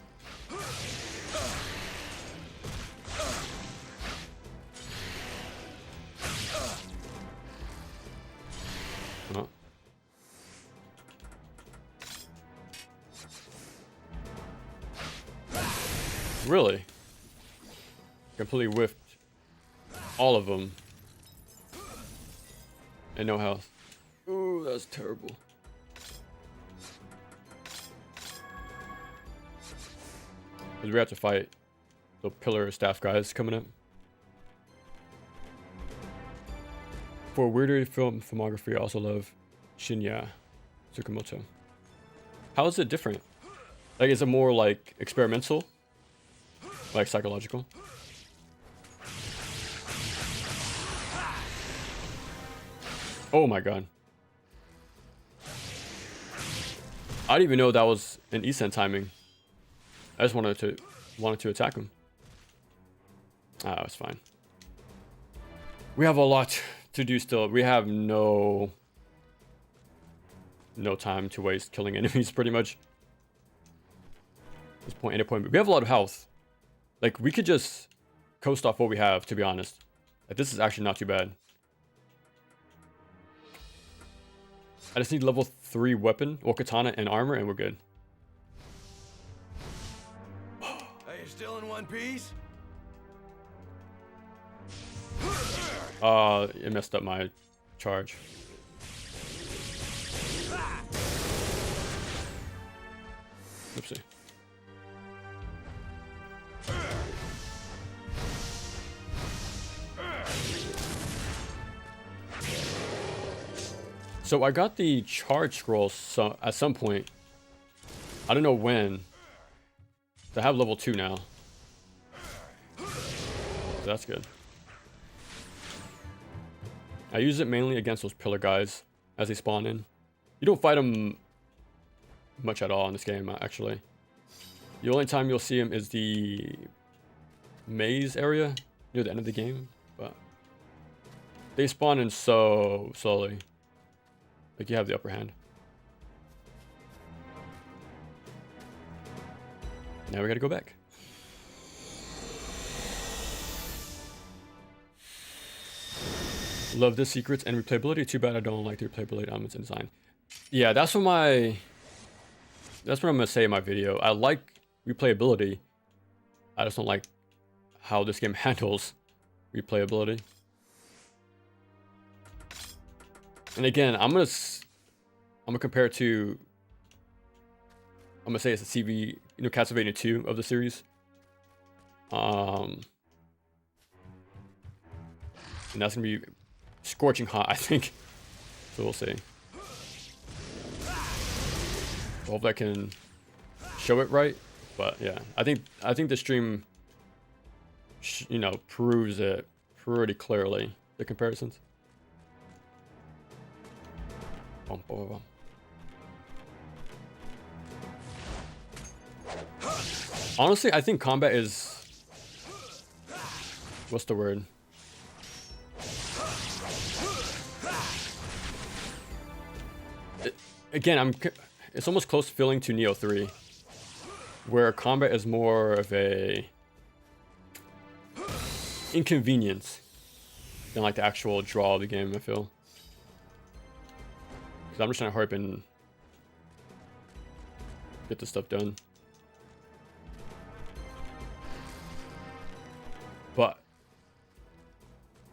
Oh. Really? Completely whiffed all of them. And no health. Ooh, that's terrible. Because we have to fight the pillar staff guys coming up. For weirder film filmography, I also love Shinya Tsukamoto. How is it different? Like, is it more like experimental? Like psychological? Oh my god. I didn't even know that was an Isen timing. I just wanted to attack him. Ah, it's fine. We have a lot to do still. We have no time to waste killing enemies pretty much. This point, any point. We have a lot of health. Like we could just coast off what we have, to be honest. Like this is actually not too bad. I just need level 3 weapon, or katana and armor, and we're good. Are you still in one piece? It messed up my charge. Oopsie. So I got the charge scroll at some point. I don't know when. I have level 2 now. So that's good. I use it mainly against those pillar guys as they spawn in. You don't fight them much at all in this game, actually. The only time you'll see them is the maze area near the end of the game, but they spawn in so slowly. Like you have the upper hand. Now we gotta go back. Love the secrets and replayability. Too bad I don't like the replayability elements in design. Yeah, that's what I'm gonna say in my video. I like replayability. I just don't like how this game handles replayability. And again, I'm gonna compare it to. I'm gonna say it's a CV, Castlevania 2 of the series. And that's gonna be scorching hot, I think. So we'll see. Hope I can show it right, but yeah, I think the stream, proves it pretty clearly, the comparisons. Bum, bum, bum. Honestly, I think combat is, what's the word? Again, it's almost close feeling to Neo 3, where combat is more of a inconvenience than like the actual draw of the game, I feel. Because I'm just trying to hurry up and get this stuff done. But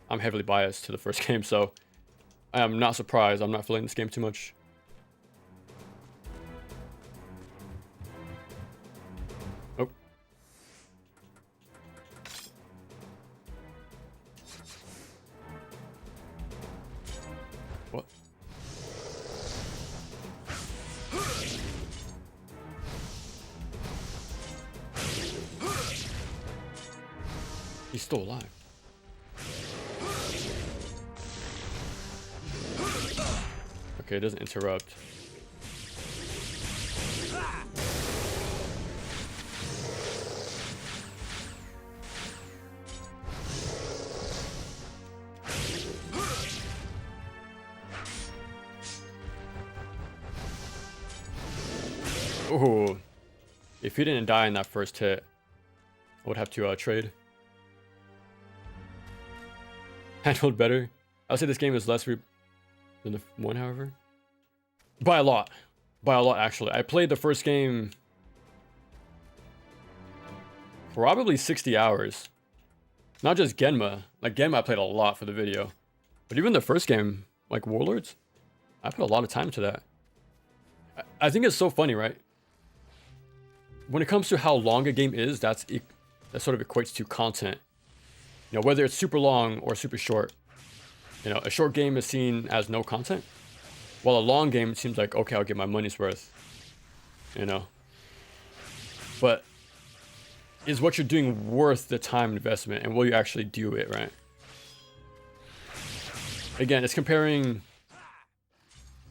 I'm heavily biased to the first game, so I am not surprised. I'm not feeling this game too much. Oh. What? He's still alive. Okay, it doesn't interrupt. Oh, if he didn't die in that first hit, I would have to trade. Handled better. I would say this game is less than the one, however. By a lot. By a lot, actually. I played the first game probably 60 hours. Not just Genma. Like, Genma I played a lot for the video. But even the first game, like Warlords, I put a lot of time to that. I think it's so funny, right? When it comes to how long a game is, that sort of equates to content. You know, whether it's super long or super short. You know, a short game is seen as no content, while a long game, it seems like, okay, I'll get my money's worth. You know? But is what you're doing worth the time investment, and will you actually do it, right? Again, it's comparing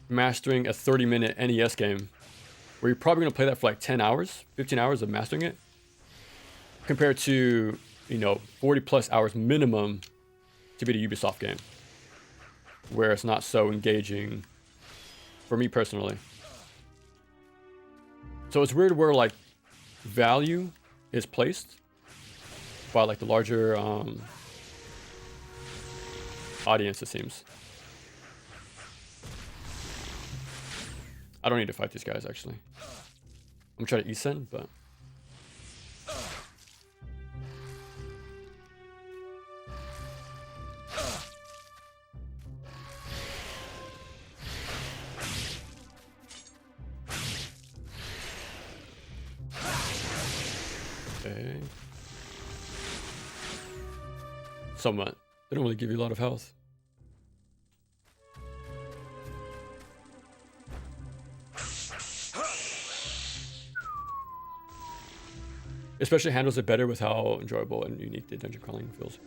mastering a 30-minute NES game, where you're probably going to play that for like 10 hours, 15 hours of mastering it, compared to, you know, 40 plus hours minimum to beat a Ubisoft game, where it's not so engaging for me personally. So it's weird where like value is placed by like the larger audience, it seems. I don't need to fight these guys, actually. I'm gonna try to Isen, but... Okay. Somewhat. They don't really give you a lot of health. Especially handles it better with how enjoyable and unique the dungeon crawling feels.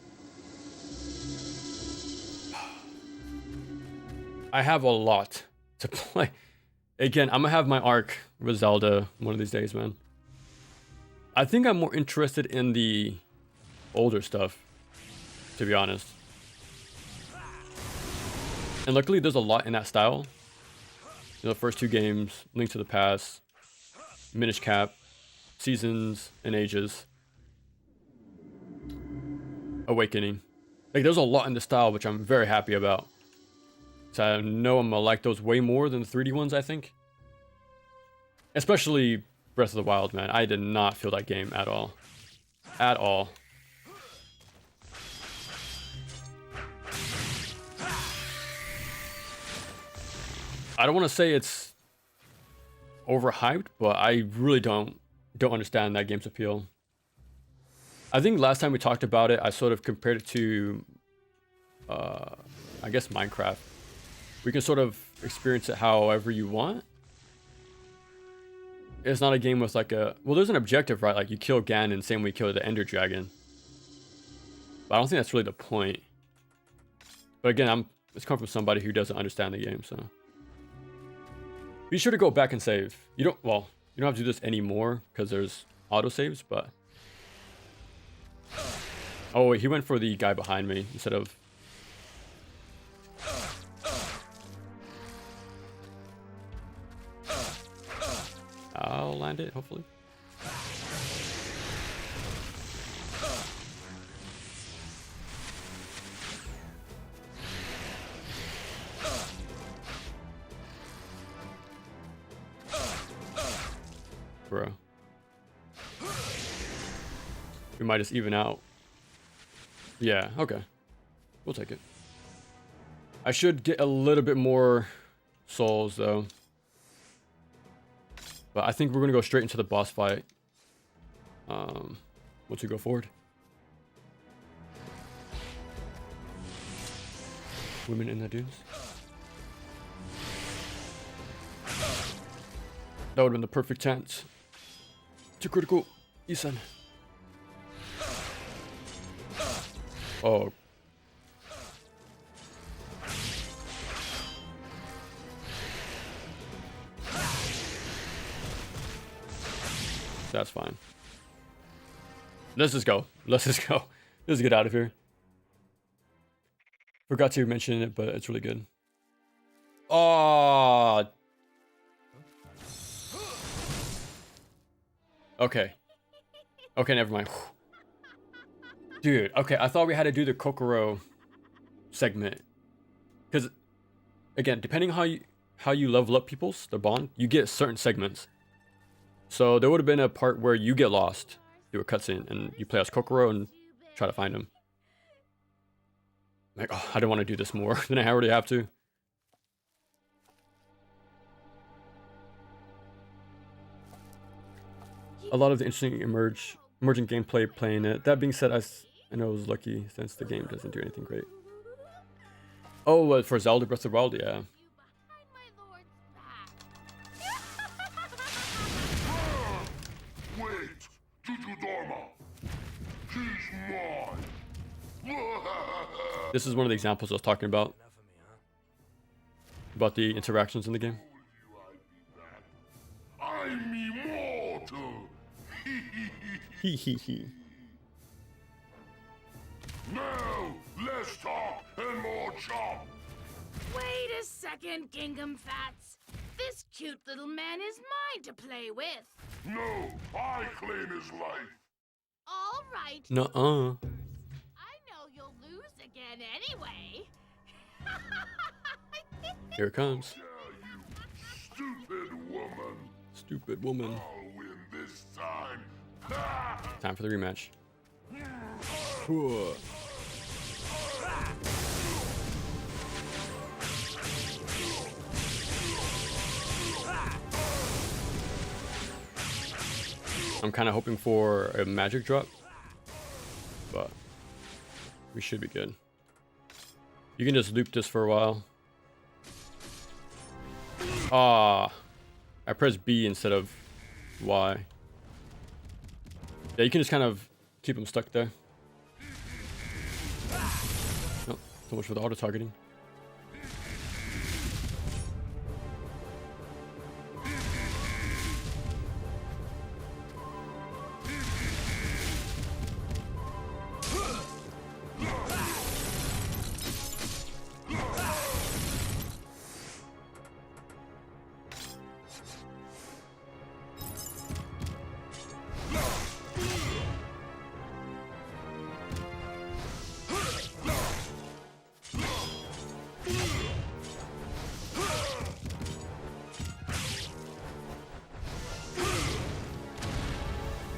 I have a lot to play. Again, I'm gonna have my arc with Zelda one of these days, man. I think I'm more interested in the older stuff, to be honest. And luckily there's a lot in that style. You know, the first two games, Link to the Past, Minish Cap, Seasons and Ages, Awakening. Like, there's a lot in the style, which I'm very happy about. So I know I'm gonna like those way more than the 3D ones, I think. Especially Breath of the Wild, man. I did not feel that game at all. At all. I don't want to say it's overhyped, but I really don't understand that game's appeal. I think last time we talked about it, I sort of compared it to, I guess, Minecraft. We can sort of experience it however you want. It's not a game with like a... Well, there's an objective, right? Like, you kill Ganon, same way you kill the Ender Dragon. But I don't think that's really the point. But again, it's come from somebody who doesn't understand the game, so... Be sure to go back and save. You don't have to do this anymore, because there's autosaves, but... Oh, wait, he went for the guy behind me, instead of... I'll land it, hopefully. Bro. We might just even out. Yeah, okay. We'll take it. I should get a little bit more souls though. But I think we're gonna go straight into the boss fight. Once we go forward. Women in the dunes. That would have been the perfect chance. Too critical, Isan. Oh. That's fine. Let's just go. Let's just go. Let's get out of here. Forgot to mention it, but it's really good. Oh. Okay. Okay, never mind. Dude, okay, I thought we had to do the Kokoro segment. Because, again, depending how you level up people's, their bond, you get certain segments. So there would have been a part where you get lost through a cutscene, and you play as Kokoro and try to find him. Like, oh, I don't want to do this more than I already have to. A lot of the interesting emerging gameplay playing it. That being said, I know I was lucky since the game doesn't do anything great. Oh, for Zelda Breath of the Wild, yeah. Wait, Jujudorma. He's mine. This is one of the examples I was talking about. About the interactions in the game. I'm immortal. Hee. Now, less talk and more chop. Wait a second, Gingham Fats. This cute little man is mine to play with. No, I claim his life. All right. Nuh-uh. I know you'll lose again anyway. Here it comes. Yeah, you stupid woman. Stupid woman. I'll win this time. Time for the rematch. I'm kind of hoping for a magic drop, but we should be good. You can just loop this for a while. Ah, I pressed B instead of Y. Yeah, you can just kind of keep them stuck there. Oh, so much for the auto targeting.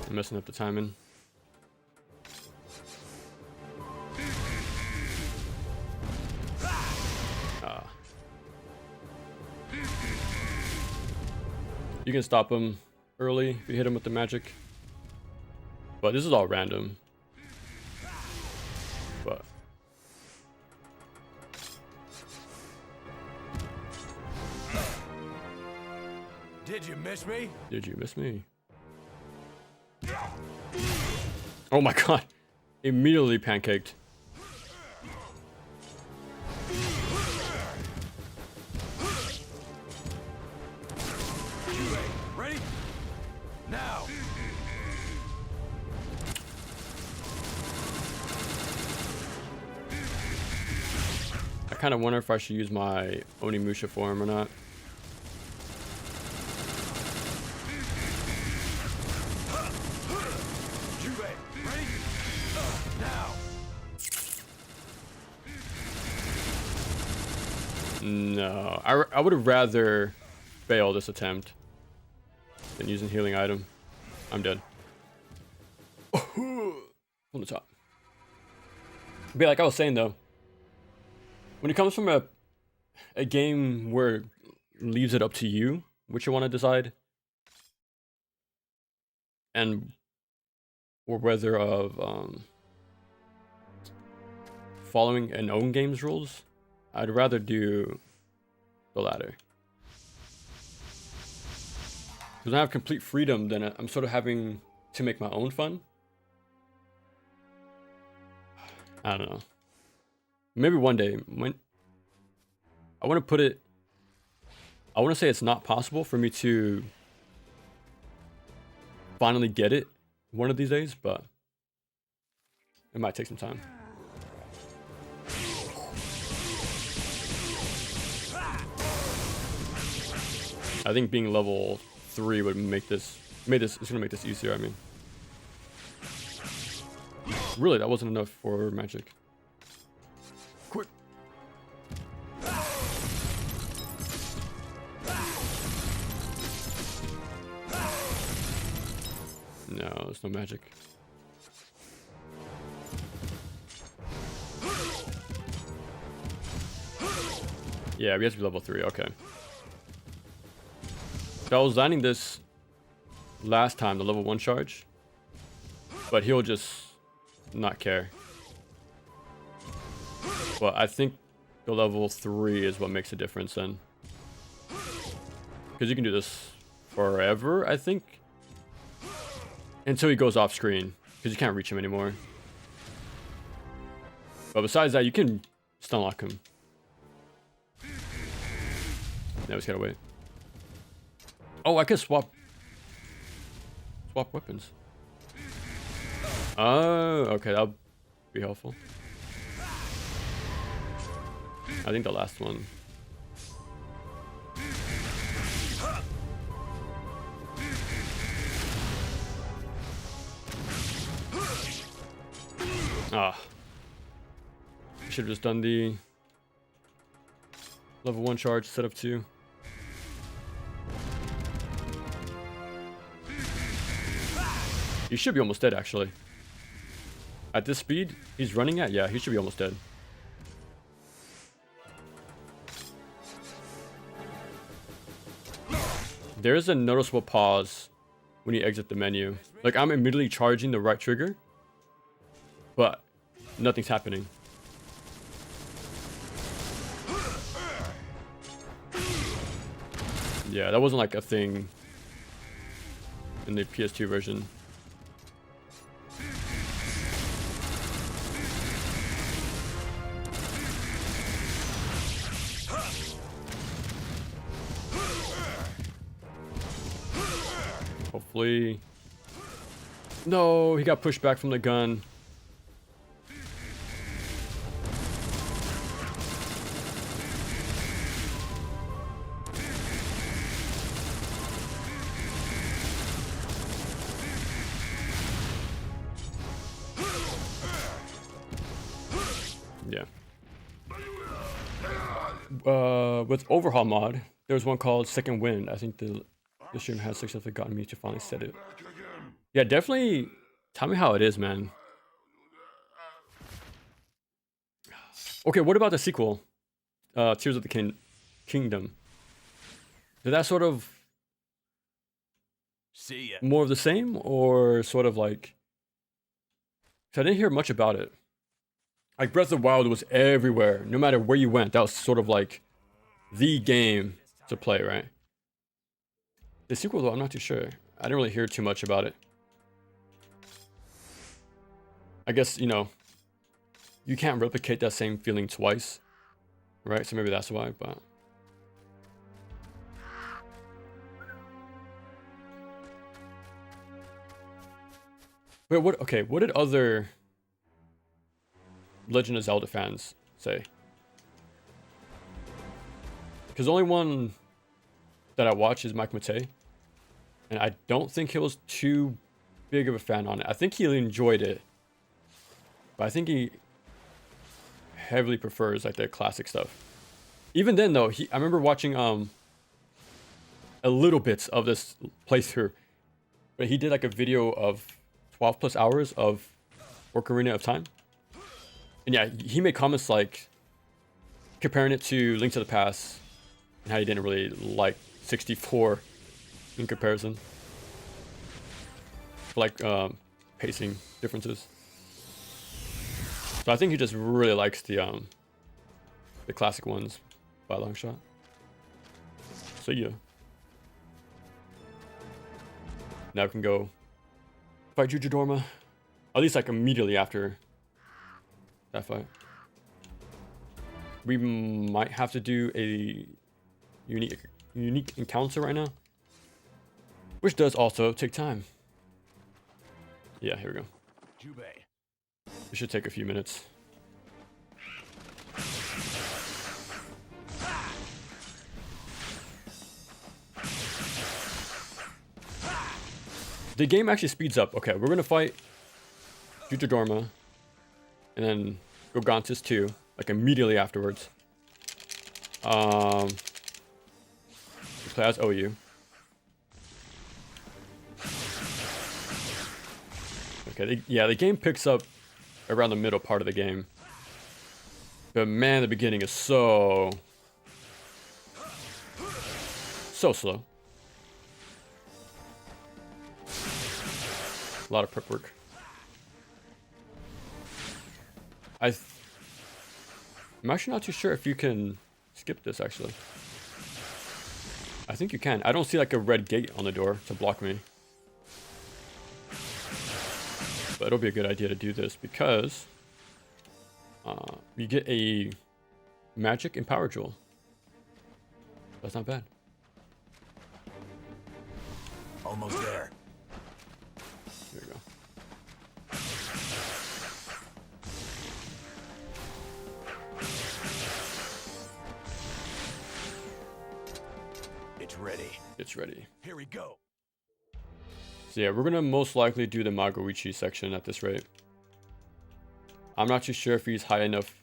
I'm messing up the timing. You can stop him early if you hit him with the magic. But this is all random. But Did you miss me? did you miss me? Oh my god. Immediately pancaked. Ready? Now. I kind of wonder if I should use my Onimusha form or not. No, I would have rather fail this attempt than use a healing item. I'm dead. On the top. But like I was saying though, when it comes from a a game where it leaves it up to you which you want to decide, and or whether of following an own game's rules, I'd rather do the latter. Because when I have complete freedom, then I'm sort of having to make my own fun. I don't know. Maybe one day, when I want to put it, I want to say it's not possible for me to finally get it one of these days, but it might take some time. I think being level 3 would it's gonna make this easier. I mean, really, that wasn't enough for magic. Quick. No, there's no magic. Yeah, we have to be level 3. Okay. So I was landing this last time, the level 1 charge, but he'll just not care. But I think the level 3 is what makes a difference then. Because you can do this forever, I think. Until he goes off screen, because you can't reach him anymore. But besides that, you can stun lock him. Now he's gotta wait. Oh, I could swap weapons. Oh, okay, that'll be helpful. I think the last one. Ah. I should have just done the level 1 charge instead of 2. He should be almost dead, actually. At this speed he's running at, yeah, he should be almost dead. There's a noticeable pause when you exit the menu. Like, I'm immediately charging the right trigger, but nothing's happening. Yeah, that wasn't like a thing in the PS2 version. Hopefully. No, he got pushed back from the gun. Yeah. With Overhaul mod, there was one called Second Wind. I think the stream has successfully gotten me to finally set it. Yeah, definitely. Tell me how it is, man. Okay, what about the sequel? Tears of the Kingdom. Did that sort of See ya. more of the same, or sort of like? 'Cause I didn't hear much about it. Like Breath of the Wild was everywhere, no matter where you went. That was sort of like the game to play, right? The sequel, though, I'm not too sure. I didn't really hear too much about it. I guess, you know, you can't replicate that same feeling twice, right? So maybe that's why, but... Wait, what? Okay, what did other Legend of Zelda fans say? Because the only one that I watch is Mike Matei, and I don't think he was too big of a fan on it. I think he enjoyed it, but I think he heavily prefers like the classic stuff. Even then, though, I remember watching a little bit of this playthrough, but he did like a video of 12 plus hours of Ocarina of Time, and yeah, he made comments like comparing it to Link to the Past and how you didn't really like 64 in comparison. Like pacing differences. So I think he just really likes the classic ones by a long shot. So yeah. Now we can go fight Jujudorma. At least like immediately after that fight. We might have to do a unique encounter right now, which does also take time. Yeah, here we go. It should take a few minutes. The game actually speeds up. Okay, we're gonna fight Jujudorma and then go Gontis 2, like immediately afterwards. We play as OU. Okay, yeah, the game picks up around the middle part of the game. But man, the beginning is so slow. A lot of prep work. I'm actually not too sure if you can skip this, actually. I think you can. I don't see like a red gate on the door to block me. But it'll be a good idea to do this because you get a magic and power jewel. That's not bad. Almost there. There we go. It's ready. It's ready. Here we go. So yeah, we're gonna most likely do the Magoichi section at this rate. I'm not too sure if he's high enough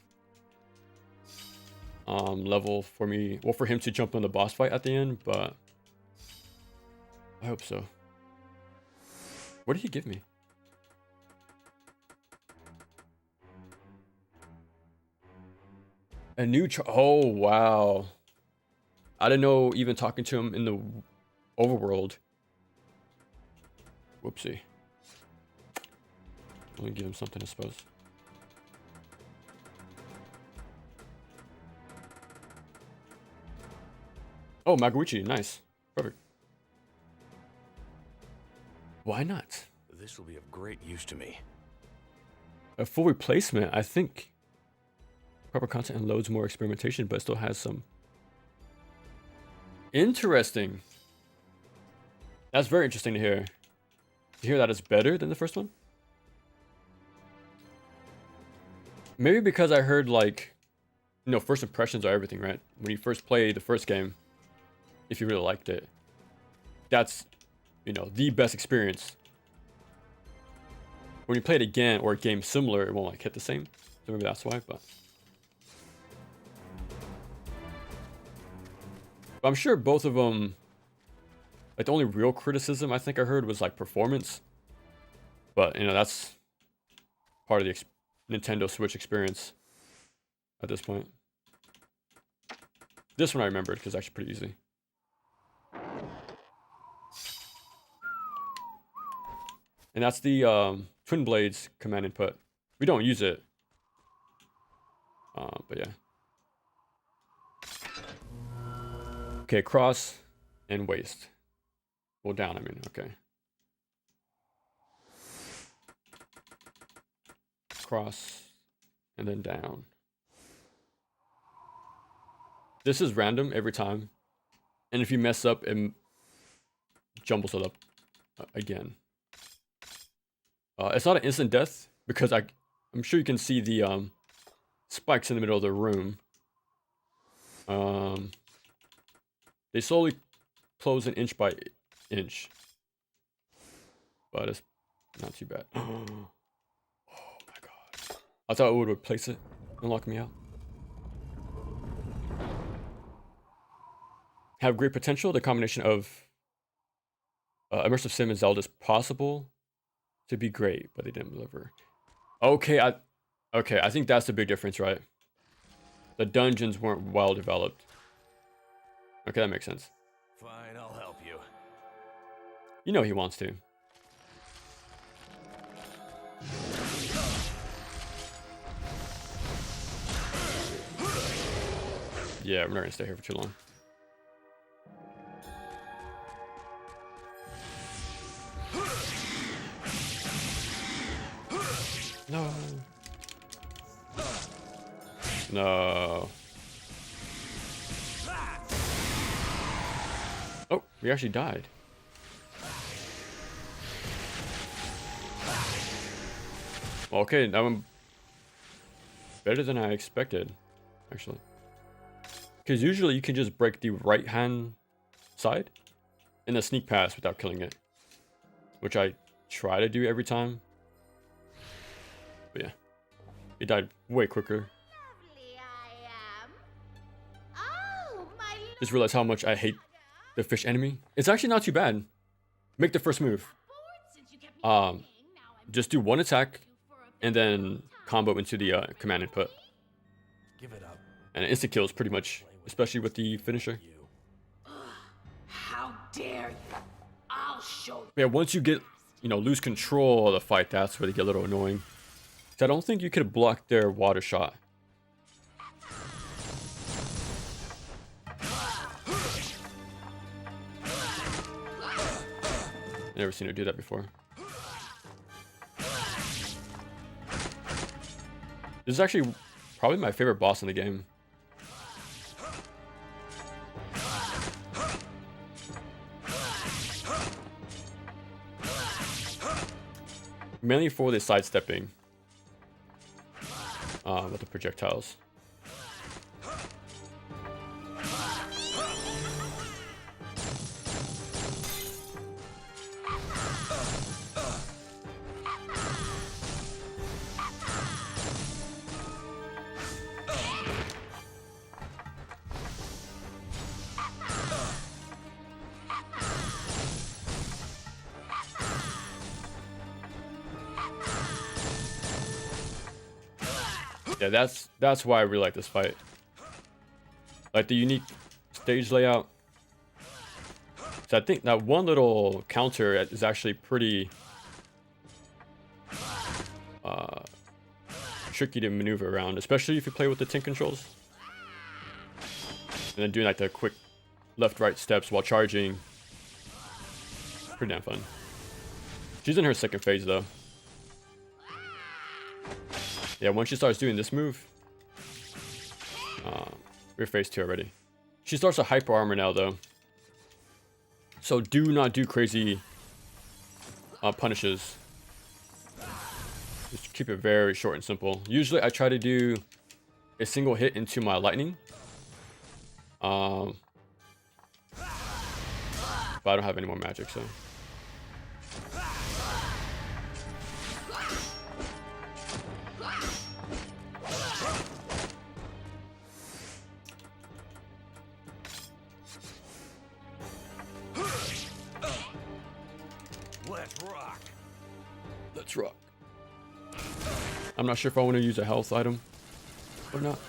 level for me, well, for him to jump on the boss fight at the end, but I hope so. What did he give me? A new oh wow. I didn't know even talking to him in the overworld. Whoopsie. Let me give him something, I suppose. Oh, Magoichi, nice. Perfect. Why not? This will be of great use to me. A full replacement, I think. Proper content and loads more experimentation, but it still has some. Interesting. That's very interesting to hear. To hear that it's better than the first one? Maybe because I heard, like, you know, first impressions are everything, right? When you first play the first game, if you really liked it, that's, you know, the best experience. When you play it again, or a game similar, it won't, like, hit the same. So maybe that's why, but I'm sure both of them, like, the only real criticism I think I heard was, like, performance. But, you know, that's part of the Nintendo Switch experience at this point. This one I remembered because it's actually pretty easy. And that's the Twin Blades command input. We don't use it. But yeah. Okay, cross and waist. Well, down, I mean, okay. Cross and then down. This is random every time. And if you mess up, it jumbles it up again. It's not an instant death because I'm sure you can see the spikes in the middle of the room. They slowly close an inch by inch. But it's not too bad. Oh my god. I thought it would replace it and lock me out. Have great potential. The combination of immersive sim and Zelda is possible to be great, but they didn't deliver. Okay, I think that's the big difference, right? the dungeons weren't well developed. Okay, that makes sense. Fine, I'll help you. You know he wants to. Yeah, we're not gonna stay here for too long. No. No. Oh, we actually died. Okay, that one better than I expected, actually. Because usually you can just break the right hand side in a sneak pass without killing it, which I try to do every time. But yeah, it died way quicker. Lovely I am. Oh, my Just realized how much I hate the fish enemy. It's actually not too bad. Make the first move. Just do one attack and then combo into the command input. Give it up. And an instant kill is pretty much, especially with the finisher. How dare you? I'll show you. Yeah, once you get, lose control of the fight, that's where they get a little annoying. So I don't think you could block their water shot. I've never seen her do that before. This is actually probably my favorite boss in the game. Mainly for the sidestepping with the projectiles. Yeah, that's why I really like this fight. Like the unique stage layout. So I think that one little counter is actually pretty tricky to maneuver around, especially if you play with the tank controls. And then doing like the quick left-right steps while charging. Pretty damn fun. She's in her second phase though. Yeah, once she starts doing this move, we're phase 2 already. She starts a hyper armor now though. So do not do crazy punishes. Just keep it very short and simple. Usually I try to do a single hit into my lightning. But I don't have any more magic, so. Let's rock. Let's rock. I'm not sure if I want to use a health item or not.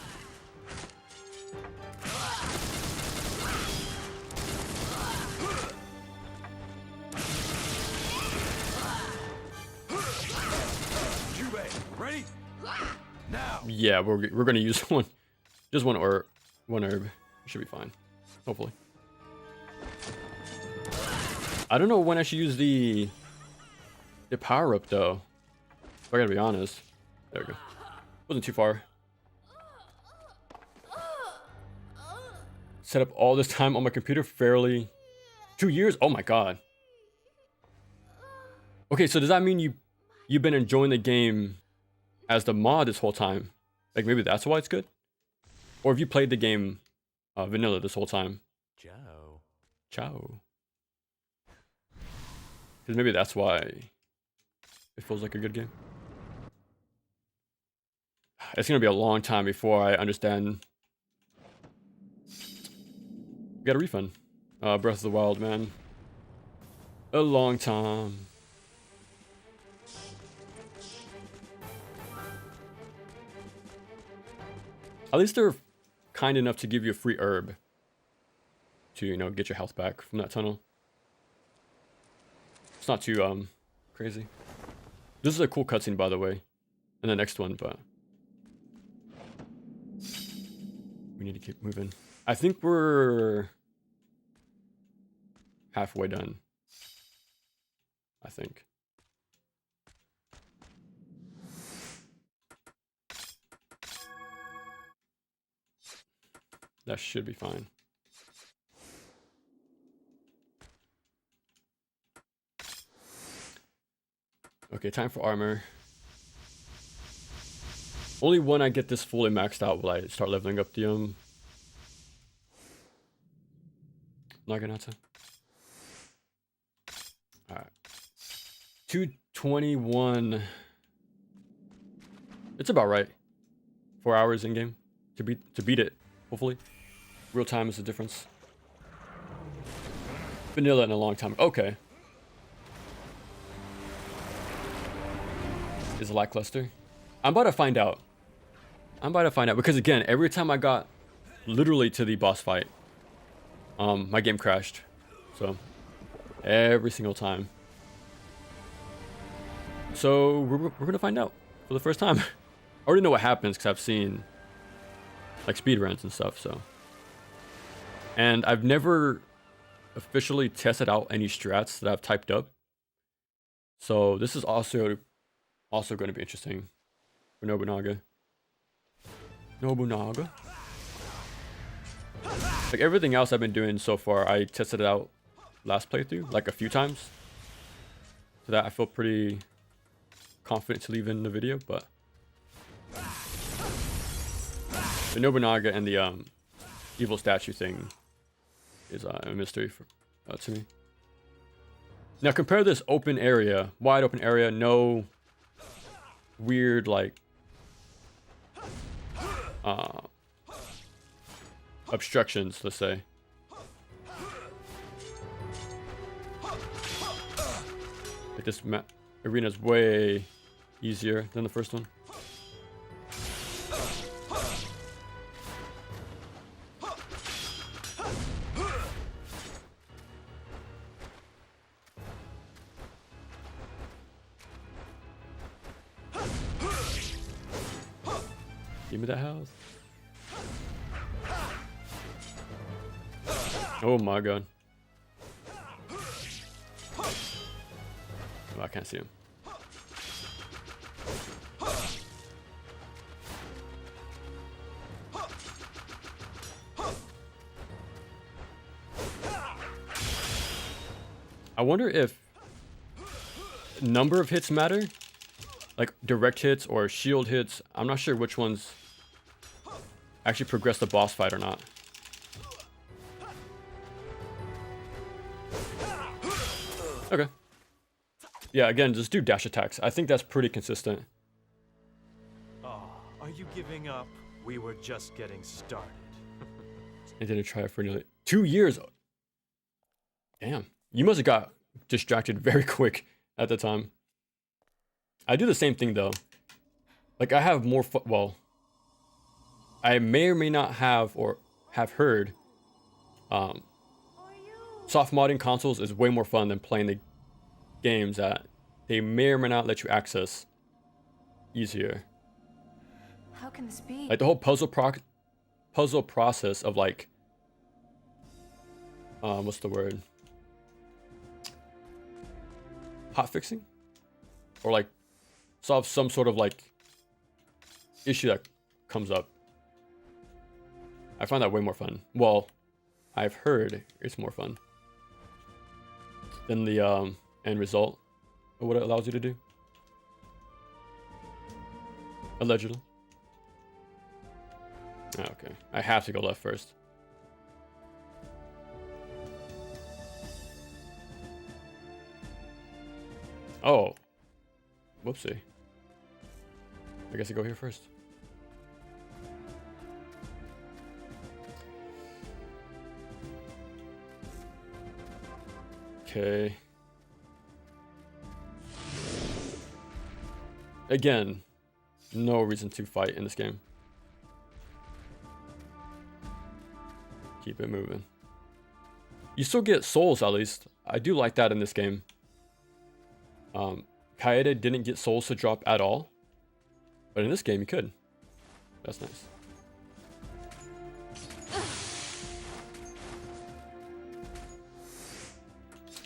Ready? Now. Yeah, we're gonna use just one herb. It should be fine, hopefully. I don't know when I should use the power up though. If I gotta be honest. There we go. Wasn't too far. Set up all this time on my computer, fairly 2 years. Oh my god. Okay, so does that mean you've been enjoying the game as the mod this whole time? Like maybe that's why it's good? Or have you played the game vanilla this whole time? Ciao. Ciao. Because maybe that's why it feels like a good game. It's gonna be a long time before I understand. Got a refund. Breath of the Wild, man. A long time. At least they're kind enough to give you a free herb to, you know, get your health back from that tunnel. It's not too crazy. This is a cool cutscene, by the way, and the next one, but we need to keep moving. I think we're halfway done. I think. That should be fine. Okay, time for armor. Only when I get this fully maxed out will I start leveling up the Naginata. Alright. 221. It's about right. 4 hours in game to beat it, hopefully. Real time is the difference. Vanilla in a long time. Okay. Is lackluster. I'm about to find out. Because again, every time I got literally to the boss fight, my game crashed. So every single time. So we're gonna find out for the first time. I already know what happens because I've seen like speedruns and stuff. So, and I've never officially tested out any strats that I've typed up. So this is also going to be interesting for Nobunaga. Like everything else I've been doing so far, I tested it out last playthrough like a few times, so that I feel pretty confident to leave in the video. But the Nobunaga and the evil statue thing is a mystery to me. Now compare this open area, wide open area, no weird like obstructions, let's say. Like this arena is way easier than the first one. Give me that health. Oh my god. Oh, I can't see him. I wonder if number of hits matter, like direct hits or shield hits. I'm not sure which ones actually progress the boss fight or not. Okay. Yeah, again, just do dash attacks. I think that's pretty consistent. Oh, are you giving up? We were just getting started. I didn't try it for nearly 2 years. Damn. You must have got distracted very quick at the time. I do the same thing though. Like I have more fun. Well, I may or may not have or have heard soft modding consoles is way more fun than playing the games that they may or may not let you access easier. How can this be? Like the whole puzzle process of like what's the word? Hot fixing? Or like solve some sort of like issue that comes up. I find that way more fun. Well, I've heard it's more fun than the end result of what it allows you to do. Allegedly. Okay, I have to go left first. Oh. Whoopsie. I guess I go here first. Okay. Again, no reason to fight in this game. Keep it moving. You still get souls, at least. I do like that in this game. Kaede didn't get souls to drop at all. But in this game, you could. That's nice.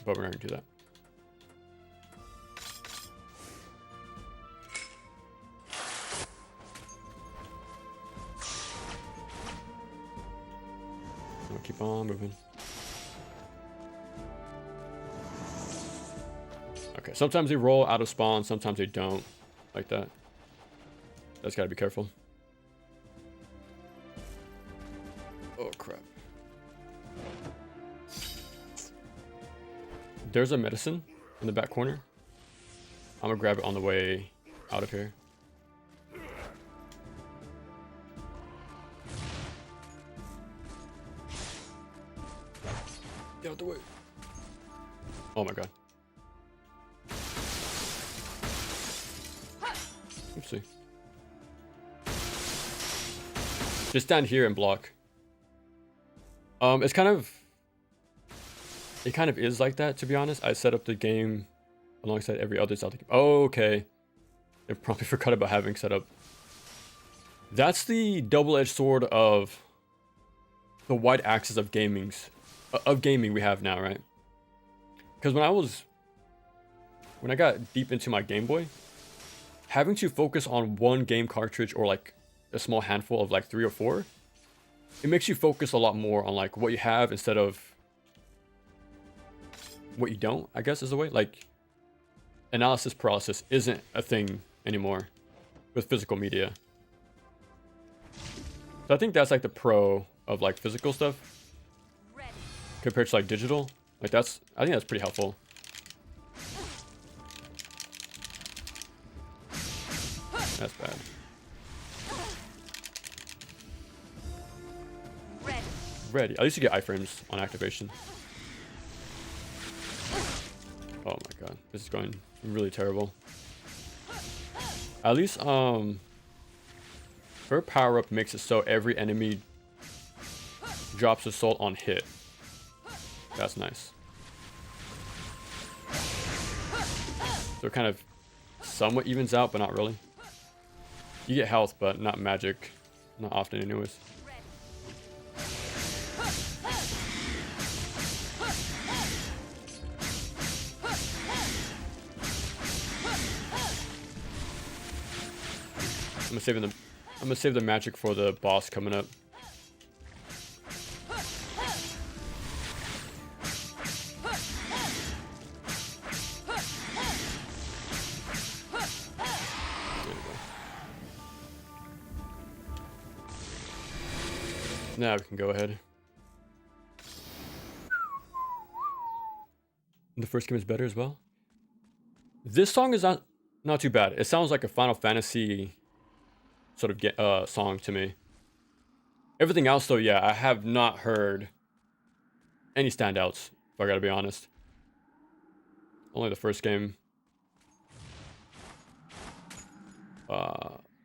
But we're not going to do that. We'll keep on moving. Okay, sometimes they roll out of spawn, sometimes they don't. Like that. That's gotta be careful. Oh crap. There's a medicine in the back corner. I'm gonna grab it on the way out of here. Get out the way. Oh my god. Oopsie. Just stand here and block. It kind of is like that, to be honest. I set up the game alongside every other Zelda game. Oh, okay. I probably forgot about having set up. That's the double-edged sword of the wide axis of gaming we have now, right? Because when I got deep into my Game Boy, having to focus on one game cartridge or like a small handful of like 3 or 4, it makes you focus a lot more on like what you have instead of what you don't, I guess is the way. Like, analysis paralysis isn't a thing anymore with physical media. So I think that's like the pro of like physical stuff compared to like digital. Like I think that's pretty helpful. That's bad. Ready. At least you get iframes on activation. Oh my god. This is going really terrible. At least, her power-up makes it so every enemy drops a soul on hit. That's nice. So it kind of somewhat evens out, but not really. You get health, but not magic. Not often anyways. I'm gonna save the magic for the boss coming up. Now we can go ahead. The first game is better as well. This song is not too bad. It sounds like a Final Fantasy sort of song to me. Everything else though, yeah, I have not heard any standouts, if I gotta be honest. Only the first game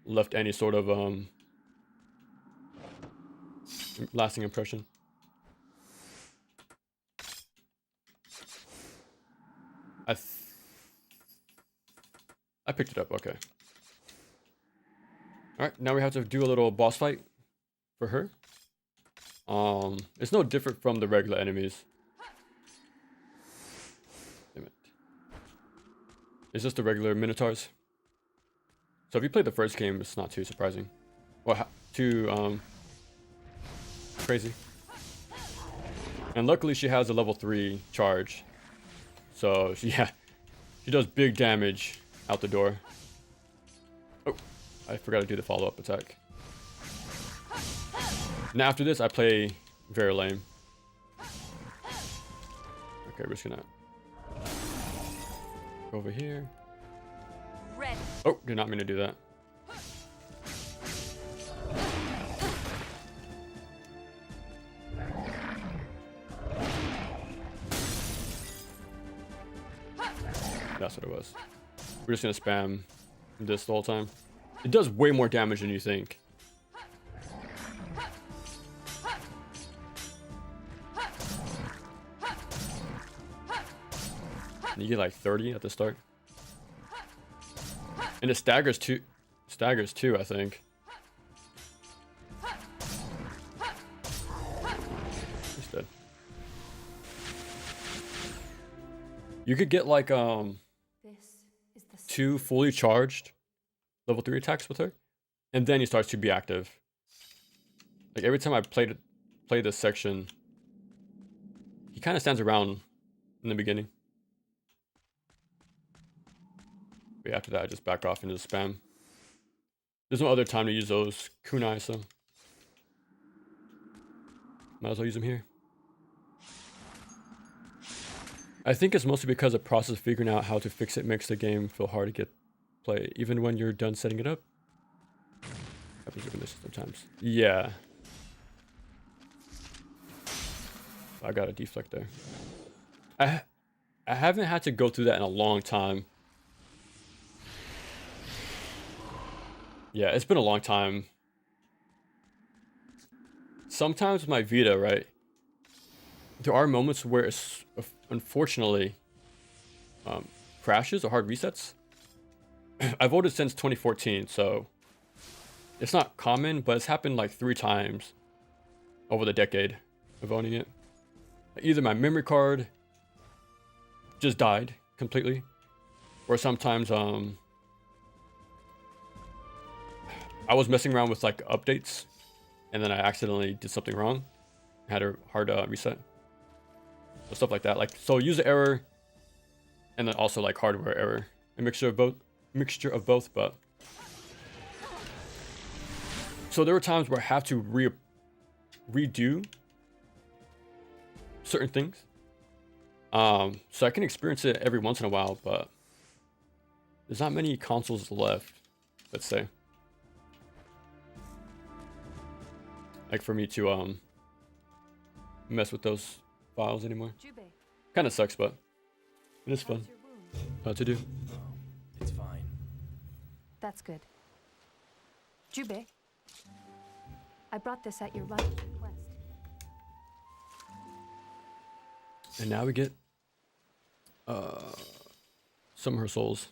left any sort of lasting impression. I picked it up, okay. Alright, now we have to do a little boss fight for her. It's no different from the regular enemies. Damn it. It's just the regular Minotaurs. So if you played the first game, it's not too surprising. Well, too, crazy. And luckily she has a level 3 charge. So, yeah, she does big damage out the door. Oh, I forgot to do the follow-up attack. And after this, I play very lame. Okay, we're just gonna go over here. Oh, did not mean to do that. That's what it was. We're just gonna spam this the whole time. It does way more damage than you think. And you get like 30 at the start. And it staggers too, I think. He's dead. You could get like 2 fully charged level 3 attacks with her, and then he starts to be active. Like every time I play this section, he kind of stands around in the beginning. But after that, I just back off into the spam. There's no other time to use those kunai, so might as well use them here. I think it's mostly because the process of figuring out how to fix it makes the game feel hard to get play, even when you're done setting it up. Happens with the mission sometimes. Yeah. I got a deflect there. I haven't had to go through that in a long time. Yeah, it's been a long time. Sometimes with my Vita, right, there are moments where it's unfortunately crashes or hard resets. I've owned it since 2014, so it's not common, but it's happened like 3 times over the decade of owning it. Either my memory card just died completely, or sometimes I was messing around with like updates, and then I accidentally did something wrong, had a hard reset, or stuff like that. Like, so user error, and then also like hardware error, a mixture of both. But so there were times where I have to redo certain things. So I can experience it every once in a while, but there's not many consoles left, let's say, like for me to mess with those files anymore. Kind of sucks, but it is fun to do. Oh, it's fine. That's good. Jubei, I brought this at your mother's request. And now we get some of her souls.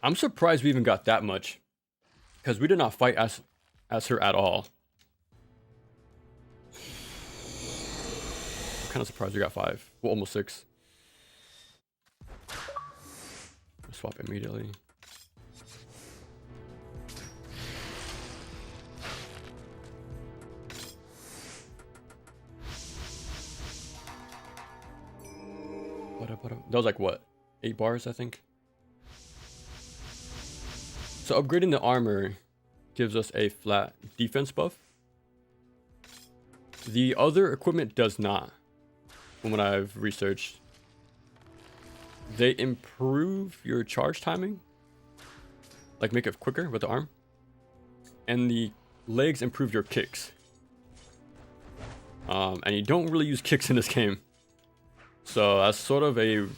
I'm surprised we even got that much, because we did not fight as her at all. I'm kind of surprised we got 5. Well, almost 6. Swap immediately. That was like what? 8 bars, I think. So upgrading the armor gives us a flat defense buff. The other equipment does not, from what I've researched. They improve your charge timing, like make it quicker with the arm. And the legs improve your kicks. And you don't really use kicks in this game. So that's sort of a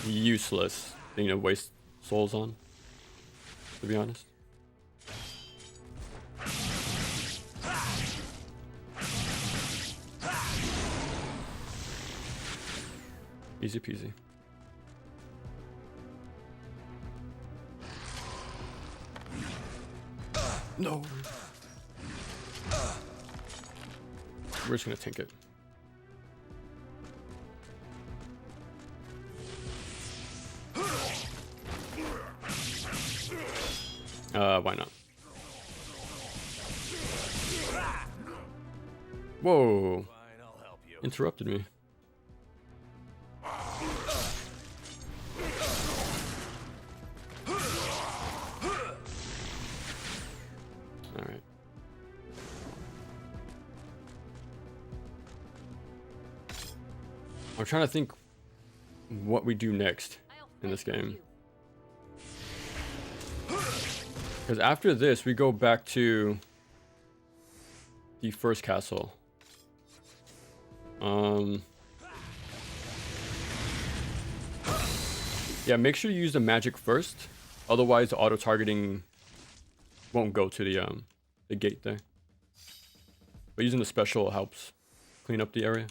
useless thing to waste souls on, to be honest. Easy peasy. No. We're just gonna tank it. Why not? Whoa. Interrupted me. Alright. I'm trying to think what we do next in this game. Because after this, we go back to the first castle. Yeah, make sure you use the magic first. Otherwise, the auto-targeting won't go to the gate there. but using the special helps clean up the area.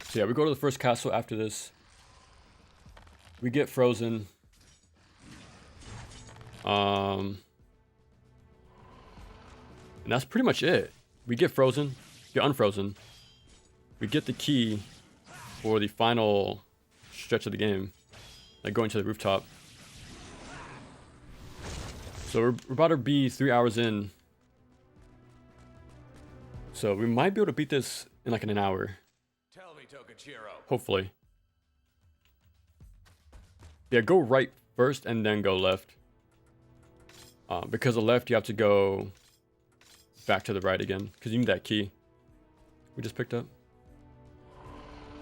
So yeah, we go to the first castle after this. We get frozen. And that's pretty much it. We get frozen, get unfrozen. We get the key for the final stretch of the game, like going to the rooftop. So we're about to be 3 hours in. So we might be able to beat this in like an hour. Tell me, Tokachiro. Hopefully. Yeah, go right first and then go left. Because the left you have to go back to the right again, because you need that key we just picked up.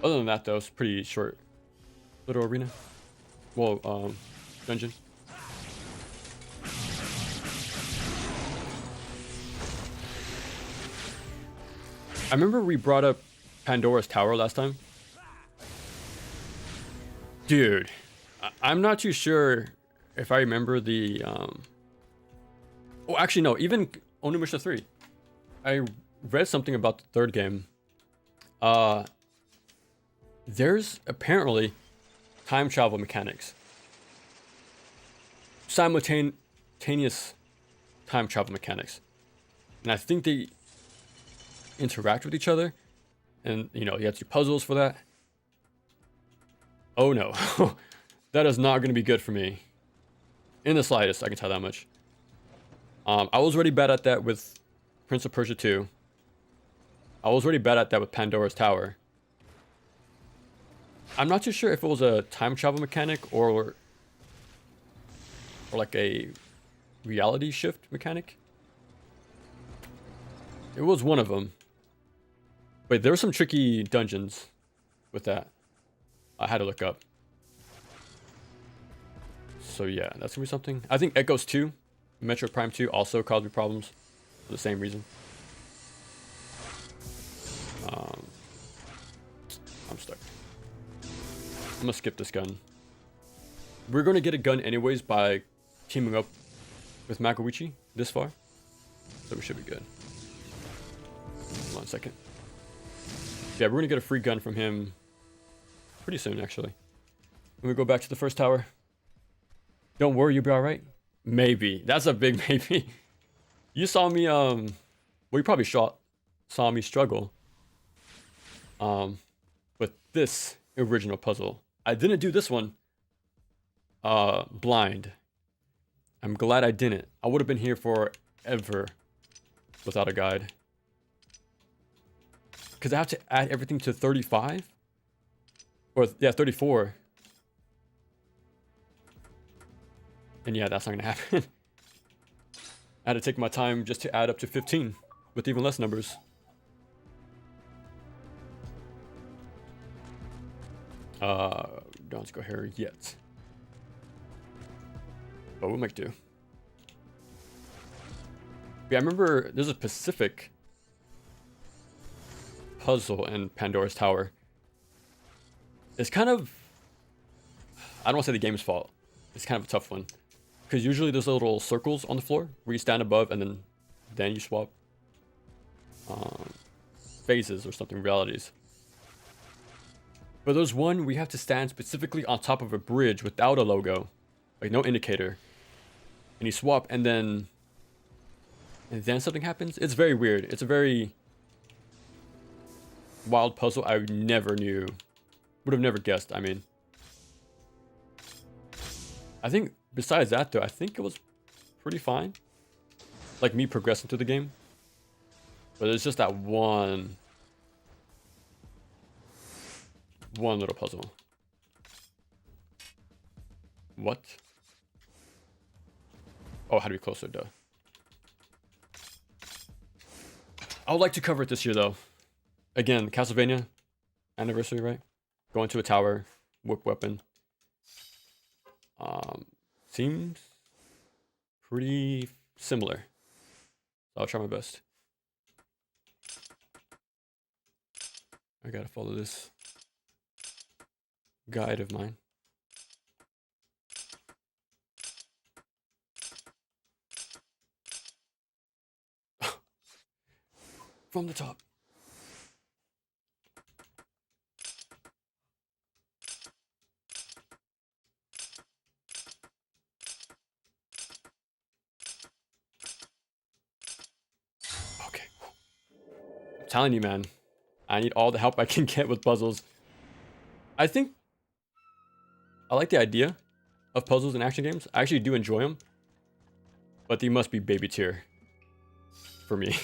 Other than that though, it's pretty short little arena. Well, dungeon. I remember we brought up Pandora's Tower last time. Dude, I'm not too sure if I remember the oh, actually no, even Onimusha 3. I read something about the third game. There's apparently time travel mechanics. Simultaneous time travel mechanics. And I think they interact with each other. And, you know, you have to do puzzles for that. Oh no. That is not going to be good for me. In the slightest, I can tell that much. I was already bad at that with Prince of Persia 2. I was already bad at that with Pandora's Tower. I'm not too sure if it was a time travel mechanic or like a reality shift mechanic. It was one of them. Wait, there were some tricky dungeons with that. I had to look up. So yeah, that's gonna be something. I think Echoes 2, Metroid Prime 2 also caused me problems for the same reason. I'm stuck. I'm gonna skip this gun. We're gonna get a gun anyways by teaming up with Magoichi this far. So we should be good. Hold on a second. Yeah, we're gonna get a free gun from him pretty soon, actually. When we go back to the first tower. Don't worry, you'll be alright. Maybe. That's a big maybe. You saw me, well, you probably saw me struggle. With this original puzzle. I didn't do this one blind. I'm glad I didn't. I would have been here forever without a guide. Because I have to add everything to 35? Or, yeah, 34. And yeah, that's not going to happen. I had to take my time just to add up to 15 with even less numbers. Don't go here yet. But we might do. Yeah, I remember there's a specific puzzle in Pandora's Tower. It's kind of, I don't want to say the game's fault. It's kind of a tough one. Because usually there's little circles on the floor where you stand above and then you swap phases or something, realities. But there's one we have to stand specifically on top of a bridge without a logo, like no indicator. And you swap and then something happens. It's very weird. It's a very wild puzzle I never knew. Would have never guessed, I mean. I think besides that though, I think it was pretty fine. Like me progressing through the game. But it's just that one little puzzle. What? Oh, I had to be closer, duh. I would like to cover it this year though. Again, Castlevania anniversary, right? Going to a tower, whip weapon. Seems pretty similar. So I'll try my best. I gotta follow this guide of mine. from the top. Okay. I'm telling you, man. I need all the help I can get with puzzles. I think I like the idea of puzzles in action games. I actually do enjoy them. But they must be baby tier for me.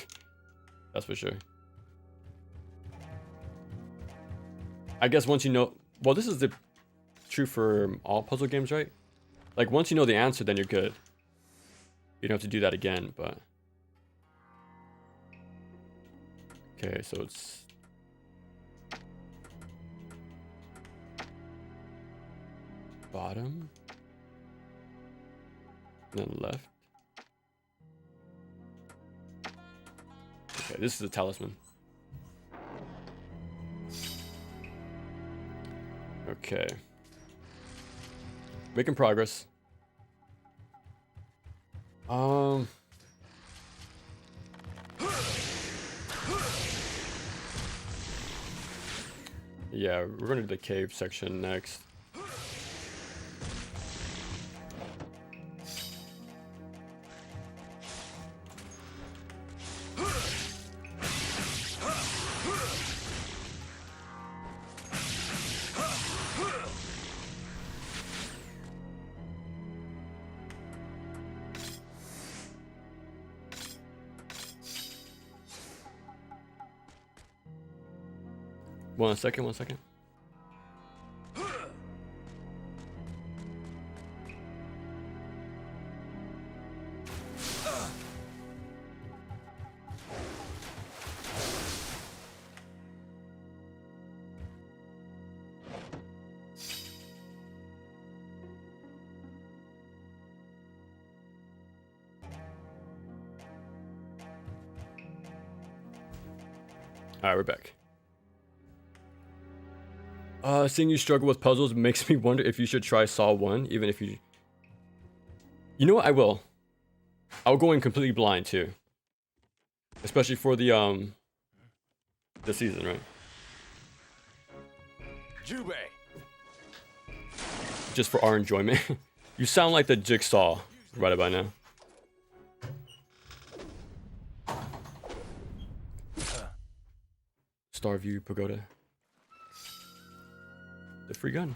That's for sure. I guess once you know... Well, this is true for all puzzle games, right? Like, once you know the answer, then you're good. You don't have to do that again, but... Okay, so it's... Bottom. And then left. Okay, this is a talisman. Okay. Making progress. Yeah, we're gonna do the cave section next. One second, 1 second. Alright, we're back. Seeing you struggle with puzzles makes me wonder if you should try Saw 1, even if you... You know what? I will. I'll go in completely blind, too. Especially for the season, right? Jubei. Just for our enjoyment. You sound like the Jigsaw right about now. Starview Pagoda. The free gun.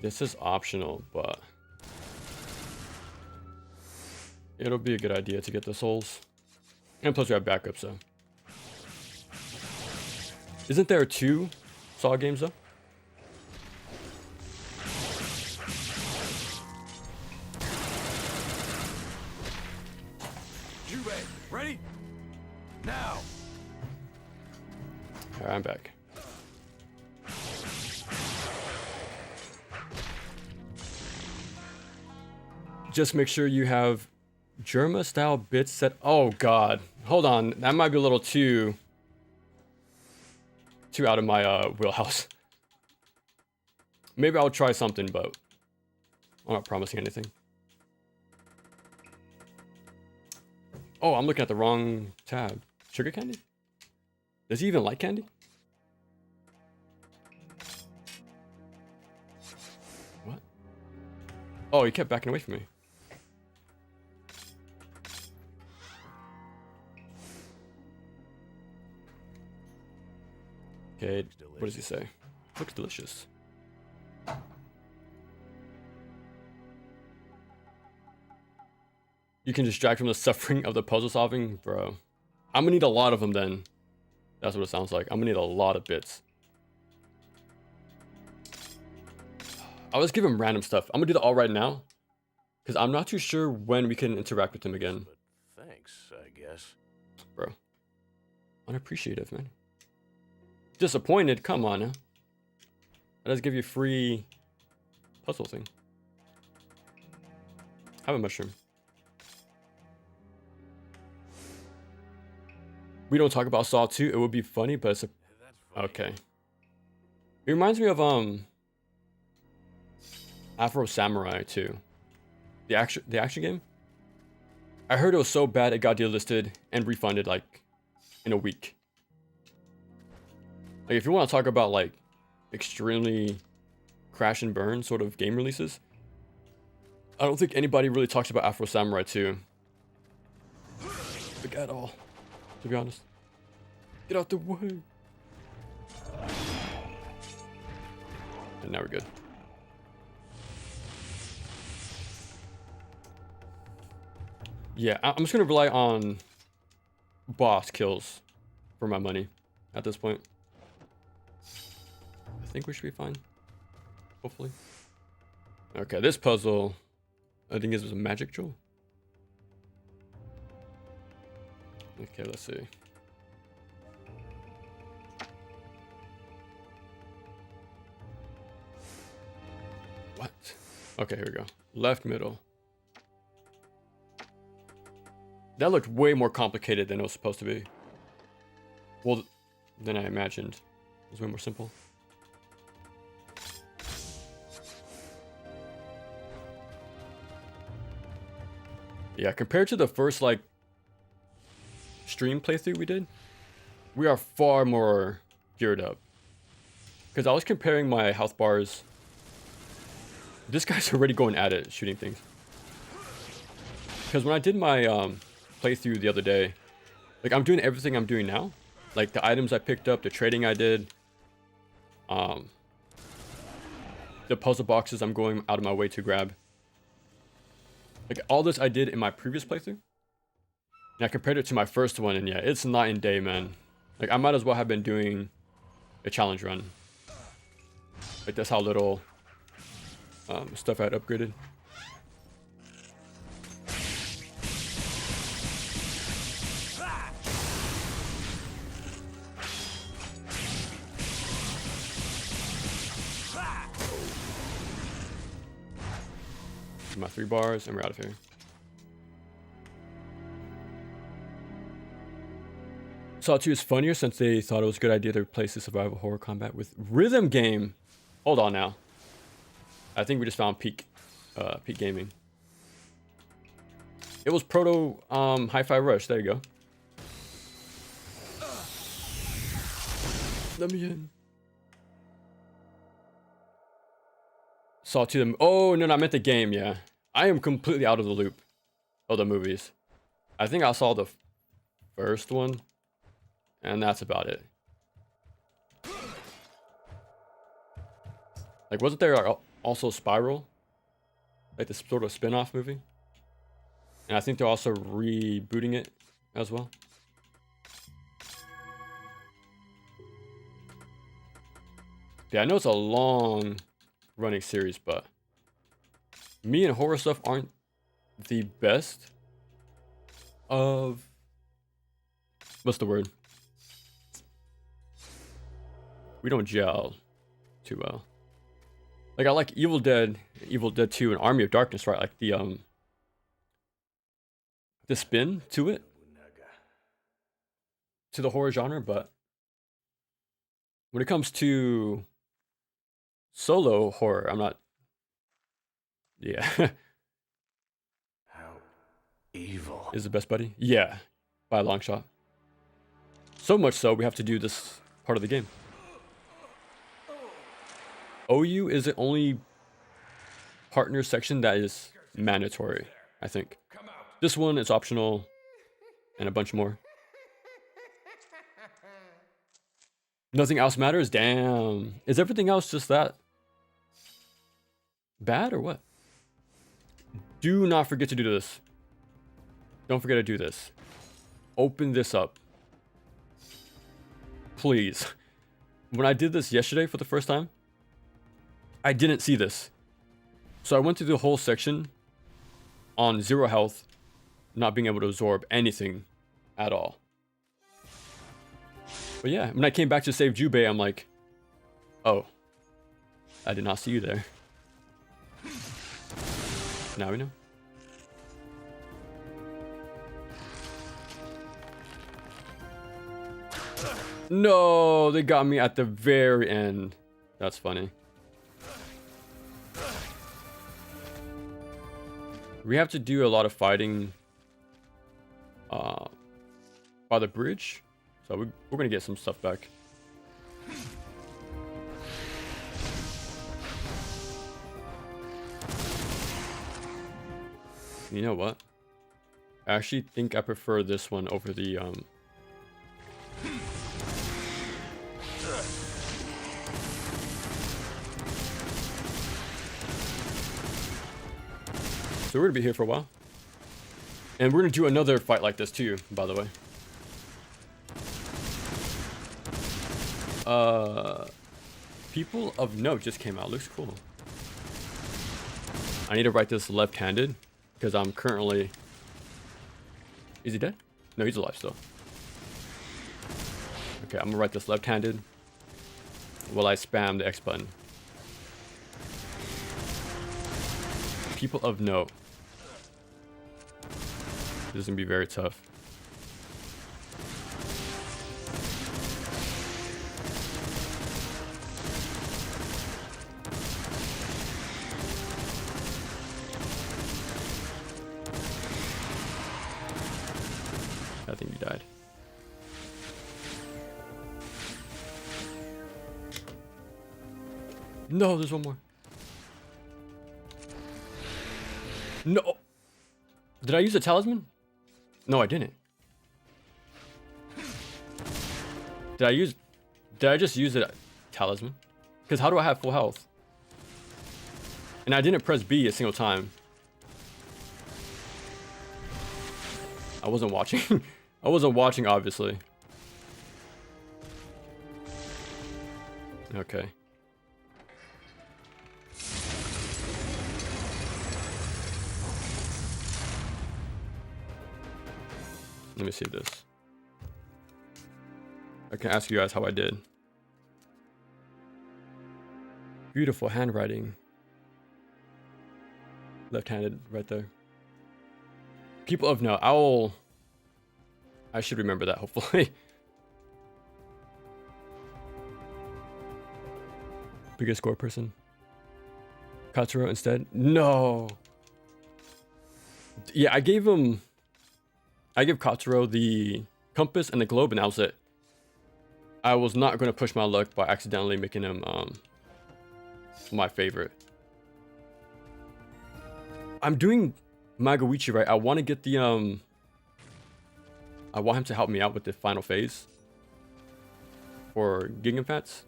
This is optional, but it'll be a good idea to get the souls. And plus we have backup, so. Isn't there 2 Saw games though? Jubei, ready? Now. Alright, I'm back. Just make sure you have Germa style bits set. Oh god. Hold on. That might be a little too out of my wheelhouse. Maybe I'll try something, but I'm not promising anything. Oh, I'm looking at the wrong tab. Sugar candy? Does he even like candy? What? Oh, he kept backing away from me. Okay, what does he say? Looks delicious. You can distract from the suffering of the puzzle solving? Bro. I'm gonna need a lot of them then. That's what it sounds like. I'm gonna need a lot of bits. I'll just give him random stuff. I'm gonna do that all right now. Because I'm not too sure when we can interact with him again. But thanks, I guess. Bro. Unappreciative, man. Disappointed? Come on now. Let's give you a free puzzle thing. Have a mushroom. We don't talk about Saw 2. It would be funny, but it's a... Okay. It reminds me of Afro Samurai 2. The action game? I heard it was so bad it got delisted and refunded like in a week. Like if you want to talk about like extremely crash and burn sort of game releases, I don't think anybody really talks about Afro Samurai 2. Like at all, to be honest. Get out the way. And now we're good. Yeah, I'm just gonna rely on boss kills for my money at this point. I think we should be fine. Hopefully. Okay, this puzzle, I think is a magic jewel. Okay, let's see. What? Okay, here we go. Left middle. That looked way more complicated than it was supposed to be. Well, than I imagined. It was way more simple. Yeah, compared to the first, like, stream playthrough we did, we are far more geared up. Because I was comparing my health bars. This guy's already going at it, shooting things. Because when I did my playthrough the other day, like I'm doing everything I'm doing now. Like the items I picked up, the trading I did, the puzzle boxes I'm going out of my way to grab. Like all this I did in my previous playthrough. And I compared it to my first one, and yeah, it's night and day, man. Like I might as well have been doing a challenge run. Like that's how little stuff I had upgraded. My 3 bars, and we're out of here. Saw 2 is funnier since they thought it was a good idea to replace the survival horror combat with rhythm game. Hold on now. I think we just found peak gaming. It was proto Hi-Fi Rush. There you go. Let me in. Saw 2. Oh no, I meant the game. Yeah, I am completely out of the loop of the movies. I think I saw the first one, and that's about it. Like, wasn't there also Spiral? Like this sort of spin-off movie? And I think they're also rebooting it as well. Yeah, I know it's a long running series, but me and horror stuff aren't the best of... What's the word? We don't gel too well. Like I like Evil Dead 2, and Army of Darkness, right? Like the spin to it, to the horror genre, but when it comes to solo horror, I'm not. Yeah. How evil is the best buddy? Yeah, by a long shot. So much so we have to do this part of the game. OU is the only partner section that is mandatory, I think. This one is optional, and a bunch more. Nothing else matters? Damn. Is everything else just that bad or what? Do not forget to do this. Don't forget to do this. Open this up. Please. When I did this yesterday for the first time, I didn't see this. So I went through the whole section on 0 health, not being able to absorb anything at all. But yeah, when I came back to save Jubei, I'm like, oh, I did not see you there. Now we know. No, they got me at the very end. That's funny. We have to do a lot of fighting by the bridge. So we're gonna get some stuff back. You know what? I actually think I prefer this one over the So we're gonna be here for a while. And we're gonna do another fight like this too, by the way. People of Note just came out. Looks cool. I need to write this left-handed because I'm currently... Is he dead? No, he's alive still. Okay, I'm gonna write this left-handed while I spam the X button. People of Note. This is gonna be very tough. I think you died. No, there's one more. No. Did I use a talisman? No, I didn't. Did I just use a talisman? Because how do I have full health? And I didn't press B a single time. I wasn't watching. I wasn't watching, obviously. Okay. Let me see this. I can ask you guys how I did. Beautiful handwriting. Left-handed right there. People of Note. I should remember that, hopefully. Biggest score person. Katsuro instead? No. Yeah, I gave Katsuro the compass and the globe, and that was it. I was not going to push my luck by accidentally making him my favorite. I'm doing Magawichi right. I want to get the I want him to help me out with the final phase for Gigafats.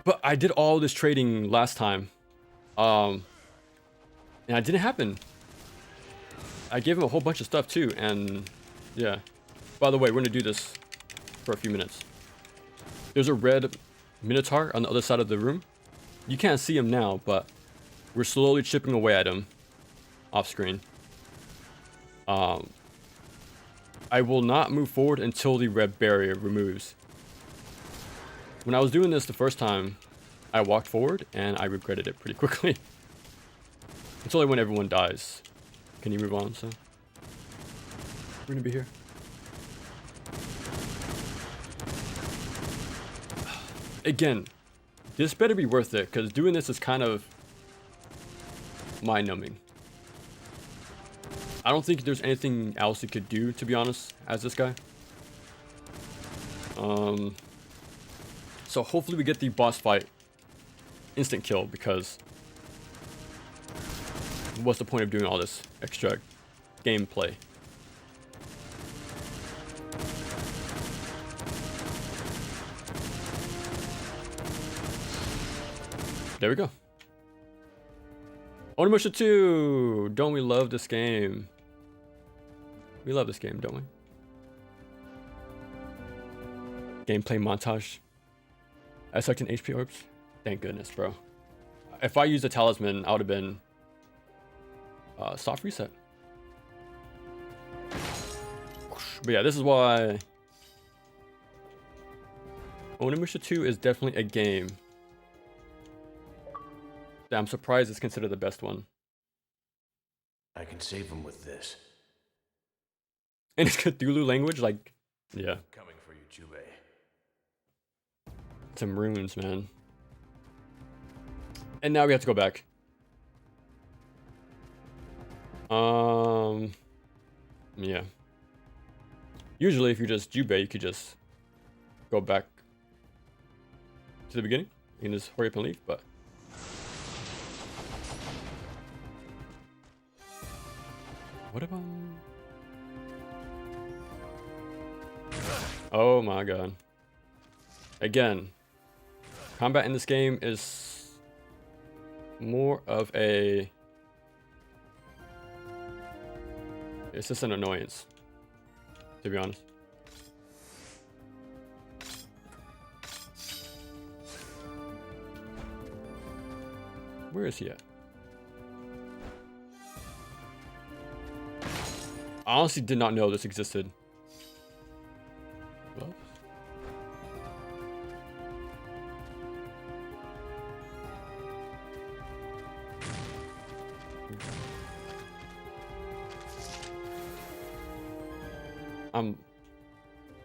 But I did all this trading last time. And it didn't happen. I gave him a whole bunch of stuff too, and yeah. By the way, we're gonna do this for a few minutes. There's a red Minotaur on the other side of the room. You can't see him now, but we're slowly chipping away at him off screen. I will not move forward until the red barrier removes. When I was doing this the first time, I walked forward and I regretted it pretty quickly. It's only when everyone dies. Can you move on, so? We're gonna be here. Again, this better be worth it, because doing this is kind of mind-numbing. I don't think there's anything else you could do, to be honest, as this guy. So hopefully we get the boss fight instant kill, because what's the point of doing all this extra gameplay? There we go. Onimusha 2! Don't we love this game? We love this game, don't we? Gameplay montage. I sucked in HP orbs. Thank goodness, bro. If I used a talisman, I would have been soft reset. But yeah, this is why Onimusha 2 is definitely a game that I'm surprised it's considered the best one. I can save him with this. And it's Cthulhu language, like, yeah. Coming for you, Jubei. Some runes, man. And now we have to go back. Yeah. Usually if you're just Jubei, you could just go back to the beginning. You can just hurry up and leave, but... What about... Oh my god. Again, combat in this game is more of a... It's just an annoyance, to be honest. Where is he at? I honestly did not know this existed. Gloves?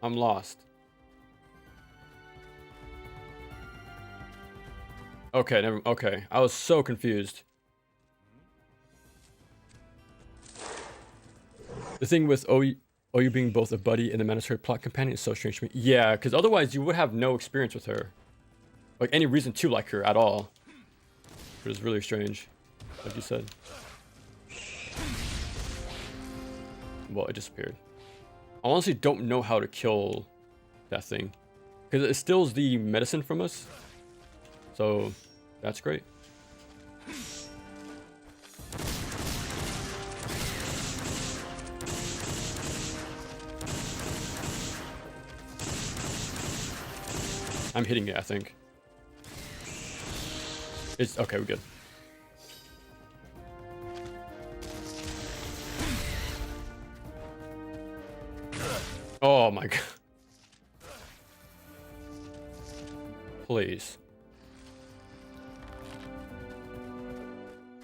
I'm lost. Okay, okay. I was so confused. The thing with OU being both a buddy and a mandatory plot companion is so strange to me. Yeah, because otherwise you would have no experience with her. Like, any reason to like her at all. It was really strange, like you said. Well, it disappeared. I honestly don't know how to kill that thing. Because it steals the medicine from us. So, that's great. I'm hitting it, I think. It's okay, we're good. Oh my god. Please.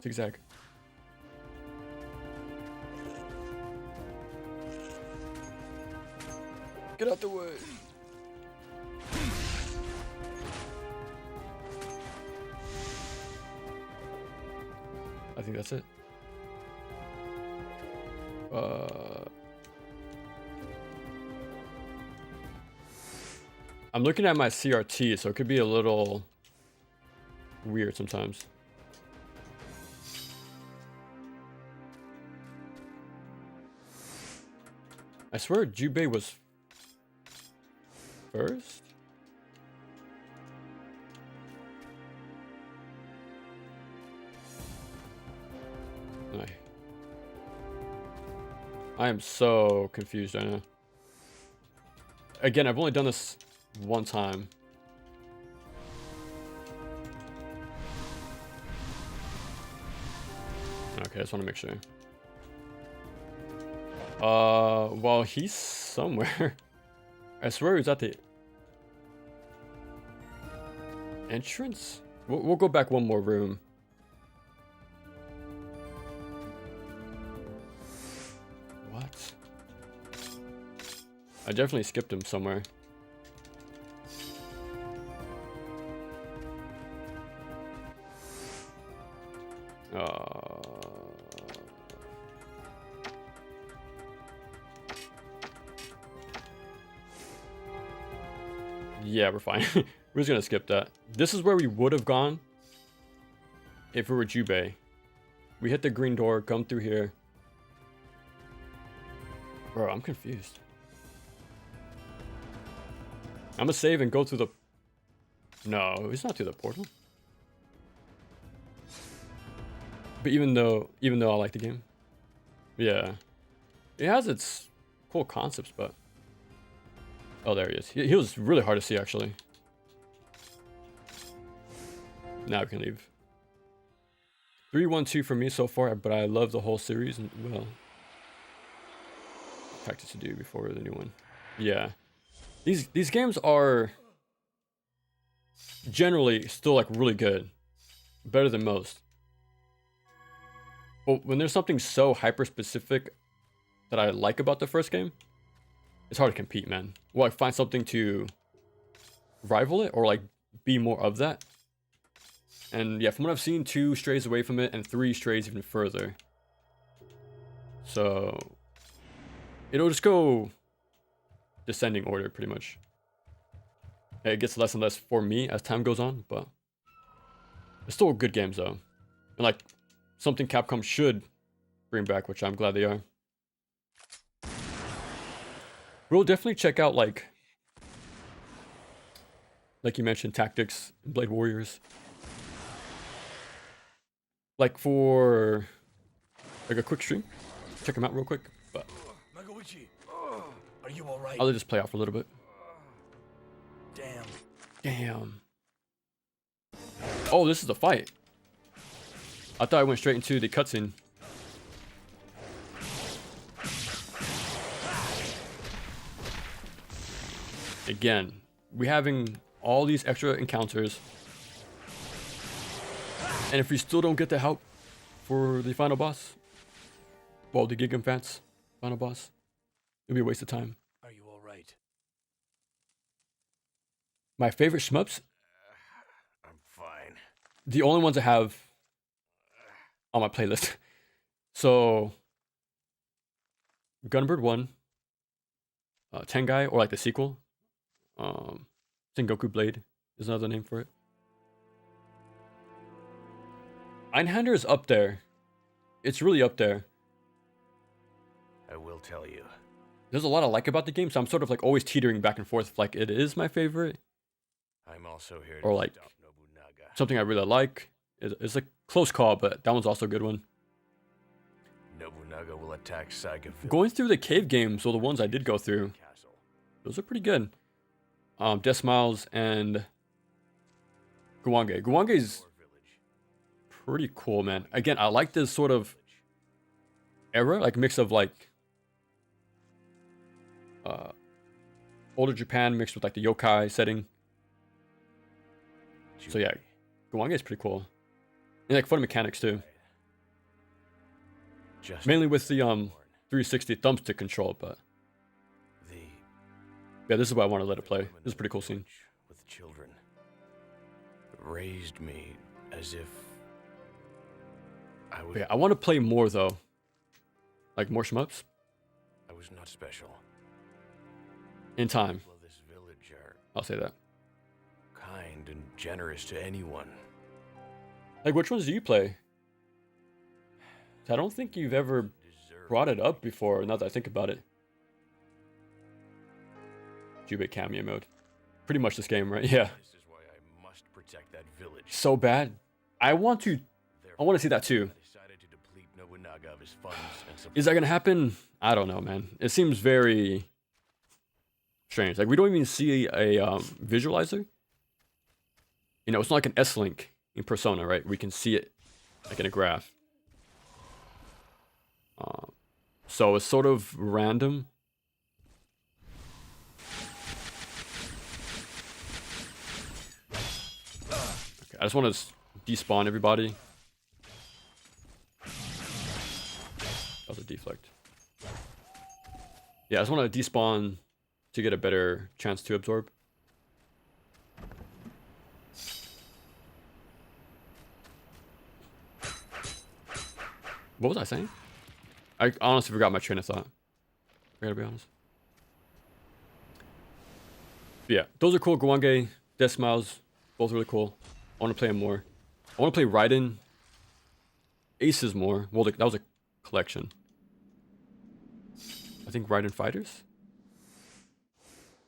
Zigzag. Get out the way. I think that's it. I'm looking at my CRT, so it could be a little weird sometimes. I swear Jubei was first? I am so confused right now. Again, I've only done this one time. Okay, I just want to make sure. Well, he's somewhere. I swear he's at the entrance. We'll go back one more room. What? I definitely skipped him somewhere. Yeah, we're fine. We're just gonna skip that. This is where we would have gone if we were Jubei. We hit the green door, come through here. Bro, I'm confused. I'm gonna save and go through the... No, it's not through the portal. But even though I like the game. Yeah. It has its cool concepts, but... Oh, there he is. He was really hard to see, actually. Now we can leave. 3-1-2 for me so far, but I love the whole series. And, well... practice to do before the new one. Yeah. These games are... generally still, like, really good. Better than most. But when there's something so hyper-specific that I like about the first game, it's hard to compete, man. Well, I find something to rival it or like be more of that. And yeah, from what I've seen, 2 strays away from it and 3 strays even further. So it'll just go descending order pretty much. It gets less and less for me as time goes on, but it's still good games though. And like something Capcom should bring back, which I'm glad they are. We'll definitely check out like you mentioned, Tactics and Blade Warriors. Like for like a quick stream. Check them out real quick. But Are you all right? I'll let this play out for a little bit. Damn. Oh, this is a fight. I thought I went straight into the cutscene. Again, we having all these extra encounters. And if we still don't get the help for the final boss, well, the Gig Advance final boss, it'll be a waste of time. Are you all right? My favorite shmups? I'm fine. The only ones I have on my playlist. So, Gunbird 1, Tengai, or like the sequel, Sengoku Blade is another name for it. Einhander is up there. It's really up there. I will tell you. There's a lot I like about the game, so I'm sort of like always teetering back and forth. Like it is my favorite, I'm also here to or like stop Nobunaga. something I really like. It's a close call, but that one's also a good one. Nobunaga will attack Saiga Village. Going through the cave games, or the ones I did go through, Castle. those are pretty good. Death Smiles and Guange. Guange's pretty cool, man. Again, I like this sort of era, like mix of like older Japan mixed with like the yokai setting. So yeah, Guange is pretty cool. And like fun mechanics too. Just Mainly with the 360 thumbstick control, but yeah, this is why I want to let it play. This is a pretty cool scene. with children raised me as if I was. But yeah, I want to play more though. Like more shmups I was not special. in time. People of this village are I'll say that. kind and generous to anyone. Like which ones do you play? I don't think you've ever brought it up before, now that I think about it. Jubei cameo mode. Pretty much this game, right? Yeah. This is why I must protect that village. So bad. I want to see that too. I decided to deplete Nobunaga of his funds and Is that gonna happen? I don't know, man. It seems very strange. Like we don't even see a visualizer. You know, it's not like an S-Link in Persona, right? We can see it like in a graph. So it's sort of random. Okay, I just want to despawn everybody. That was a deflect. Yeah, I just want to despawn to get a better chance to absorb. What was I saying? I honestly forgot my train of thought. I gotta be honest. But yeah, those are cool. Guange, Death Smiles, both really cool. I want to play them more. I want to play Raiden, Aces more. Well, that was a collection. I think Raiden Fighters.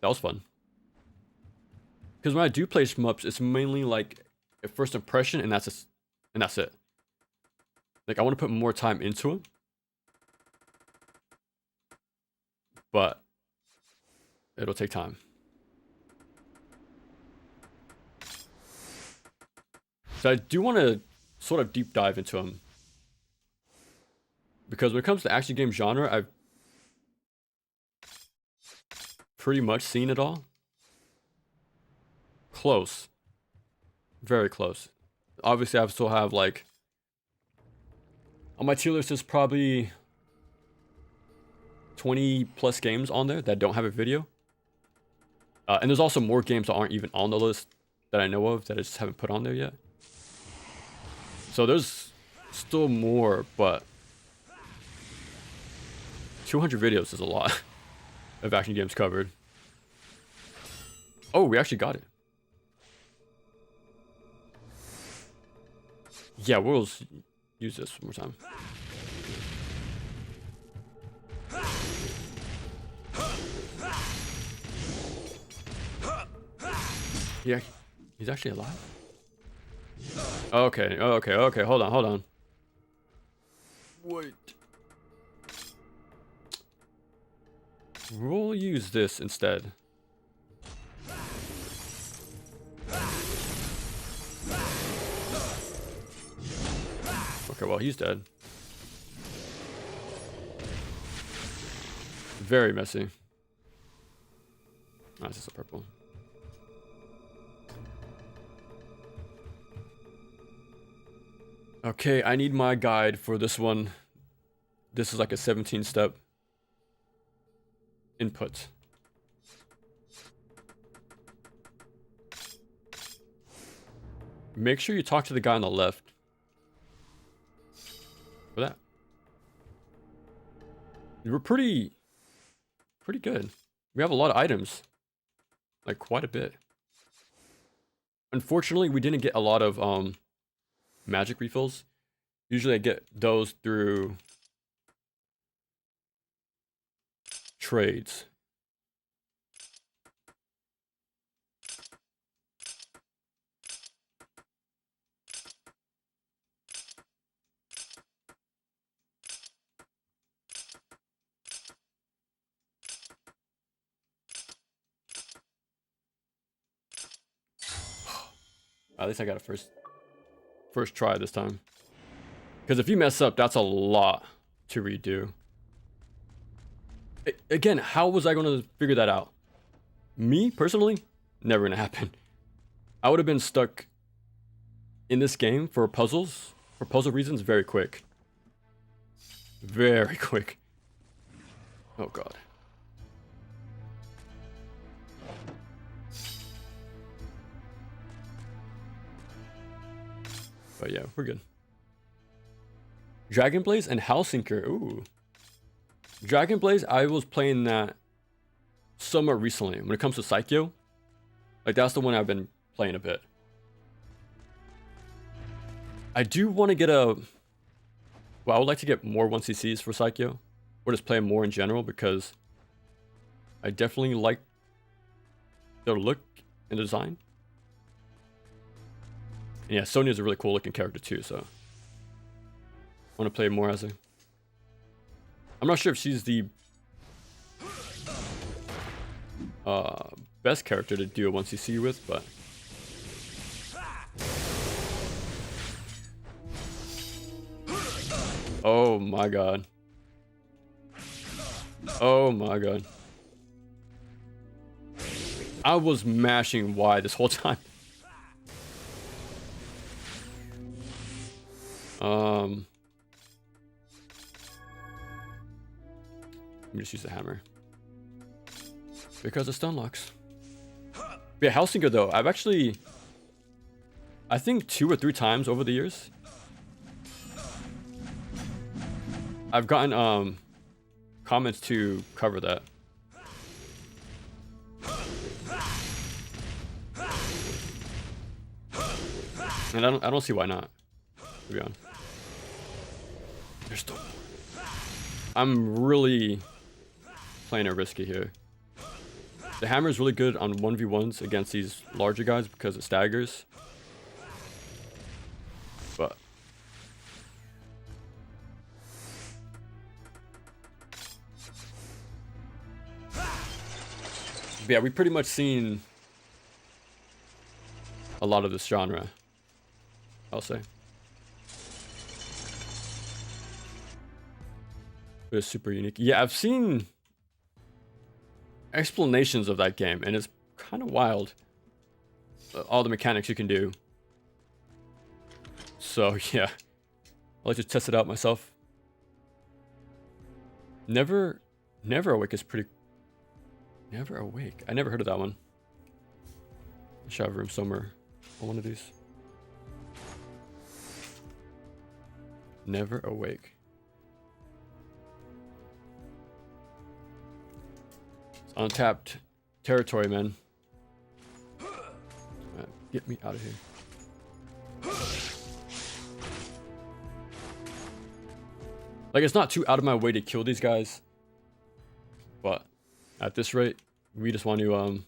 That was fun. Because when I do play shmups, it's mainly like a first impression, and that's it. Like I want to put more time into them. But it'll take time. So I do want to sort of deep dive into them. Because when it comes to action game genre, I've pretty much seen it all. Close. Very close. Obviously, I still have like... On my tier list is probably 20 plus games on there that don't have a video. And there's also more games that aren't even on the list that I know of that I just haven't put on there yet. So there's still more, but 200 videos is a lot of action games covered. Oh, we actually got it. Yeah, we'll use this one more time. Yeah, he's actually alive? Okay, okay, hold on. Wait. We'll use this instead. Okay, well, he's dead. Very messy. Oh, this is a purple. Okay, I need my guide for this one. This is like a 17-step input. Make sure you talk to the guy on the left. For that. We're pretty good. We have a lot of items. Like quite a bit. Unfortunately, we didn't get a lot of magic refills. Usually I get those through trades. At least I got a first try this time. Because if you mess up, that's a lot to redo. Again, how was I going to figure that out? Me, personally, never going to happen. I would have been stuck in this game for puzzle reasons very quick. Very quick. Oh, God. But yeah, we're good. Dragon Blaze and Hellsinker. Ooh. Dragon Blaze, I was playing that somewhat recently. When it comes to Psycho, like that's the one I've been playing a bit. I do want to get a... Well, I would like to get more 1cc's for Psycho. Or just play more in general because I definitely like their look and design. And yeah, Sonya's a really cool looking character too, so I want to play more as her. I'm not sure if she's the best character to do a 1cc with, but oh my god. Oh my god. I was mashing Y this whole time. Let me just use the hammer. Because of stun locks. Yeah, Hellsinker though, I've actually... I think 2 or 3 times over the years. I've gotten comments to cover that. And I don't see why not, to be honest. There's still more. I'm really playing it risky here. The hammer is really good on 1v1s against these larger guys because it staggers. But yeah, we've pretty much seen a lot of this genre, I'll say. It's super unique. Yeah, I've seen explanations of that game, and it's kind of wild. All the mechanics you can do. So yeah, I'll just test it out myself. Never Awake is pretty... Never Awake. I never heard of that one. I should have room somewhere on one of these. Never Awake. Untapped territory, man. Alright, get me out of here. Like, it's not too out of my way to kill these guys, but at this rate, we just want to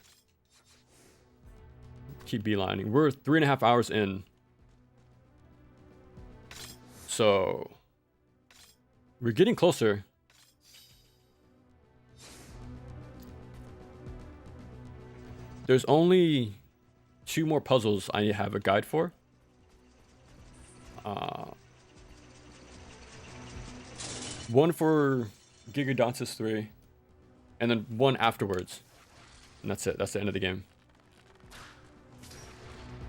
keep beelining. We're 3.5 hours in, so we're getting closer. There's only 2 more puzzles I have a guide for. One for Gigadontis 3, and then one afterwards. And that's it. That's the end of the game.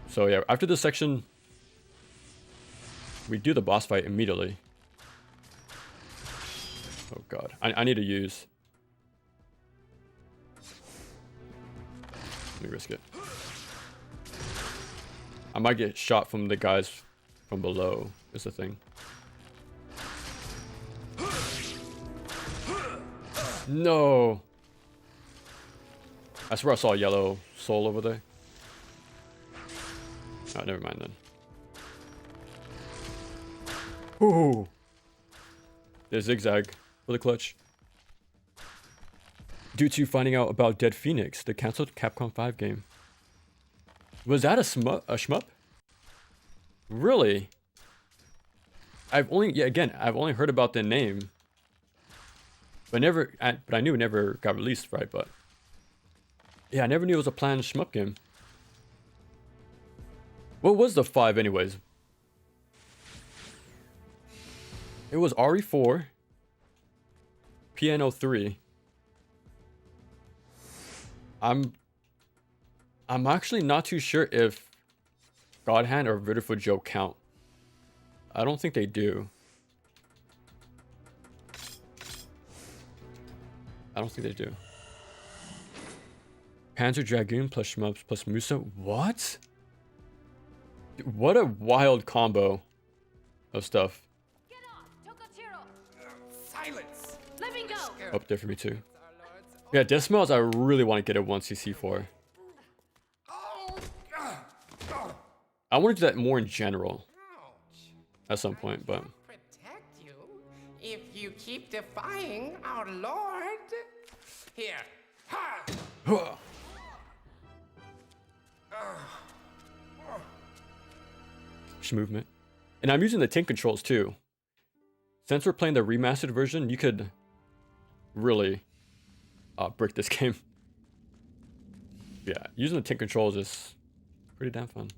So yeah, after this section, we do the boss fight immediately. Oh god. I need to use. Let me risk it. I might get shot from the guys from below, is the thing. No! I swear I saw a yellow soul over there. Oh, never mind then. Ooh! There's zigzag for the clutch. Due to finding out about Dead Phoenix, the cancelled Capcom 5 game. Was that a shmup? Really? I've only heard about the name. But I knew it never got released, right? But yeah, I never knew it was a planned shmup game. What was the 5 anyways? It was RE4, Piano 3. I'm actually not too sure if God Hand or Beautiful Joe count. I don't think they do. I don't think they do. Panzer Dragoon plus Shmups plus Musa. What? Dude, what a wild combo of stuff. Get off, Tokachiro. Silence. Let me go. Up there for me too. Yeah, Death Smells I really want to get a 1cc for. I want to do that more in general. At some point, but... Protect you if you keep defying our Lord. Here. Ha! Movement. And I'm using the tank controls too. Since we're playing the remastered version, you could really brick this game. Yeah, using the tank controls is pretty damn fun.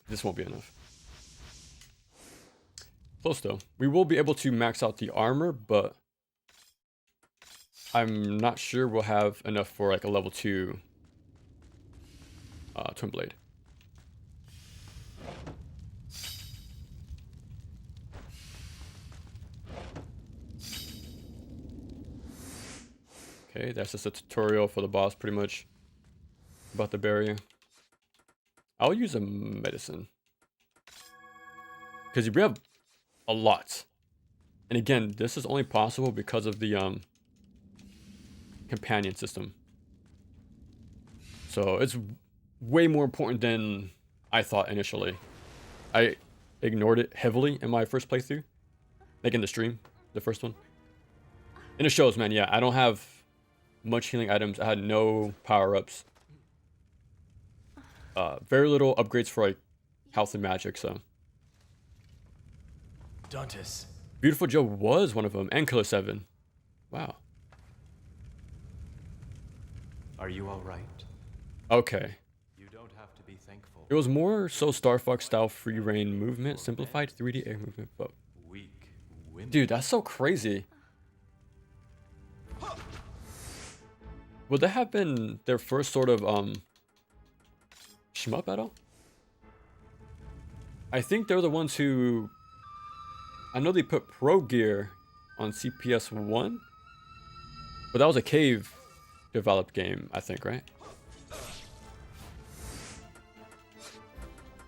This won't be enough. Close though. We will be able to max out the armor, but I'm not sure we'll have enough for like a level 2 Twin Blade. Okay, that's just a tutorial for the boss pretty much about the barrier. I'll use a medicine because we have a lot, and again, this is only possible because of the companion system. So it's way more important than I thought initially. I ignored it heavily in my first playthrough, like in the stream, the first one. And it shows, man. Yeah, I don't have much healing items. I had no power-ups. Very little upgrades for like health and magic, so. Dantis. Beautiful Joe was one of them, and Killer 7. Wow. Are you all right? Okay. You don't have to be thankful. It was more so Star Fox style free reign movement, simplified 3D air movement, but Weak women. dude, that's so crazy. Would that have been their first sort of shmup battle? I think they're the ones who, I know they put Pro Gear on CPS 1, but that was a Cave developed game, I think, right?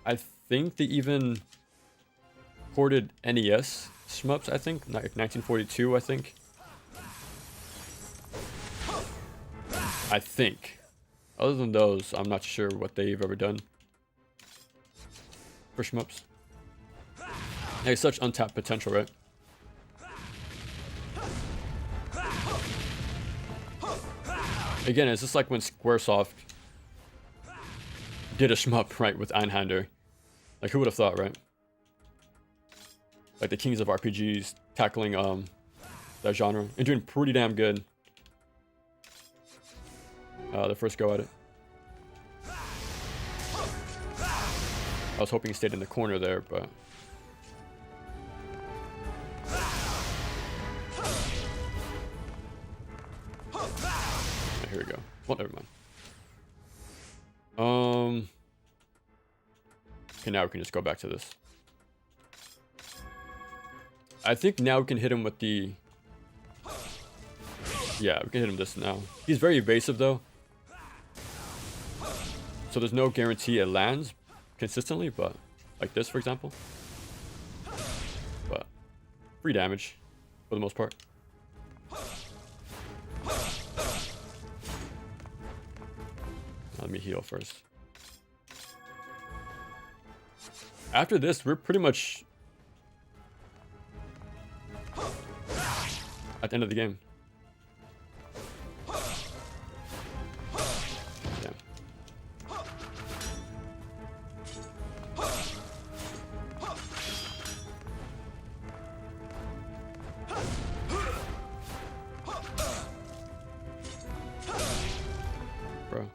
I think they even ported NES shmups, I think, like 1942, I think. I think. Other than those, I'm not sure what they've ever done for shmups. Hey, such untapped potential, right? Again, it's just like when Squaresoft did a shmup, right, with Einhander. Like, who would have thought, right? Like the kings of RPGs tackling that genre and doing pretty damn good. The first go at it. I was hoping he stayed in the corner there, but here we go. Well, never mind. Okay, now we can just go back to this. I think now we can hit him with the... Yeah, we can hit him this now. He's very evasive though. So there's no guarantee it lands consistently, but like this, for example. But free damage for the most part. Let me heal first. After this, we're pretty much at the end of the game. Damn. Bro.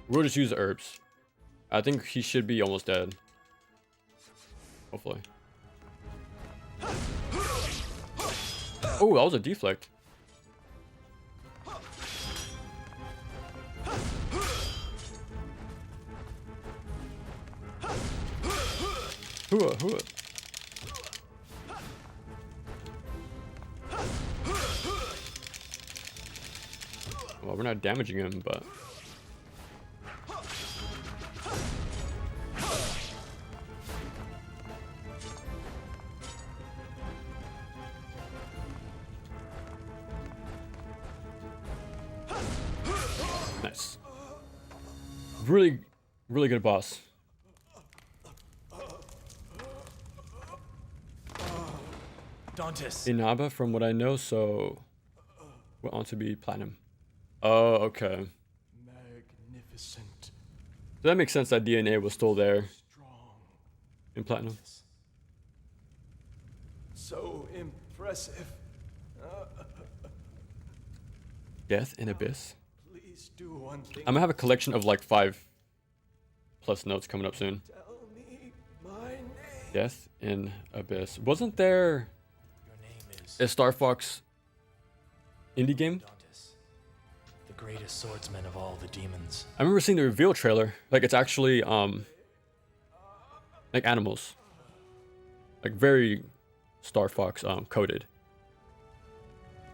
We'll just use the herbs. I think he should be almost dead. Hopefully. Oh, that was a deflect. Hooah. Well, we're not damaging him, but... Nice. Really, really good boss. Dantes. Inaba, from what I know, so we're on to be platinum. Oh, okay. Magnificent. So that makes sense that DNA was still there in platinum. So impressive. Death in Abyss. Please do one thing. I'm gonna have a collection of like 5+ notes coming up soon. Tell me my name. Death in Abyss. Wasn't there a Star Fox indie game? Dantes, the greatest swordsman of all the demons. I remember seeing the reveal trailer. Like it's actually like animals. Like very Star Fox coded.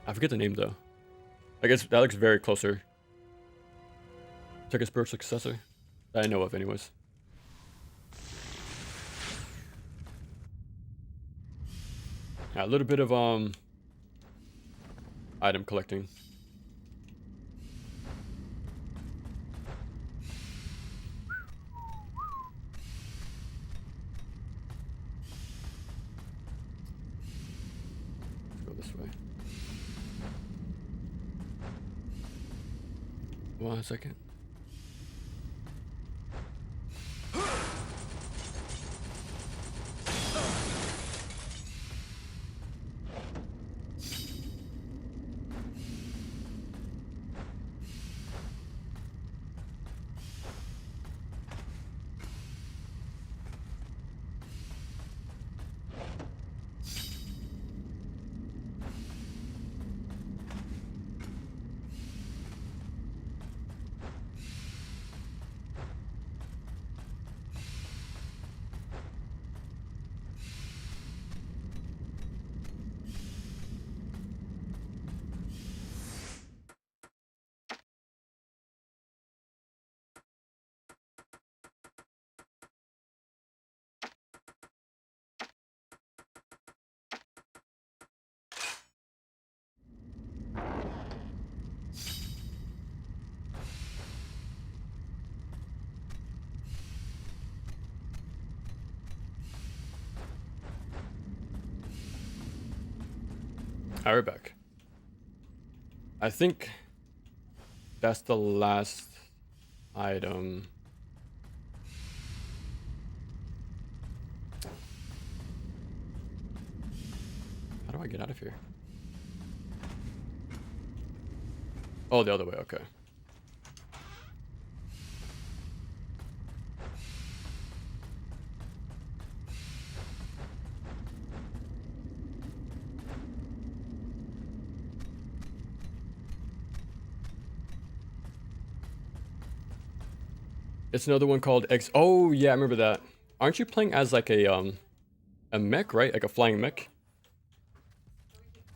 I forget the name though. I guess that looks very closer. It's like a spiritual successor that I know of anyways. Yeah, a little bit of item collecting. Let's go this way. 1 second. Alright, we're back. I think that's the last item. How do I get out of here? Oh, the other way, okay. It's another one called X. Oh yeah, I remember that. Aren't you playing as like a mech, right? Like a flying mech?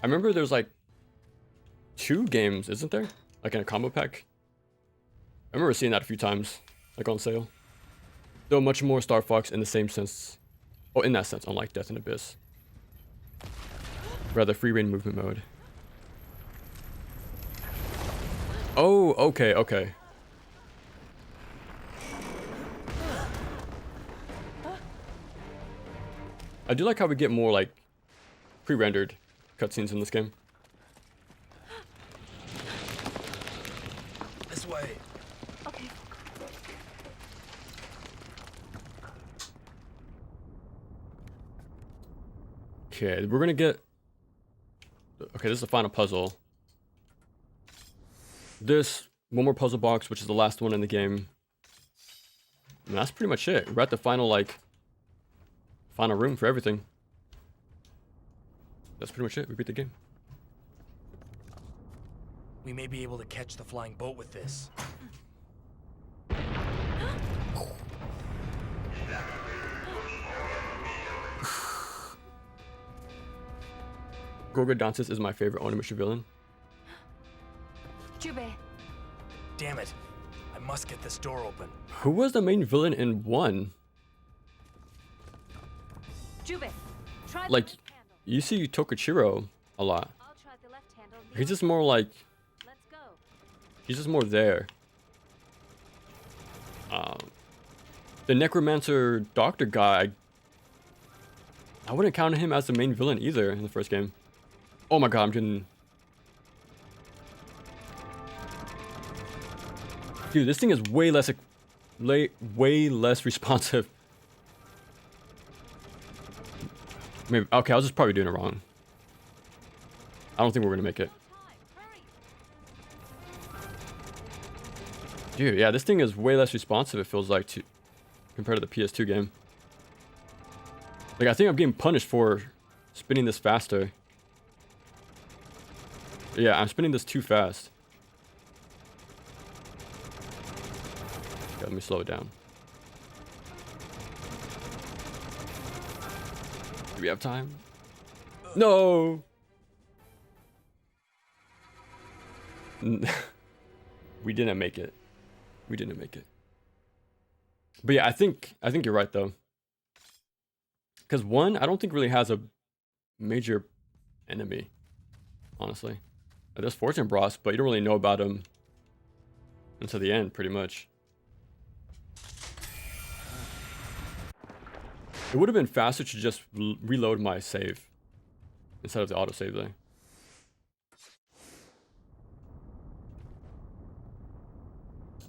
I remember there's like 2 games, isn't there? Like in a combo pack. I remember seeing that a few times, like on sale. Though much more Star Fox in the same sense. Oh, in that sense, unlike Death and Abyss. Rather free reign movement mode. Oh, okay, okay. I do like how we get more like pre-rendered cutscenes in this game. This way. Okay. Okay, we're gonna get... Okay, this is the final puzzle. This, one more puzzle box, which is the last one in the game. And that's pretty much it. We're at the final, like... final room for everything. That's pretty much it. We beat the game. We may be able to catch the flying boat with this. Gorgodontis is my favorite Onimusha villain. Jubei. Damn it. I must get this door open. Who was the main villain in 1? Jubei, try the Like, left handle. you see Tokichiro a lot. I'll try the left handle. He's just more like... Let's go. He's just more there. The Necromancer Doctor guy... I wouldn't count him as the main villain either in the first game. Oh my god, I'm getting... Dude, this thing is way less... way less responsive. Maybe, okay, I was just probably doing it wrong. I don't think we're gonna make it. Dude, yeah, this thing is way less responsive, it feels like, to compared to the PS2 game. Like, I think I'm getting punished for spinning this faster. Yeah, I'm spinning this too fast. Okay, let me slow it down. Do we have time? No! We didn't make it. We didn't make it. But yeah, I think you're right though. Because 1, I don't think really has a major enemy, honestly. There's Fortune Bros, but you don't really know about him until the end, pretty much. It would have been faster to just reload my save instead of the autosave there.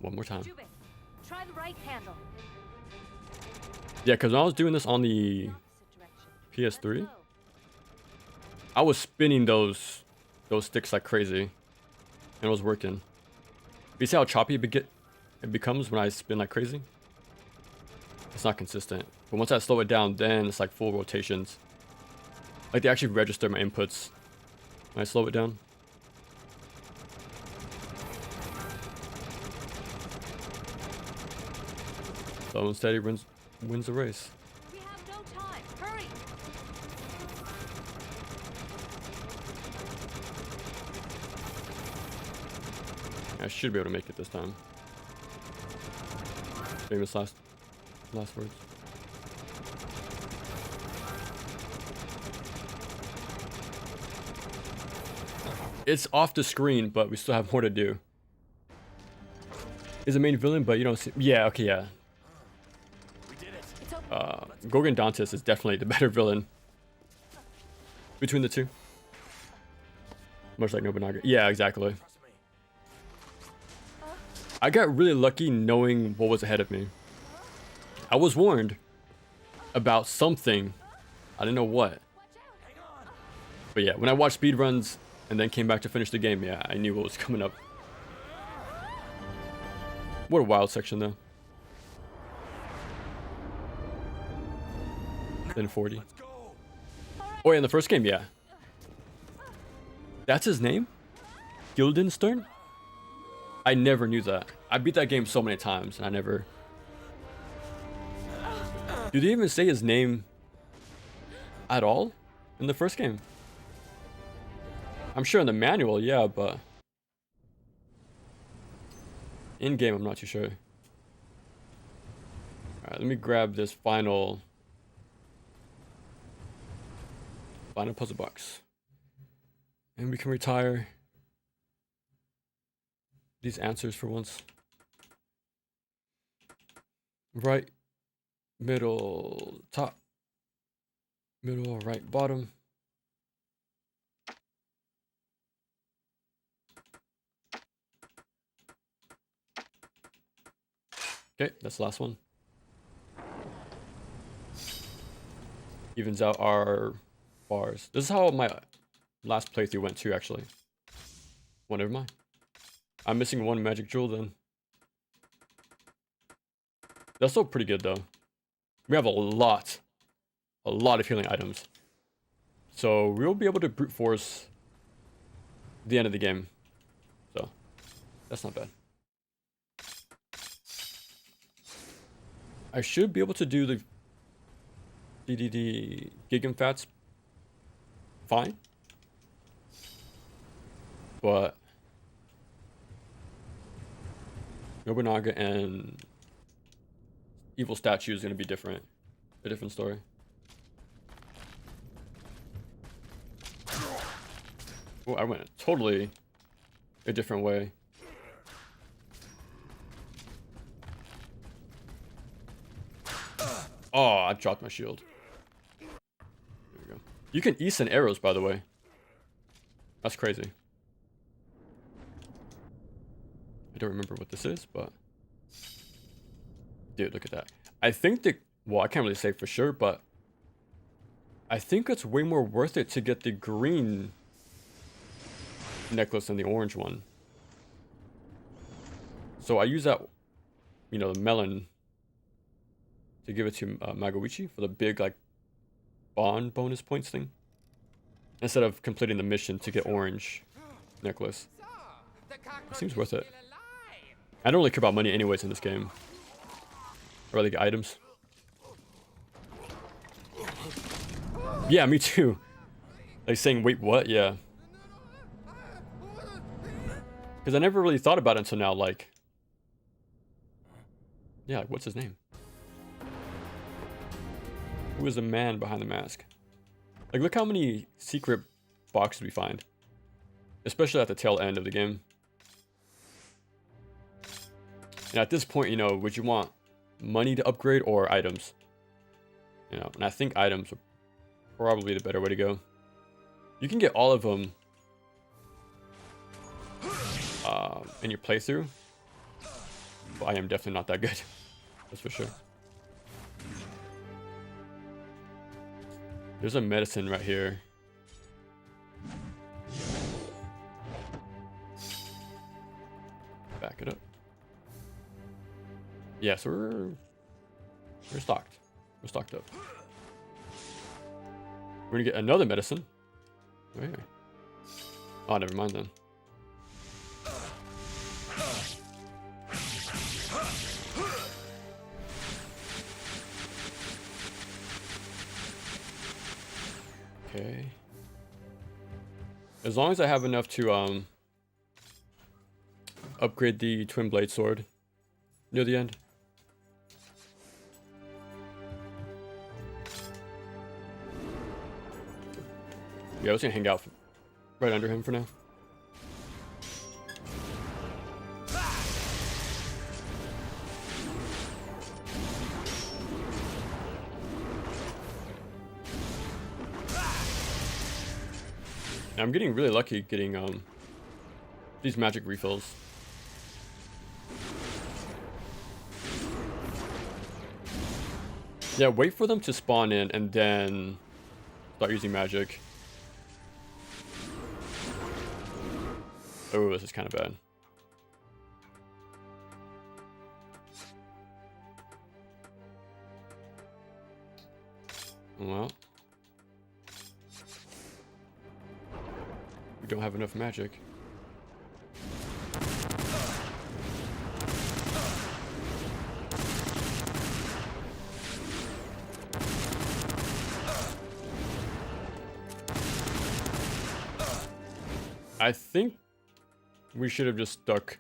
One more time. Jubei, try the right handle. Yeah, because when I was doing this on the PS3, I was spinning those sticks like crazy, and it was working. You see how choppy it becomes when I spin like crazy? It's not consistent. But once I slow it down, then it's like full rotations. Like they actually register my inputs when I slow it down. Slow and steady wins the race. We have no time. Hurry. I should be able to make it this time. Famous last words. It's off the screen, but we still have more to do. Is the main villain, but you don't see... Yeah, okay, yeah. Gorgon Dantis is definitely the better villain between the two. Much like Nobunaga. Yeah, exactly. I got really lucky knowing what was ahead of me. I was warned about something. I didn't know what. But yeah, when I watched speedruns and then came back to finish the game, yeah, I knew what was coming up. What a wild section though. Then 40. Oh yeah, in the first game, yeah. That's his name? Guildenstern? I never knew that. I beat that game so many times and I never... Did they even say his name at all in the first game? I'm sure in the manual, yeah, but... in game, I'm not too sure. Alright, let me grab this final puzzle box. And we can retire these answers for once. Right, middle, top, middle, right, bottom. Okay, that's the last one. Evens out our bars. This is how my last playthrough went too, actually. Well, never mind. I'm missing one magic jewel then. That's still pretty good though. We have a lot of healing items. So we'll be able to brute force the end of the game. So that's not bad. I should be able to do the DDD Gigamfats fine. But Nobunaga and Evil Statue is going to be different. A different story. Oh, I went totally a different way. Oh, I dropped my shield. There we go. You can E-send arrows, by the way. That's crazy. I don't remember what this is, but... dude, look at that. I think the... well, I can't really say for sure, but... I think it's way more worth it to get the green necklace than the orange one. So I use that, you know, the melon... to give it to Magoichi for the big, like, bond bonus points thing. Instead of completing the mission to get orange necklace. It seems worth it. I don't really care about money anyways in this game. I'd rather get items. Yeah, me too. Like saying, wait, what? Yeah. Because I never really thought about it until now, like... yeah, like, what's his name? Who is the man behind the mask? Like, look how many secret boxes we find. Especially at the tail end of the game. And at this point, you know, would you want money to upgrade or items? You know, and I think items are probably the better way to go. You can get all of them in your playthrough. But I am definitely not that good. That's for sure. There's a medicine right here. Back it up. Yeah, so we're stocked. We're stocked up. We're gonna get another medicine. Where? Oh, never mind then. Okay. As long as I have enough to upgrade the twin blade sword near the end. Yeah, I was gonna hang out right under him for now. And I'm getting really lucky getting these magic refills. Yeah, wait for them to spawn in and then start using magic. Oh, this is kind of bad. Well, we don't have enough magic. I think we should have just stuck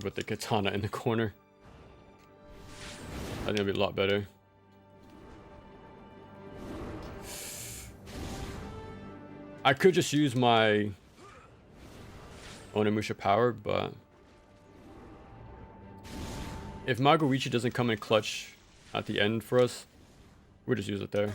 with the katana in the corner. I think it'd be a lot better. I could just use my Onimusha power, but if Magoichi doesn't come in clutch at the end for us, we'll just use it there.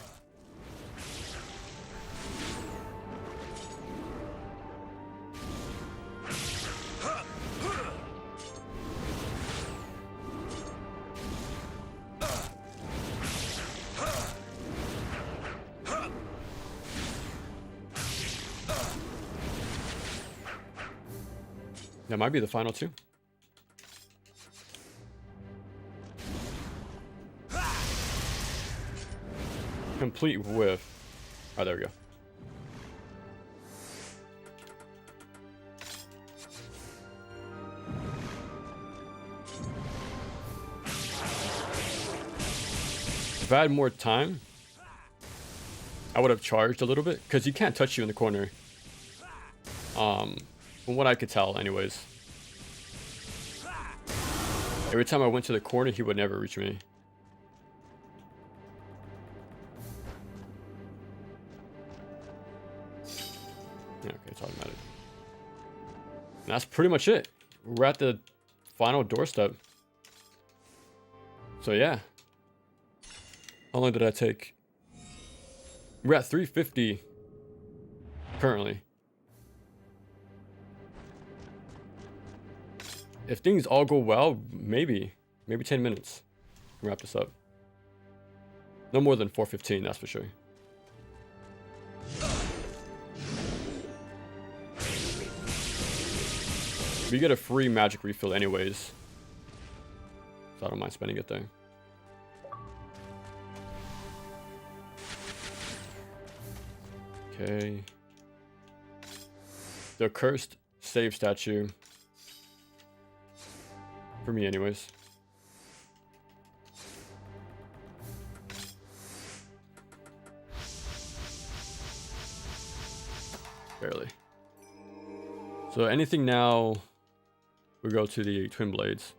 That might be the final two. Complete whiff. Oh, there we go. If I had more time, I would have charged a little bit, because he can't touch you in the corner. From what I could tell, anyways. Every time I went to the corner, he would never reach me. Yeah, okay, it's automatic. And that's pretty much it. We're at the final doorstep. So yeah. How long did that take? We're at 350 currently. If things all go well, maybe 10 minutes. Wrap this up. No more than 4:15, that's for sure. We get a free magic refill anyways, so I don't mind spending it there. Okay. The cursed save statue. For me anyways. Barely. So anything now, we go to the twin blades.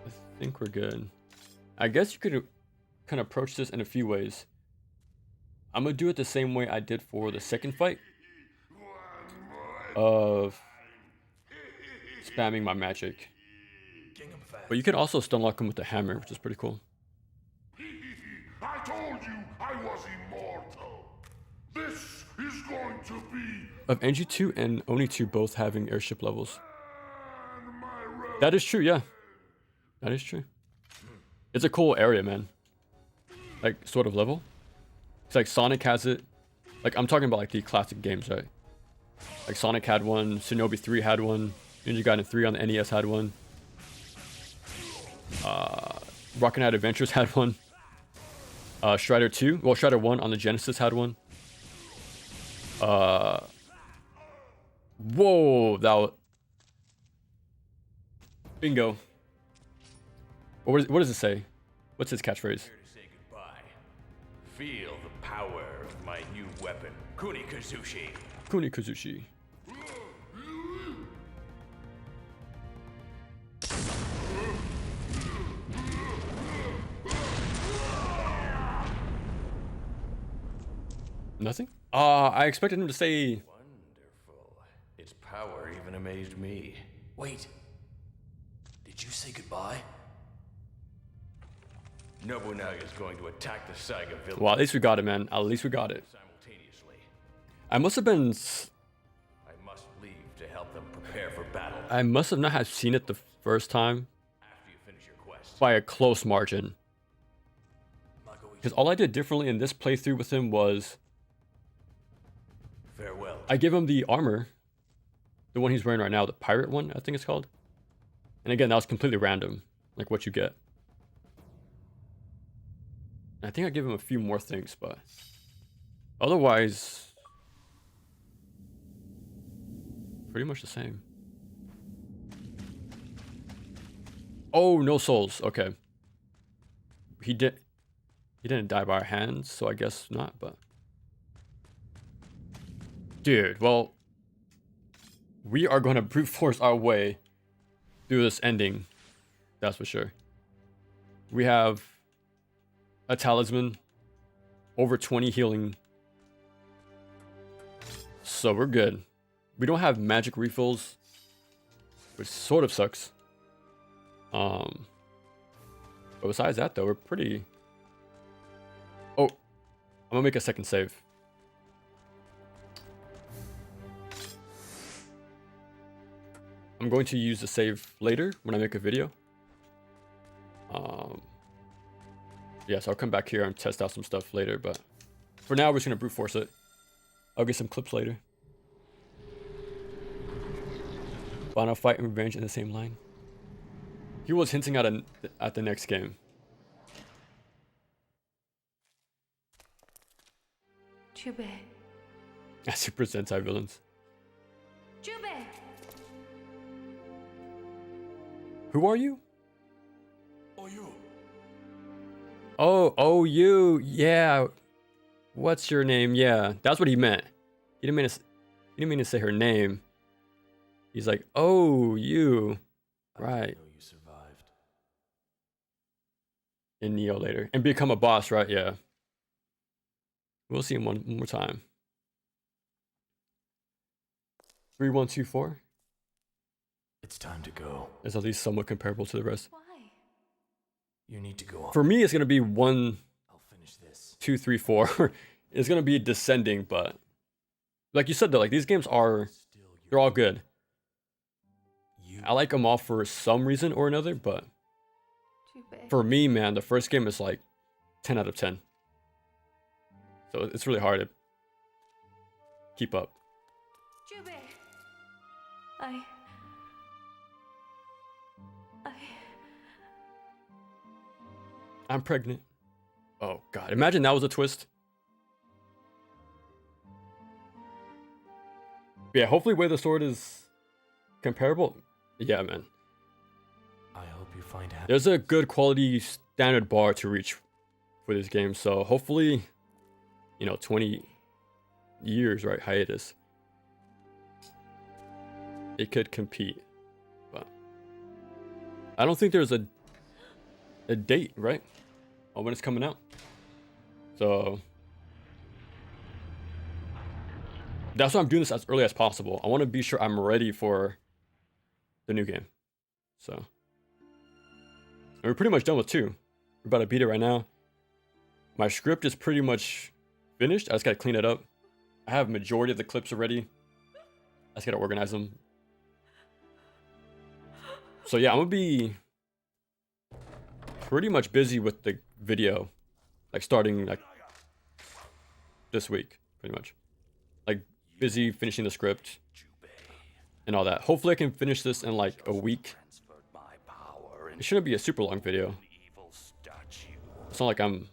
I think we're good. I guess you could kind of approach this in a few ways. I'm gonna do it the same way I did for the second fight, of spamming my magic. But you can also stun lock him with the hammer, which is pretty cool. I told you I was immortal. This is going to be. Of NG2 and Oni2 both having airship levels. That is true, yeah. That is true. It's a cool area, man. Like, sort of level. It's like Sonic has it. Like, I'm talking about like the classic games, right? Like Sonic had one, Shinobi 3 had one, Ninja Gaiden 3 on the NES had one. Rocket Knight Adventures had one. Strider 2, well, Strider 1 on the Genesis had one. Whoa, that was... Bingo. What does it say? What's his catchphrase? Here to say goodbye. Feel the power of my new weapon, Kunikazushi. Kunikazushi. Nothing? I expected him to say... Wonderful. Its power even amazed me. Wait. Did you say goodbye? Nobunaga is going to attack the Saiga village. Well, at least we got it, man. At least we got it. Simultaneously. I must have been... I must leave to help them prepare for battle. I must have not have seen it the first time After you finish your quest. by a close margin. Because all I did differently in this playthrough with him was... Farewell. I give him the armor. The one he's wearing right now. The pirate one, I think it's called. And again, that was completely random. Like what you get. I think I give him a few more things, but... Otherwise... Pretty much the same. Oh, no souls. Okay. He didn't die by our hands, so I guess not, but... Dude, well... We are going to brute force our way through this ending. That's for sure. We have a talisman, over 20 healing. So we're good. We don't have magic refills, which sort of sucks. But besides that, though, we're pretty... Oh, I'm gonna make a second save. I'm going to use the save later when I make a video. Yeah, so I'll come back here and test out some stuff later, but for now, we're just gonna brute force it. I'll get some clips later. Final fight and revenge in the same line. He was hinting at the next game. Jubei. As Super Sentai villains. Jubei! Who are you? Oh, you. Oh, you. Yeah. What's your name? Yeah, that's what he meant. He didn't mean to say her name. He's like, oh, you. Right. I didn't know you survived. In Neo later. And become a boss, right? Yeah. We'll see him one more time. 3, 1, 2, 4. It's time to go. Is at least somewhat comparable to the rest. Why? You need to go on. For me, it's gonna be 1, I'll finish this. 2, 3, 4. It's gonna be descending, but like you said though, like these games are, they're all good. I like them all for some reason or another, but Jubei. for me, man, the first game is like 10 out of 10. So it's really hard to keep up. Jubei. I'm pregnant. Oh god, imagine that was a twist. But yeah, hopefully Way of the Sword is comparable. Yeah, man. I hope you find happiness. There's a good quality standard bar to reach for this game, so hopefully, 20 years, right, hiatus. It could compete, but I don't think there's a date, right, on when it's coming out. So that's why I'm doing this as early as possible. I want to be sure I'm ready for the new game. So, and we're pretty much done with 2. We're about to beat it right now. My script is pretty much finished. I just gotta clean it up. I have majority of the clips already. I just gotta organize them. So yeah, I'm gonna be pretty much busy with the video, like starting like this week, pretty much. Like busy finishing the script and all that. Hopefully I can finish this in like a week. It shouldn't be a super long video. It's not like I'm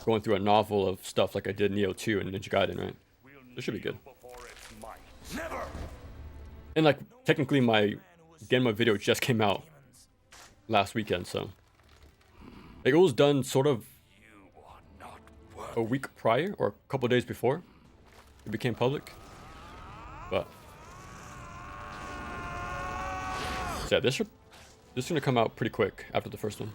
going through a novel of stuff like I did Neo 2 and Ninja Gaiden, right? This should be good. And like technically my Genma video just came out last weekend, so like it was done sort of a week prior or a couple days before it became public. But so yeah, this is gonna come out pretty quick after the first one.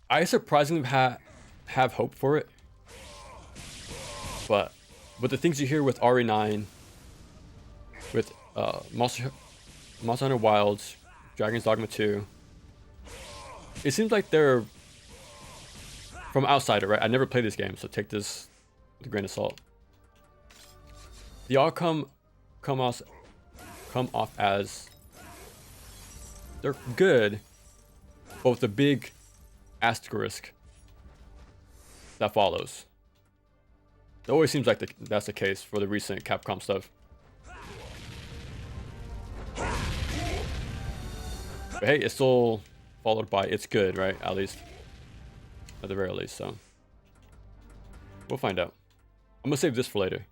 I surprisingly have hope for it, but with the things you hear with RE9, with Monster Hunter Wilds, Dragon's Dogma 2. It seems like they're from outsider, right? I never played this game, so take this with a grain of salt. They all come off as they're good, but with a big asterisk that follows. It always seems like that's the case for the recent Capcom stuff. But hey, it's still followed by it's good, right? At least. At the very least, so. We'll find out. I'm gonna save this for later.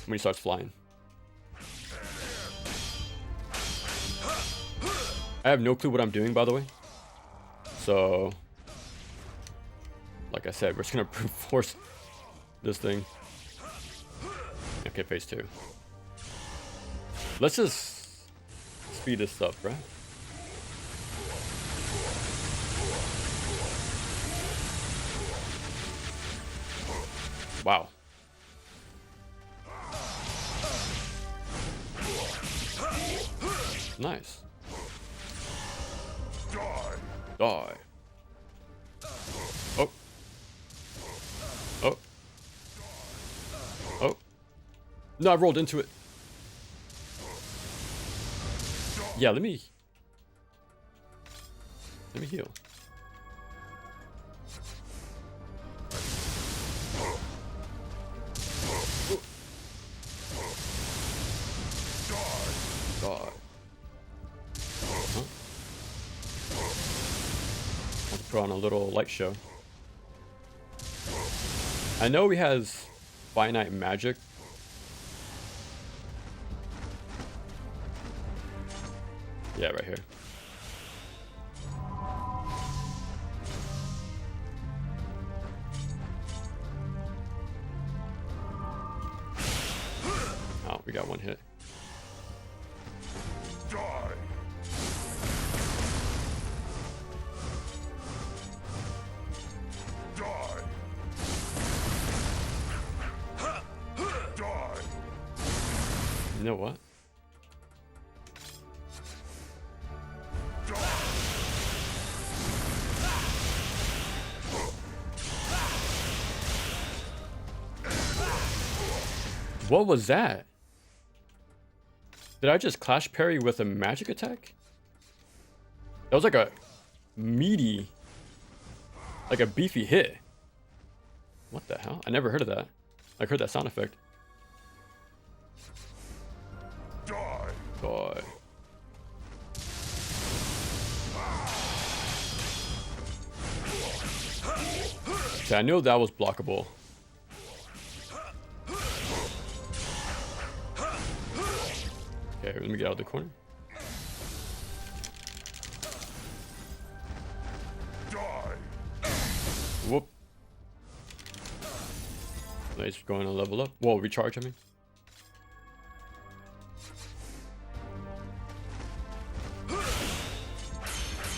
When he starts flying. I have no clue what I'm doing, by the way. So, like I said, we're just gonna brute force this thing. Okay, phase 2. Let's just speed this up, right? Wow. Nice. Die. Oh. Oh. Oh. No, I rolled into it. Yeah, let me heal. Die. Huh? I'll put on a little light show. I know he has finite magic. Yeah, right here. Oh, we got one hit. Die. Die. Die. You know what? What was that? Did I just clash parry with a magic attack? That was like a meaty, like a beefy hit. What the hell? I never heard of that. I heard that sound effect. Die. Die. Okay, I knew that was blockable. Okay, let me get out of the corner. Die. Whoop. Nice, going to level up. Whoa, recharge, I mean.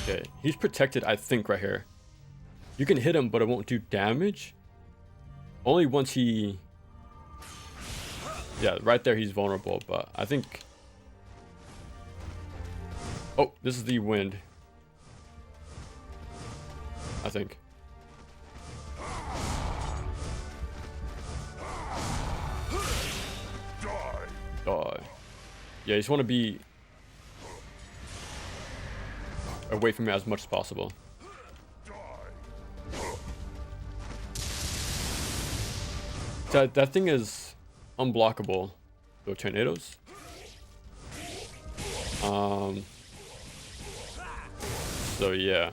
Okay, he's protected, I think, right here. You can hit him, but it won't do damage. Only once he... Yeah, right there he's vulnerable, but I think... Oh, this is the wind. I think. Die. Yeah, you just want to be away from it as much as possible. That thing is unblockable. So tornadoes. So yeah.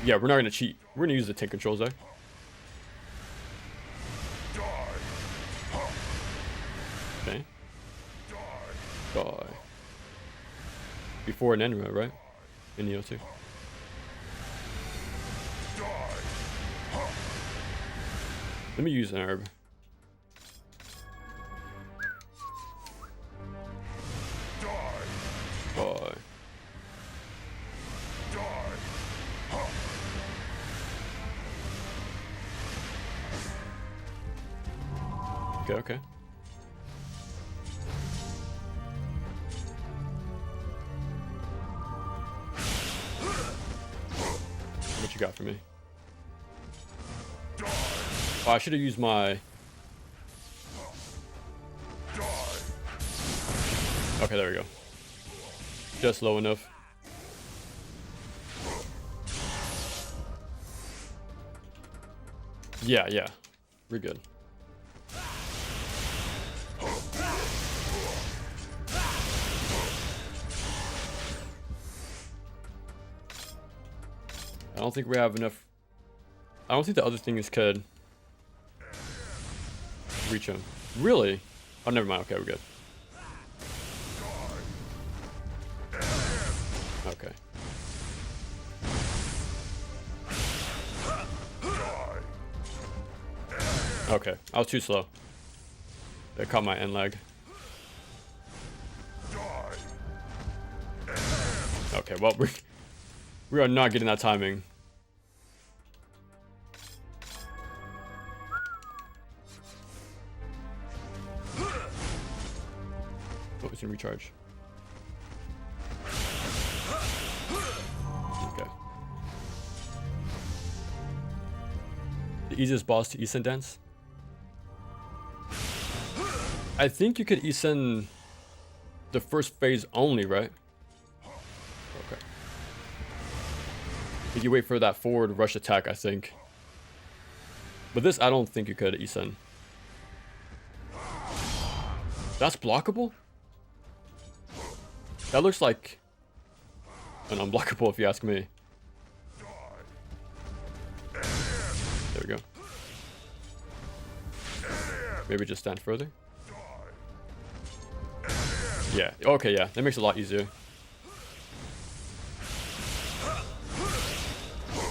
Yeah, we're not gonna cheat. We're gonna use the tank controls there. Okay. Die. Before an enemy, right? In Neo 2. Let me use an herb. Die. Okay, okay. What you got for me? Oh, I should have used my... Okay, there we go. Just low enough. Yeah, yeah. We're good. I don't think we have enough. I don't think the other things could reach him. Really? Oh, never mind. Okay, we're good. Okay. Okay, I was too slow. They caught my end leg. Okay, well, we are not getting that timing. Oh, it's gonna recharge. Okay. The easiest boss to Isen dance? I think you could Isen the first phase only, right? Okay. You wait for that forward rush attack, I think. But this, I don't think you could Isen. That's blockable? That looks like an unblockable if you ask me. There we go. Maybe just stand further. Yeah, okay, yeah, that makes it a lot easier.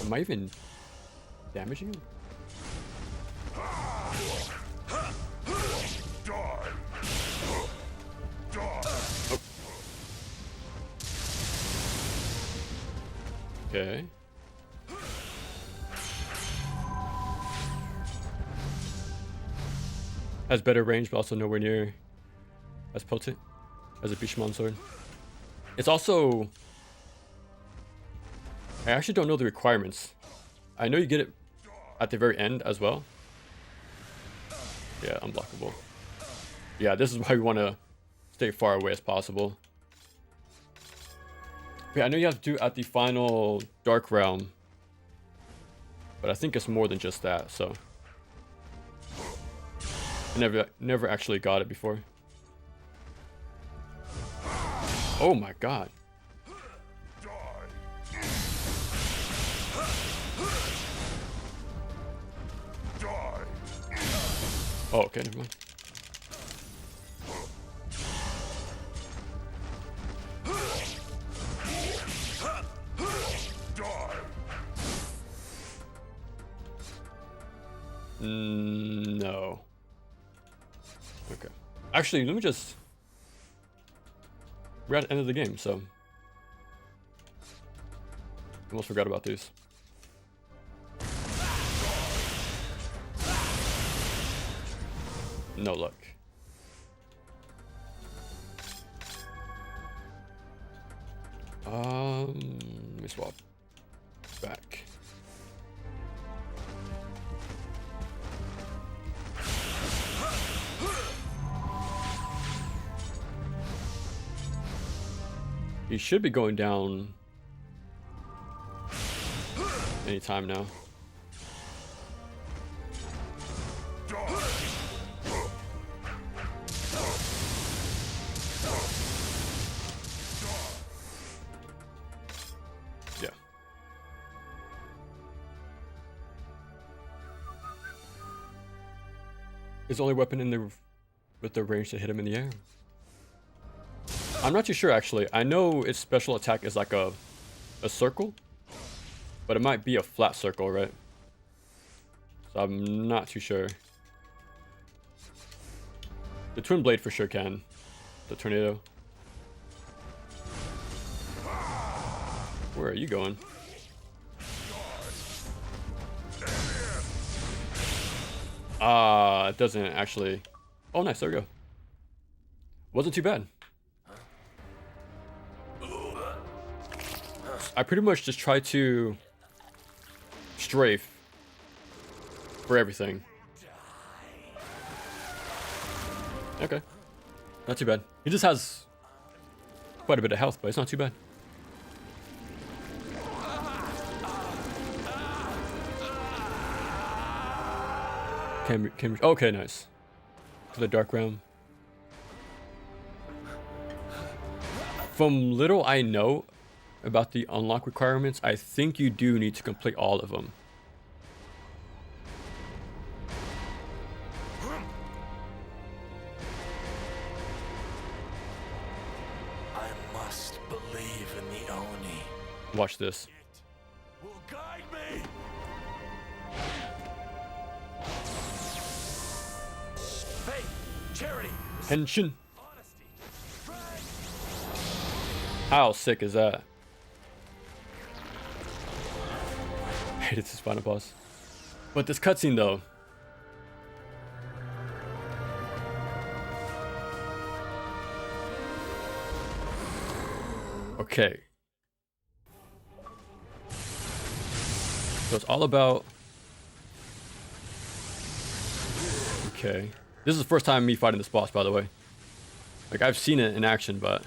Am I even damaging him? Oh. Okay. Has better range, but also nowhere near as potent as a Bishamon sword. It's also... I actually don't know the requirements. I know you get it at the very end as well. Yeah, unblockable. Yeah, this is why we want to stay far away as possible. Yeah, I know you have to do at the final Dark Realm. But I think it's more than just that, so... I never actually got it before. Oh my god. Oh, okay, never mind. No. Okay. Actually, let me just... We're at the end of the game, so... Almost forgot about these. No luck. Let me swap back. He should be going down anytime now. Yeah. His only weapon in the with the range to hit him in the air. I'm not too sure actually. I know its special attack is like a circle, but it might be a flat circle, right? So I'm not too sure. The Twin Blade for sure can. The tornado. Where are you going? It doesn't actually Oh, nice. There we go. Wasn't too bad. I pretty much just try to strafe for everything. Okay. Not too bad. He just has quite a bit of health, but it's not too bad. Okay, nice. To the Dark Realm. From little I know about the unlock requirements, I think you do need to complete all of them. I must believe in the Oni. Watch this. It will guide me. Faith, charity, Henshin. honesty. How sick is that? I hated this final boss. But this cutscene though. Okay. So it's all about... Okay. This is the first time me fighting this boss, by the way. Like, I've seen it in action, but...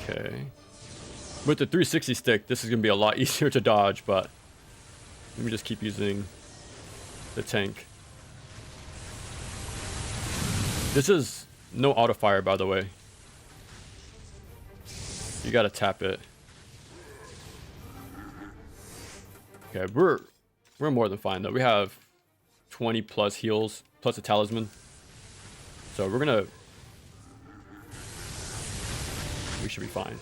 Okay. With the 360 stick, this is going to be a lot easier to dodge, but... Let me just keep using the tank. This is no auto fire, by the way. You gotta tap it. Okay, we're more than fine though. We have 20 plus heals plus a talisman, so we should be fine,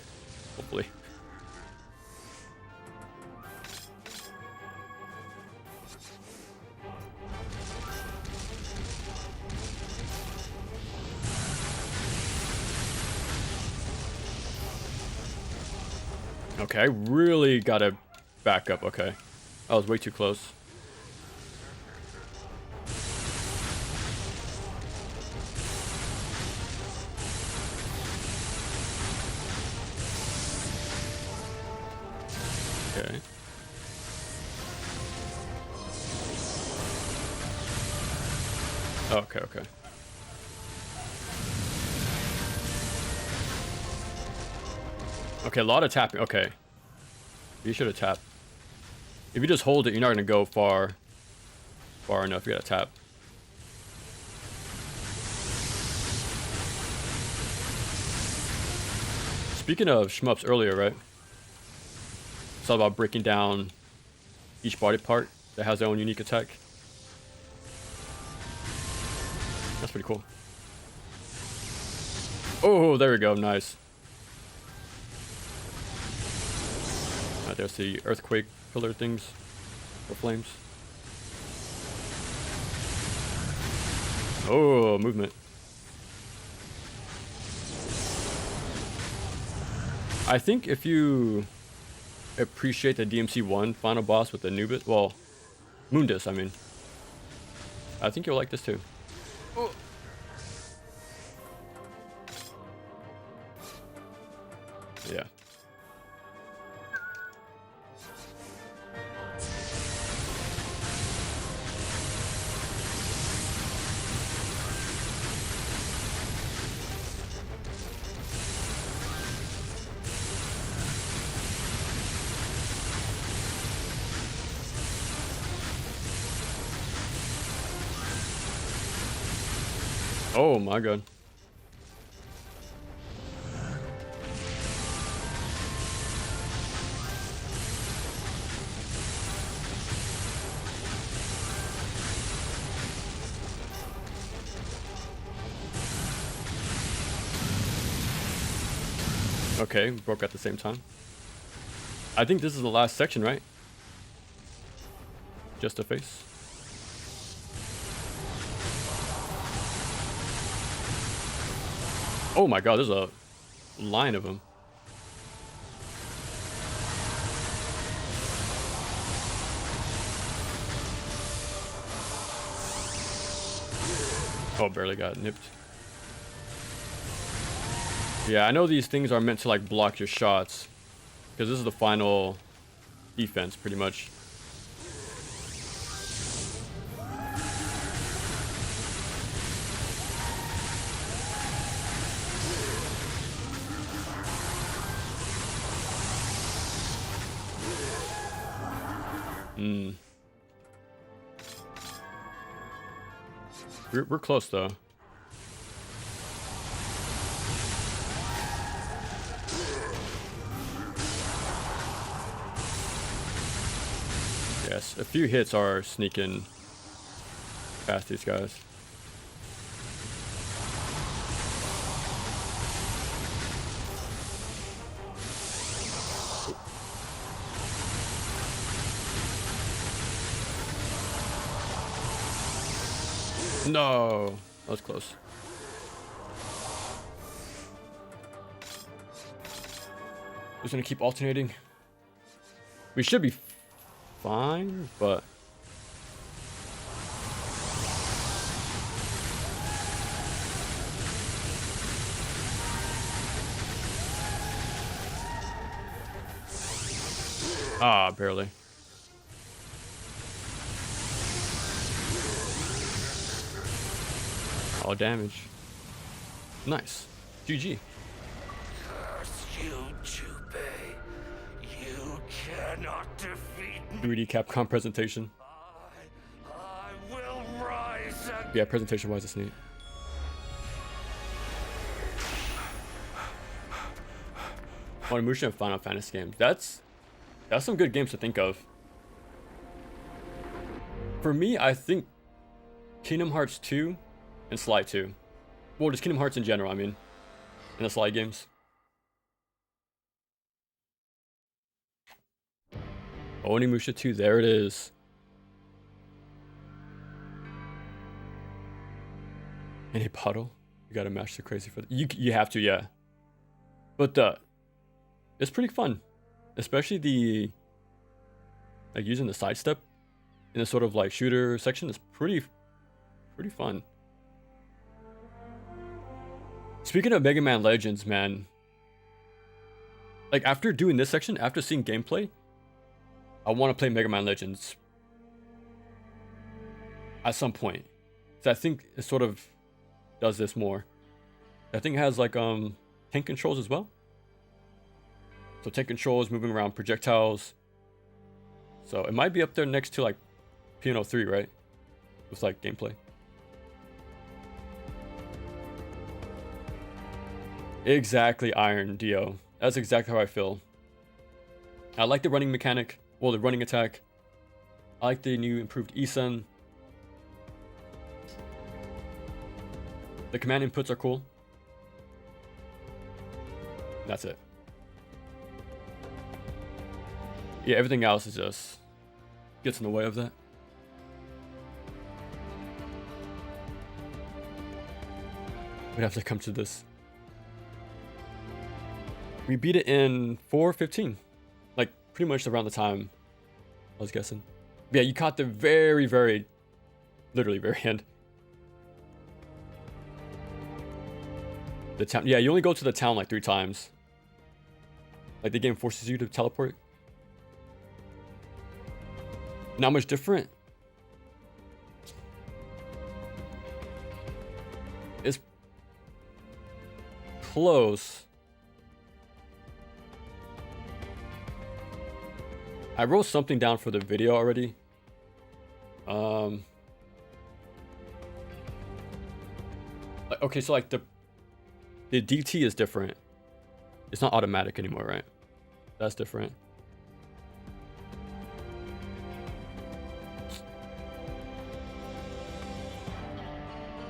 hopefully. Okay, I really gotta back up. Okay, I was way too close. Okay. Okay, okay. Okay, a lot of tapping. Okay. You should have tapped. If you just hold it, you're not going to go far enough. You got to tap. Speaking of shmups earlier, right? It's all about breaking down each body part that has their own unique attack. That's pretty cool. Oh, there we go. Nice. There's the earthquake pillar things or flames. Oh, movement. I think if you appreciate the DMC1 final boss with the Anubis, well, Mundus, I mean, I think you'll like this too. Oh. Yeah. Oh my god. Okay, broke at the same time. I think this is the last section, right? Just a face. Oh my god, there's a line of them. Oh, barely got nipped. Yeah, I know these things are meant to like block your shots, because this is the final defense, pretty much. We're close though. Yes, a few hits are sneaking past these guys. No, that was close. Just gonna keep alternating. We should be fine, but barely. All damage. Nice. GG. Curse you, Jubei. You cannot defeat me. 3D Capcom presentation. I will rise again. Yeah, presentation wise, it's neat. Onimusha and Final Fantasy games. That's some good games to think of. For me, I think Kingdom Hearts 2 and Sly 2. Well, just Kingdom Hearts in general, I mean. And the Sly games. Onimusha 2, there it is. In a puddle? You gotta mash the crazy for you have to, yeah. But it's pretty fun. Especially the like using the sidestep in a sort of like shooter section is pretty fun. Speaking of Mega Man Legends, man, like after doing this section, after seeing gameplay, I want to play Mega Man Legends at some point. So I think it sort of does this more. I think it has like tank controls as well. So tank controls, moving around projectiles. So it might be up there next to like Piano 3, right? With like gameplay. Exactly, Iron Dio. That's exactly how I feel. I like the running mechanic. Well, the running attack. I like the new improved Isen. The command inputs are cool. That's it. Yeah, everything else is just gets in the way of that. We'd have to come to this. We beat it in 4:15, like pretty much around the time I was guessing. Yeah, you caught the very, literally very end. The town. Yeah, you only go to the town like 3 times. Like the game forces you to teleport. Not much different. It's close. I wrote something down for the video already. Okay, so like the DT is different. It's not automatic anymore, right? That's different.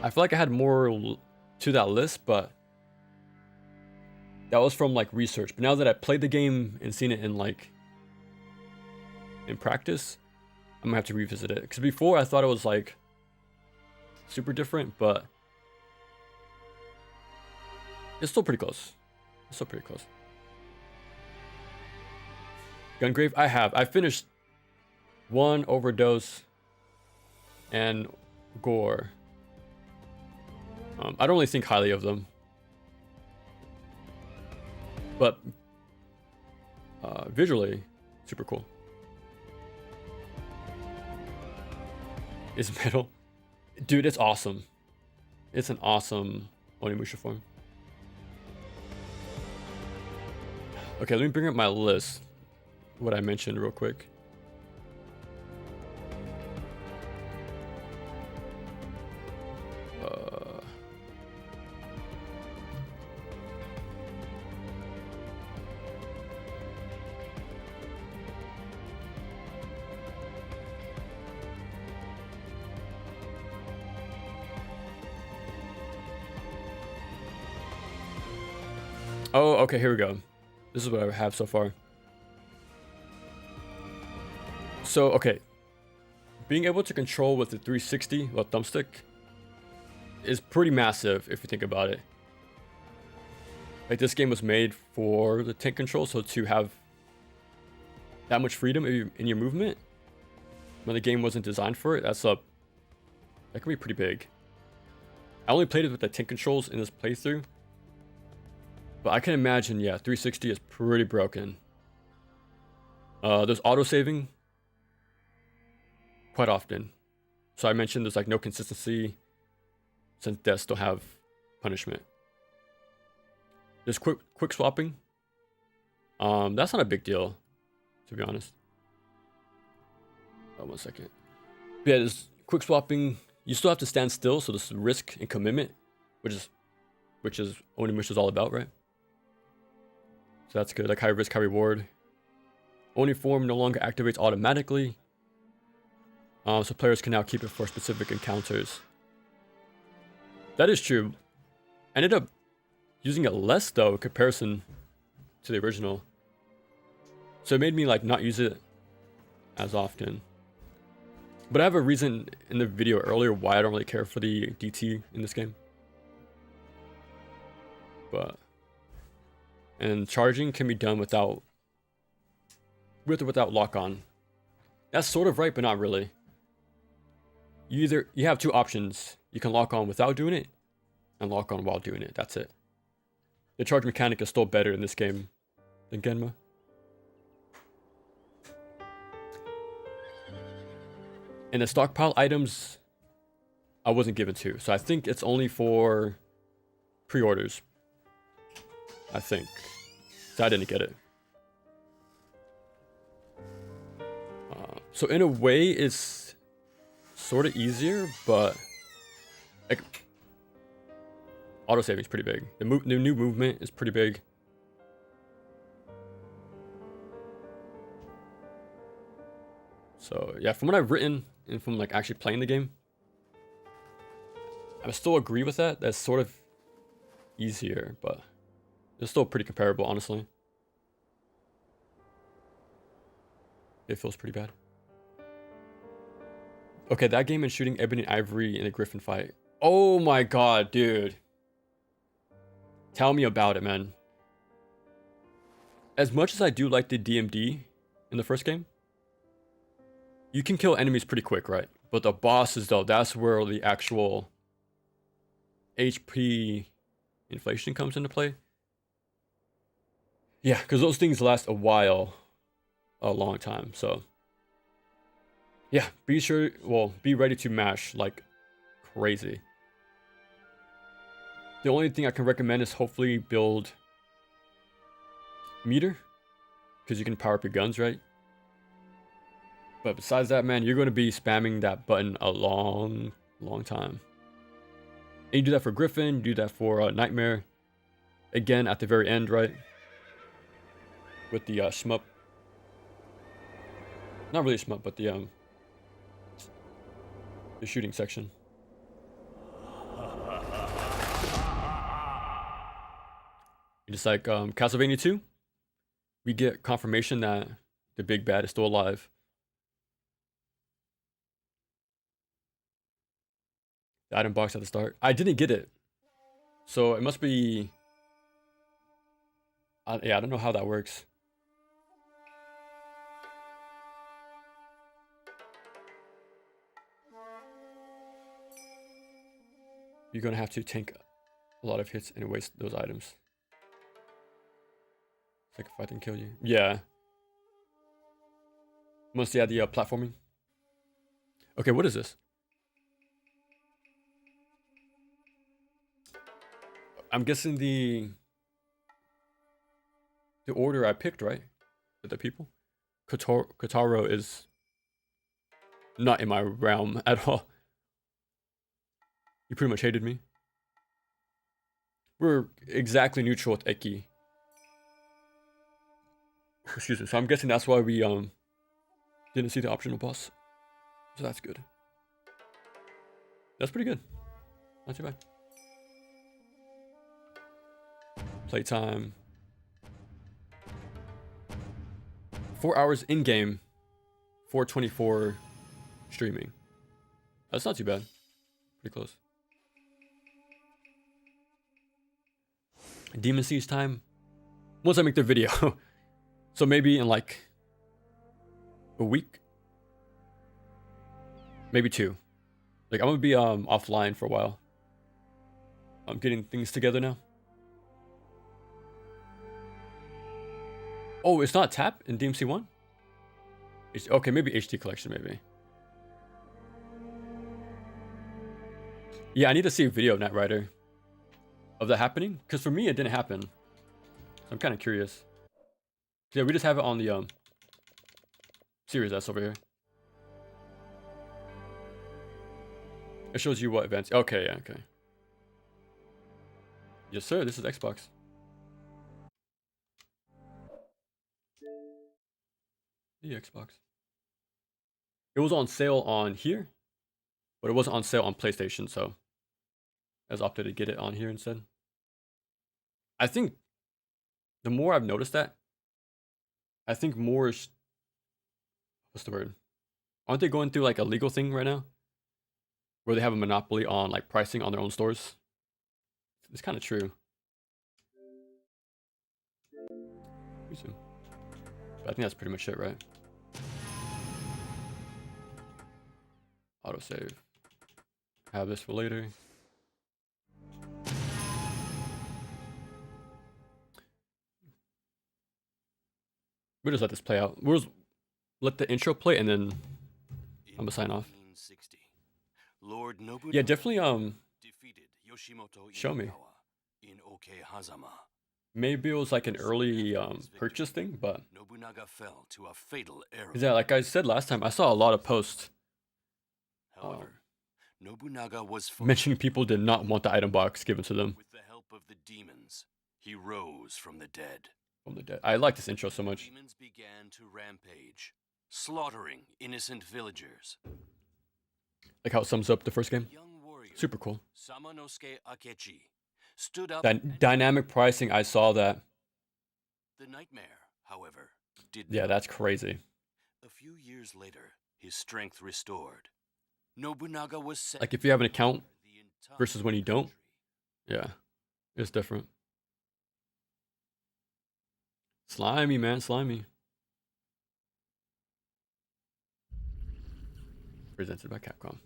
I feel like I had more to that list, but that was from like research. But now that I played the game and seen it in like in practice, I'm gonna have to revisit it. Because before I thought it was like super different, but it's still pretty close. Still pretty close. Gungrave, I finished 1 overdose and gore. I don't really think highly of them, but visually, super cool. Is metal, dude? It's awesome. It's an awesome Onimusha form. Okay, let me bring up my list. What I mentioned real quick. Oh, okay, here we go. This is what I have so far. So, okay. Being able to control with the 360, well, thumbstick, is pretty massive if you think about it. Like, this game was made for the tank control, so to have that much freedom in your movement when the game wasn't designed for it, that can be pretty big. I only played it with the tank controls in this playthrough, but I can imagine, yeah, 360 is pretty broken. There's auto-saving quite often. So I mentioned there's like no consistency since deaths don't have punishment. There's quick swapping. That's not a big deal, to be honest. Oh, 1 second. Yeah, there's quick swapping. You still have to stand still, so there's risk and commitment, which is Onimusha is all about, right? So that's good. Like high risk, high reward. Oni form no longer activates automatically. So players can now keep it for specific encounters. That is true. I ended up using it less though in comparison to the original. So it made me like not use it as often. But I have a reason in the video earlier why I don't really care for the DT in this game. And charging can be done without with or without lock on. That's sort of right, but not really. You have two options. You can lock on without doing it, and lock on while doing it. That's it. The charge mechanic is still better in this game than Genma. And the stockpile items, I wasn't given to. So I think it's only for pre-orders. I think. So I didn't get it. So in a way, it's sort of easier, but like auto saving is pretty big. The new movement is pretty big. So yeah, from what I've written and from like actually playing the game, I still agree with that. That's sort of easier, but it's still pretty comparable, honestly. It feels pretty bad. Okay, that game and shooting Ebony Ivory in a Griffin fight. Oh my god, dude. Tell me about it, man. As much as I do like the DMD in the first game, you can kill enemies pretty quick, right? But the bosses, though, that's where the actual HP inflation comes into play. Yeah, because those things last a while, a long time, so. Yeah, be ready to mash like crazy. The only thing I can recommend is hopefully build meter, because you can power up your guns, right? But besides that, man, you're going to be spamming that button a long time. And you do that for Griffin, you do that for Nightmare. Again, at the very end, right? With the shmup. Not really shmup, but the shooting section. Just like Castlevania 2, we get confirmation that the big bad is still alive. The item box at the start. I didn't get it. So it must be Yeah, I don't know how that works. You're gonna have to tank a lot of hits and waste those items. It's like if I can kill you. Yeah. Mostly at the platforming. Okay, what is this? I'm guessing the order I picked, right? With the people. Kotaro is not in my realm at all. You pretty much hated me. We're exactly neutral with Eki. Excuse me. So I'm guessing that's why we didn't see the optional boss. So that's good. That's pretty good. Not too bad. Playtime. 4 hours in game. 424 streaming. That's not too bad. Pretty close. Demon Siege time. Once I make the video. So maybe in like a week. Maybe 2. Like I'm gonna be offline for a while. I'm getting things together now. Oh, it's not tap in DMC 1? Okay, maybe HD collection, maybe. Yeah, I need to see a video of Knight Rider. Of that happening? Because for me, it didn't happen. So I'm kind of curious. Yeah, we just have it on the Series S over here. It shows you what events. Okay, yeah, okay. Yes, sir. This is Xbox. The Xbox. It was on sale on here, but it wasn't on sale on PlayStation, so I was opted to get it on here instead. I think the more I've noticed that, I think more is, what's the word? Aren't they going through like a legal thing right now? Where they have a monopoly on like pricing on their own stores? It's kind of true. Me too. But I think that's pretty much it, right? Autosave. Have this for later. We'll just let this play out. We'll just let the intro play and then I'm gonna sign off. Lord Nobunaga Yeah, definitely defeated Yoshimoto show me. in Okehazama. Maybe it was like an early purchase thing, but Nobunaga fell to a fatal arrow. yeah, like I said last time, I saw a lot of posts However, Nobunaga was mentioning people did not want the item box given to them. With the help of the demons, he rose from the dead. From the dead. I like this intro so much. Demons began to rampage, slaughtering innocent villagers. Like how it sums up the first game. Young warrior Super cool. Samanosuke Akechi stood up. That dynamic pricing, I saw that. The nightmare, however, did Yeah, not that's work. crazy. A few years later, his strength restored. Nobunaga was set Like if you have an account the entire versus when you don't, country. yeah, it's different. Slimy, man, slimy. Presented by Capcom.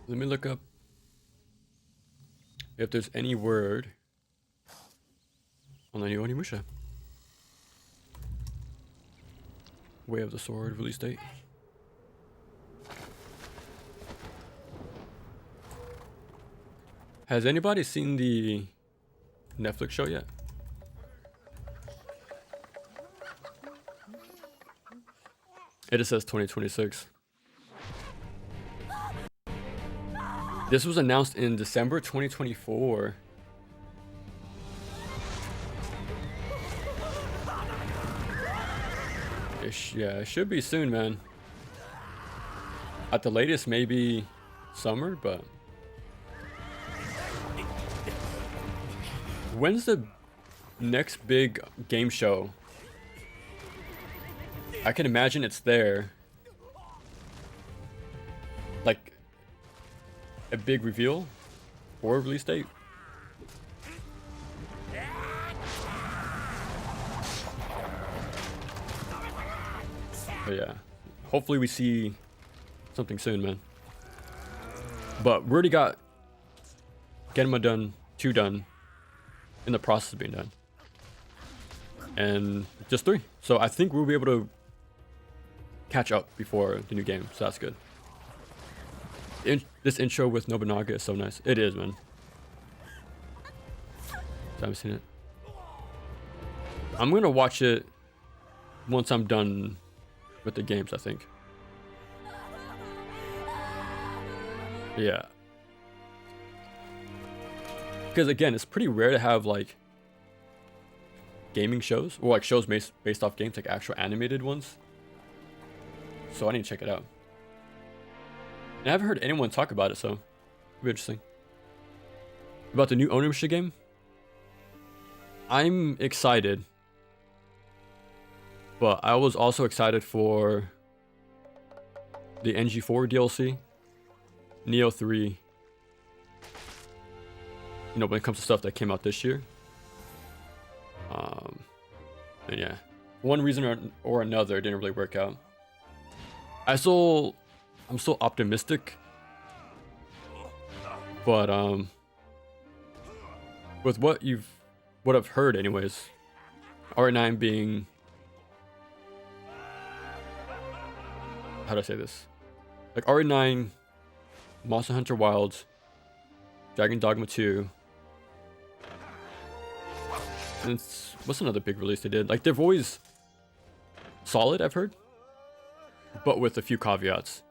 Let me look up if there's any word on the new Onimusha. Way of the Sword release date. Has anybody seen the Netflix show yet? It just says 2026. This was announced in December 2024. Yeah, it should be soon, man. At the latest, maybe summer, but... When's the next big game show? I can imagine it's there. a big reveal or release date. But yeah, hopefully we see something soon, man. But we already got Genma done, 2 done, in the process of being done. And just 3. So I think we'll be able to catch up before the new game, so that's good. This intro with Nobunaga is so nice. It is, man. I haven't seen it. I'm gonna watch it once I'm done with the games, I think. Yeah. Because again, it's pretty rare to have like gaming shows, or like shows based off games, like actual animated ones. So I need to check it out. And I haven't heard anyone talk about it, so it'll be interesting. About the new Onimusha game, I'm excited. But I was also excited for the NG4 DLC, Neo 3. You know, when it comes to stuff that came out this year. And yeah, one reason or another, it didn't really work out. I'm still optimistic, but with what I've heard anyways, R9 being, how do I say this? Like RE9, Monster Hunter Wilds, Dragon Dogma 2, and what's another big release they did? Like they're always solid, I've heard, but with a few caveats.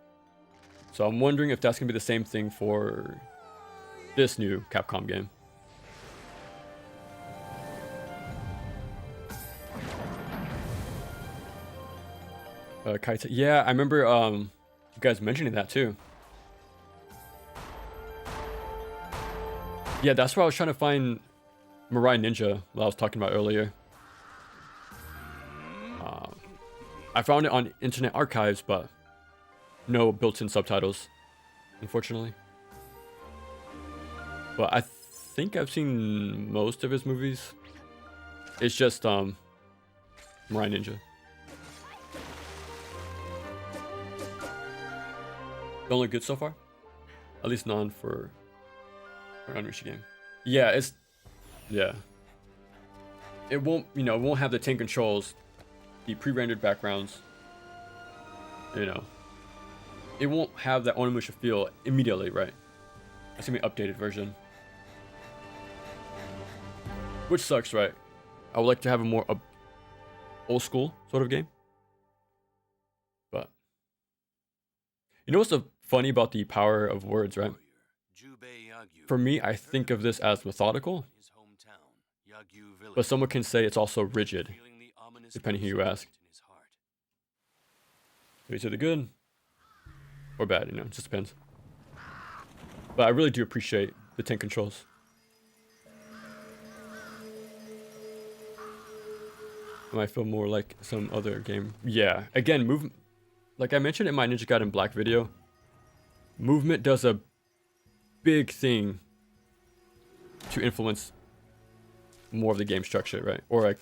So I'm wondering if that's gonna be the same thing for this new Capcom game. Kaita, yeah, I remember you guys mentioning that too. Yeah, that's where I was trying to find Mirai Ninja, what I was talking about earlier. I found it on Internet Archives, but no built-in subtitles, unfortunately. But I think I've seen most of his movies. It's just Mirai Ninja. The only good so far? At least none for an Onimusha game. Yeah, it won't, it won't have the 10 controls, the pre-rendered backgrounds, it won't have that Onimusha feel immediately, right? It's gonna be an updated version, which sucks, right? I would like to have a more old school sort of game, but you know what's so funny about the power of words, right? For me, I think of this as methodical, but someone can say it's also rigid, depending who you ask. Maybe to the good or bad, it just depends. But I really do appreciate the 10 controls. It might feel more like some other game. Yeah, again, like I mentioned in my Ninja Gaiden Black video, movement does a big thing to influence more of the game structure, right? Or like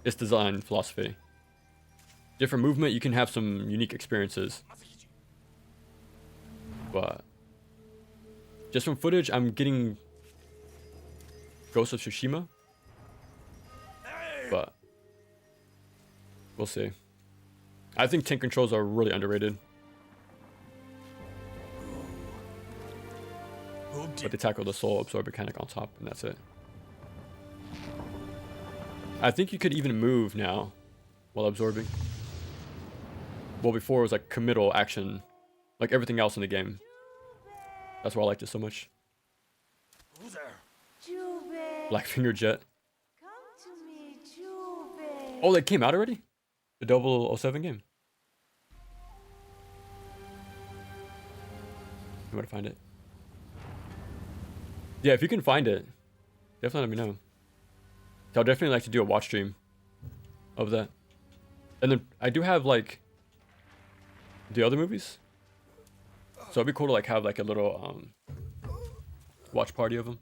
its design philosophy. Different movement, you can have some unique experiences. But just from footage, I'm getting Ghost of Tsushima. But we'll see. I think 10 controls are really underrated. But they tackle the soul absorb mechanic on top, and that's it. I think you could even move now while absorbing. Well, before it was like committal action, like everything else in the game. That's why I liked it so much. Blackfinger Jet. Oh, that came out already? The 007 game. Where to find it? Yeah, if you can find it, definitely let me know. I'll definitely like to do a watch stream of that. And then I do have like the other movies. So it'd be cool to like have like a little watch party of them.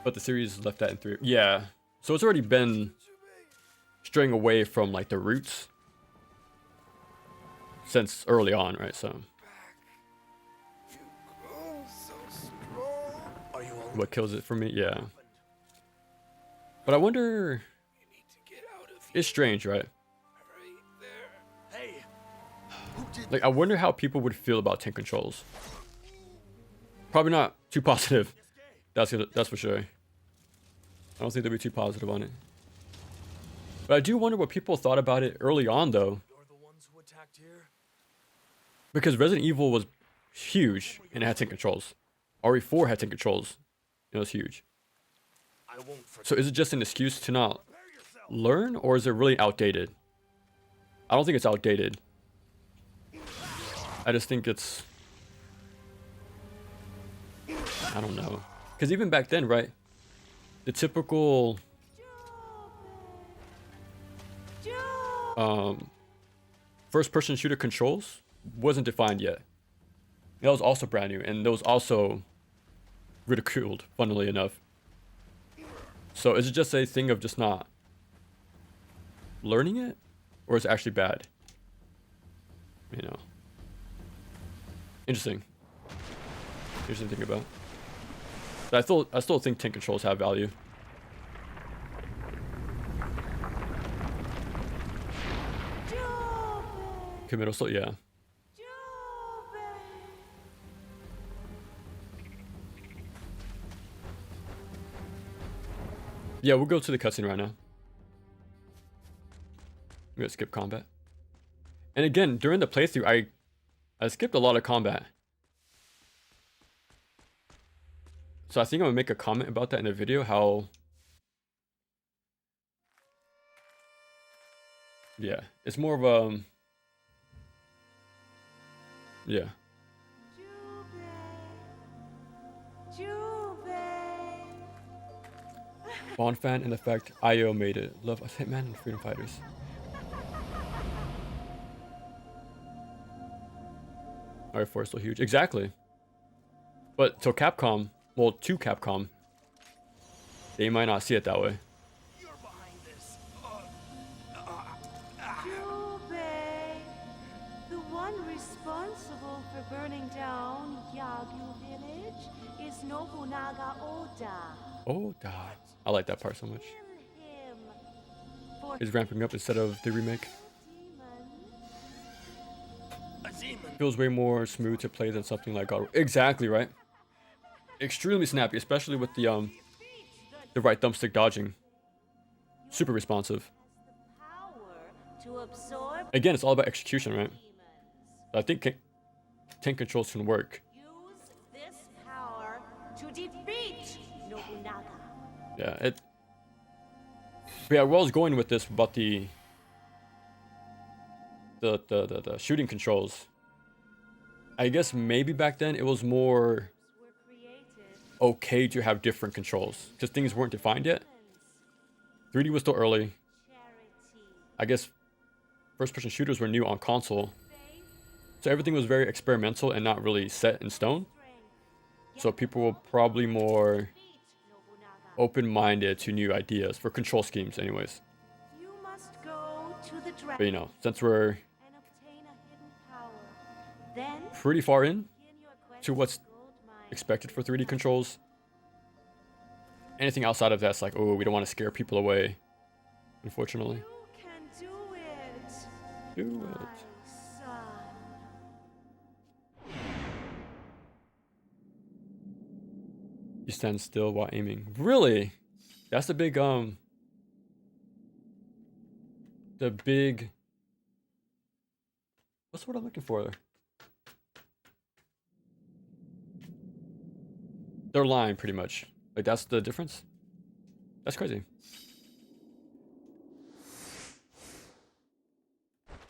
But the series left that in 3. Yeah. So it's already been straying away from like the roots since early on, right? So what kills it for me? Yeah. But I wonder, it's strange, right? Like, I wonder how people would feel about tank controls. Probably not too positive. That's for sure. I don't think they'll be too positive on it. But I do wonder what people thought about it early on, though. Because Resident Evil was huge and it had tank controls. RE4 had tank controls. It was huge. So is it just an excuse to not learn, or is it really outdated? I don't think it's outdated. I just think it's... I don't know. Because even back then, right? The typical... first-person shooter controls wasn't defined yet. That was also brand new, and that was also ridiculed, funnily enough. So is it just a thing of just not learning it, or is it actually bad? You know, interesting to think about. But I still think tank controls have value. Committal still, yeah. Yeah, we'll go to the cutscene right now. I'm gonna skip combat. And again, during the playthrough, I skipped a lot of combat. So I think I'm gonna make a comment about that in the video, how... Yeah, it's more of a... Yeah. Bond fan and the fact IO made it. Love us Hitman and Freedom Fighters. RE4 is still huge. Exactly. But to Capcom, well, to Capcom, they might not see it that way. The one responsible for burning down Yagyu village is Nobunaga Oda. Oda. I like that part so much. He's ramping up instead of the remake. Feels way more smooth to play than something like God. Exactly, right? Extremely snappy, especially with the right thumbstick dodging. Super responsive. Again, it's all about execution, right? I think tank controls can work. Use this power to defeat Nobunaga. Yeah, but yeah, where I was going with this about the shooting controls. I guess maybe back then it was more okay to have different controls because things weren't defined yet. 3D was still early. I guess first-person shooters were new on console, so everything was very experimental and not really set in stone. So people were probably more open-minded to new ideas for control schemes anyways. But you know, since we're pretty far in to what's expected for 3D controls, anything outside of that's like, oh, we don't want to scare people away, unfortunately. Do it. You stand still while aiming. Really? That's the big, what's the word I'm looking for? Their line, pretty much. Like, that's the difference? That's crazy.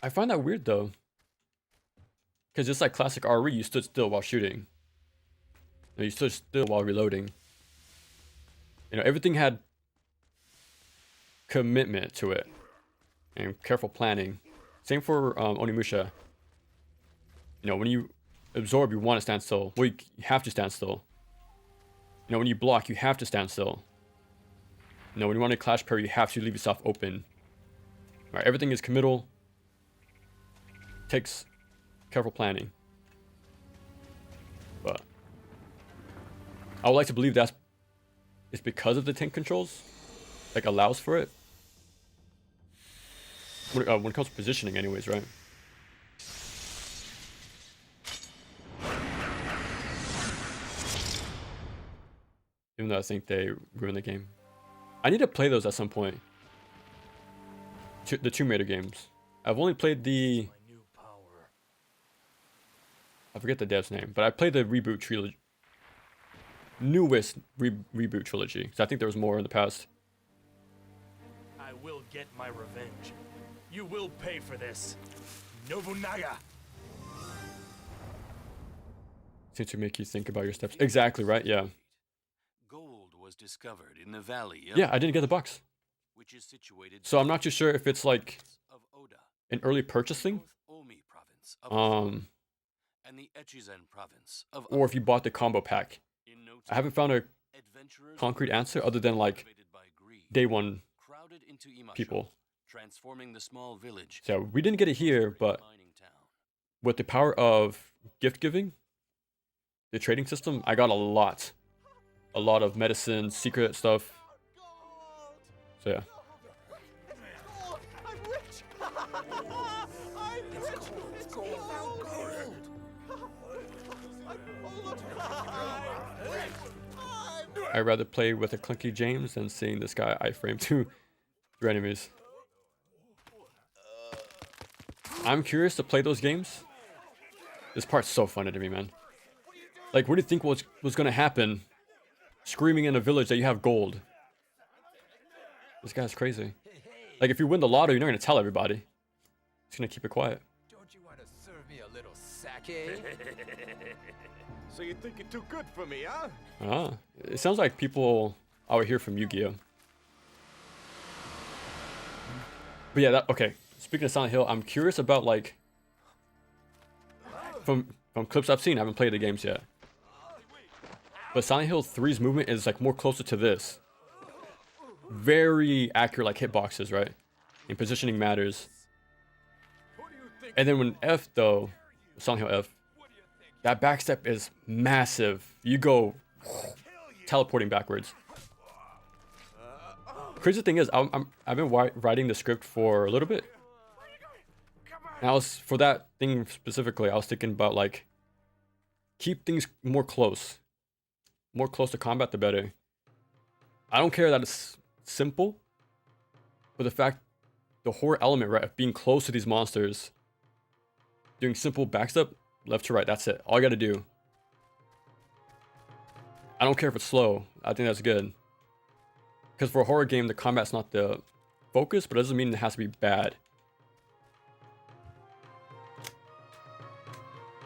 I find that weird, though. Because just like classic RE, you stood still while shooting. You stood still while reloading. You know, everything had commitment to it. And careful planning. Same for Onimusha. You know, when you absorb, you want to stand still. Well, you have to stand still. You know, when you block, you have to stand still. You know, when you want to clash parry, you have to leave yourself open. All right, everything is committal. Takes careful planning. But I would like to believe that's it's because of the tank controls, like allows for it. When it comes to positioning, anyways, right? Even though I think they ruined the game. I need to play those at some point. The Tomb Raider games. I've only played the... I forget the dev's name, but I played the reboot trilogy. Newest reboot trilogy. Because I think there was more in the past. I will get my revenge. You will pay for this. Nobunaga! Seems to make you think about your steps. Exactly, right? Yeah. Gold was discovered in the valley of Yeah, I didn't get the box. which is situated So I'm not too sure if it's like of Oda, an early purchasing. Omi province of and the Echizen province of Or if you bought the combo pack. in no I haven't found a adventurers concrete answer other than like motivated by greed, day one crowded into Imasho, people. transforming the small village So we didn't get it here, but mining town. with the power of gift giving, the trading system, I got a lot of medicine, secret stuff. So yeah. I'm rich. It's gold. I'd rather play with a clunky James than seeing this guy iframe two enemies. I'm curious to play those games. This part's so funny to me, man. Like, what do you think was gonna happen? Screaming in a village that you have gold. This guy's crazy. Like, if you win the lotto, you're not gonna tell everybody. Just gonna keep it quiet. Don't you want to serve me a little sake? So you think you're too good for me, huh? Ah, it sounds like people out here from Yu-Gi-Oh. But yeah, okay. Speaking of Silent Hill, I'm curious about like from clips I've seen. I haven't played the games yet, but Silent Hill 3's movement is like more closer to this. Very accurate, like hitboxes, right? And positioning matters. And then when F though, Silent Hill F, that backstep is massive. You go teleporting backwards. Crazy thing is, I've been writing the script for a little bit. And I was, for that thing specifically, I was thinking about like, keep things more close. More close to combat, the better. I don't care that it's simple, but the fact, the horror element, right, of being close to these monsters, doing simple backstep, left to right, that's it. All I gotta do. I don't care if it's slow. I think that's good. Because for a horror game, the combat's not the focus, but it doesn't mean it has to be bad.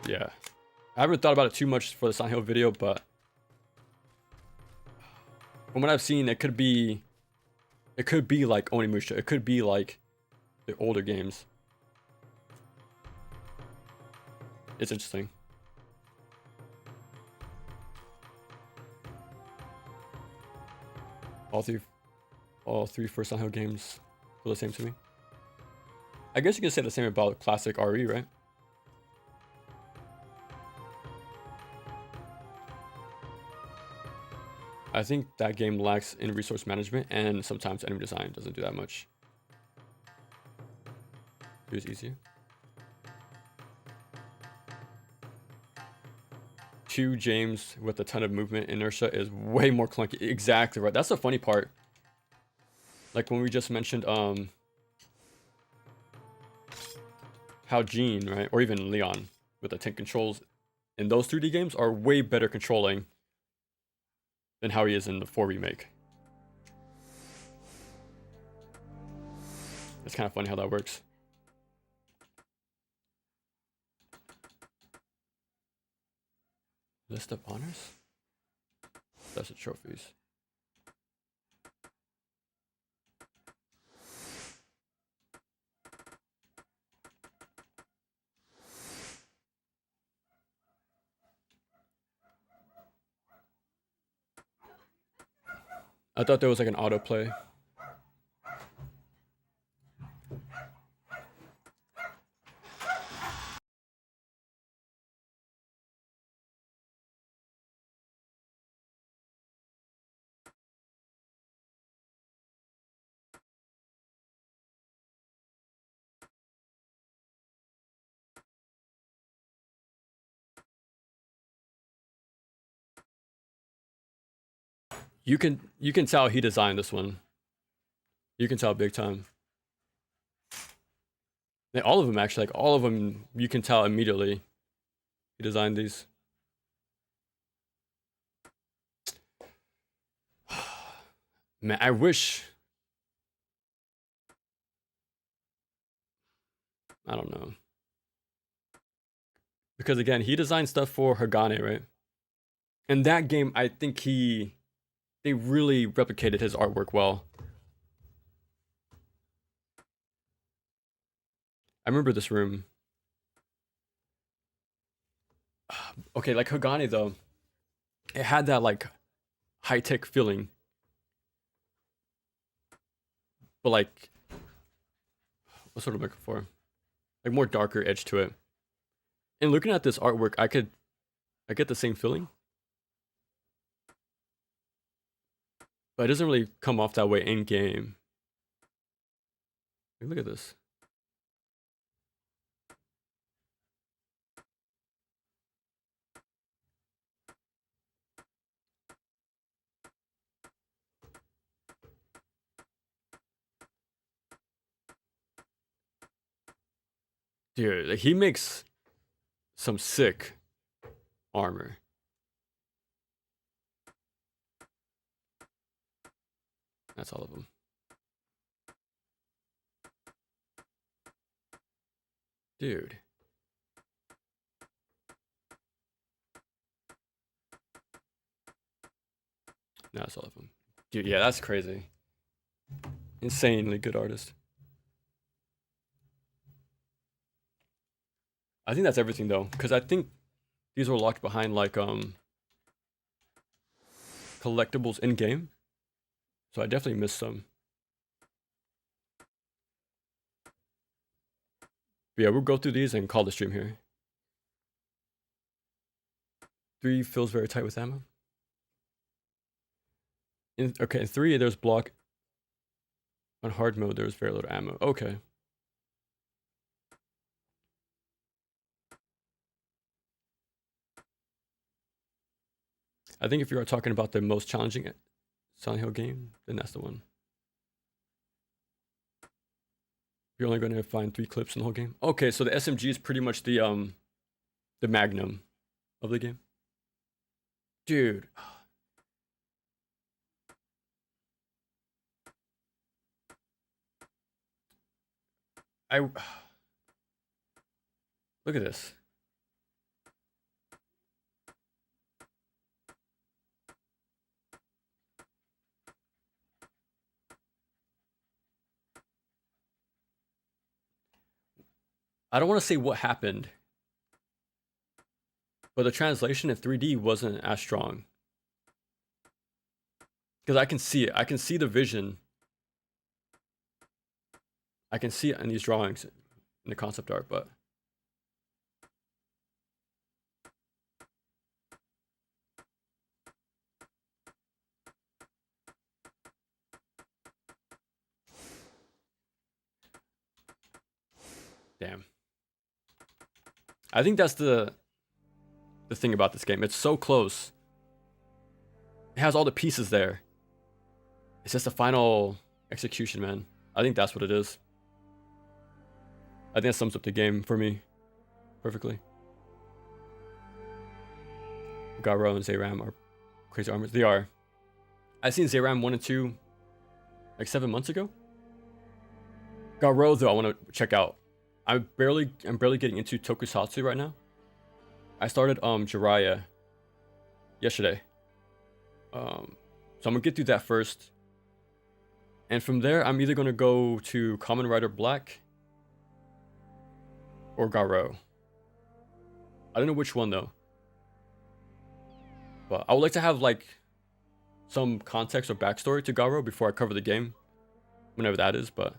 Yeah. I haven't thought about it too much for the Silent Hill video, but from what I've seen, it could be like Onimusha. It could be like the older games. It's interesting. All three first Silent Hill games feel the same to me. I guess you can say the same about classic RE, right? I think that game lacks in resource management, and sometimes enemy design doesn't do that much. It was easier. 2 James with a ton of movement inertia is way more clunky. Exactly right. That's the funny part. Like when we just mentioned how Gene, right, or even Leon with the tank controls in those 3D games are way better controlling than how he is in the 4 remake. It's kind of funny how that works. List of honors? That's the trophies. I thought there was like an autoplay. You can tell he designed this one. You can tell big time. Like, all of them actually, like all of them, you can tell immediately. He designed these. Man, I wish. I don't know. Because again, he designed stuff for Hagane, right? In that game, I think they really replicated his artwork well. I remember this room. Okay, like Hagane though, it had that like high-tech feeling. But like, what sort of looking for? Like more darker edge to it. And looking at this artwork, I get the same feeling. But it doesn't really come off that way in game. Look at this. Dude, like he makes some sick armor. That's all of them. Dude. That's all of them. Dude, yeah, that's crazy. Insanely good artist. I think that's everything though, because I think these were locked behind like collectibles in game. So I definitely missed some. But yeah, we'll go through these and call the stream here. 3 feels very tight with ammo. Okay, in 3 there's block. On hard mode there's very little ammo. Okay. I think if you are talking about the most challenging Silent Hill game, then that's the one. You're only going to find 3 clips in the whole game. Okay, so the SMG is pretty much the magnum of the game. Dude. Look at this. I don't want to say what happened, but the translation in 3D wasn't as strong. Because I can see it. I can see the vision. I can see it in these drawings, in the concept art, but... Damn. I think that's the thing about this game. It's so close. It has all the pieces there. It's just the final execution, man. I think that's what it is. I think that sums up the game for me perfectly. Garo and Zayram are crazy armors. They are. I seen Zayram 1 and 2 like 7 months ago. Garo though, I want to check out. I'm barely getting into Tokusatsu right now. I started Jiraiya yesterday. So I'm gonna get through that first. And from there, I'm either gonna go to Kamen Rider Black or Garo. I don't know which one though. But I would like to have like some context or backstory to Garo before I cover the game, whenever that is, but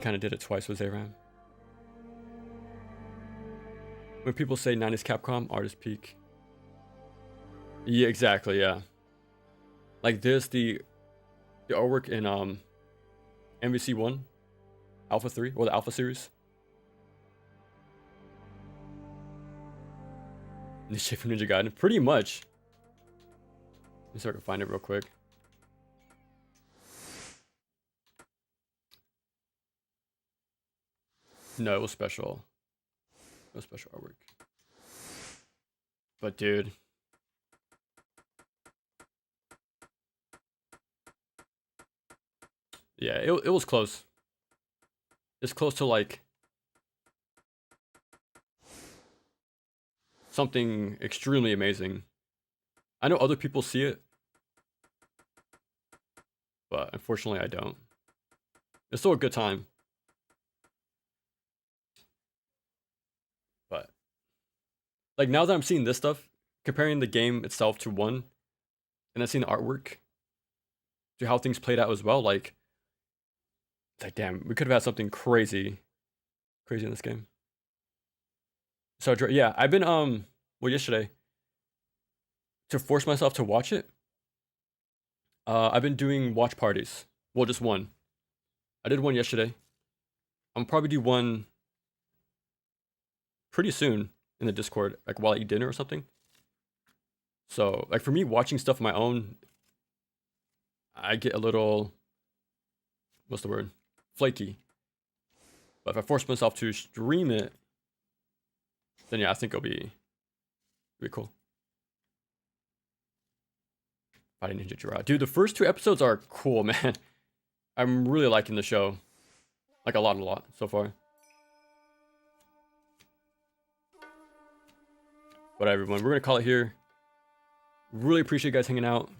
kind of did it twice with Zeram. When people say 90s Capcom, artist peak. Yeah, exactly, yeah. Like this, the artwork in MVC 1, Alpha 3, or the Alpha series. Ninja from Ninja Gaiden, pretty much. Let me see if I can find it real quick. No, it was special. No special artwork. But dude. Yeah, it was close. It's close to like something extremely amazing. I know other people see it, but unfortunately I don't. It's still a good time. But like now that I'm seeing this stuff, comparing the game itself to 1, and then seeing the artwork to how things played out as well, like it's like damn, we could have had something crazy in this game. So yeah, I've been well, yesterday, to force myself to watch it, I've been doing watch parties. Well, just one. I did one yesterday. I'm probably do one pretty soon in the Discord, like while I eat dinner or something. So, like for me, watching stuff on my own, I get a little, what's the word? Flaky. But if I force myself to stream it, then yeah, I think it'll be cool. Fighting Ninja Jiraiya. Dude, the first 2 episodes are cool, man. I'm really liking the show. Like a lot so far. But everyone, we're gonna call it here. Really appreciate you guys hanging out.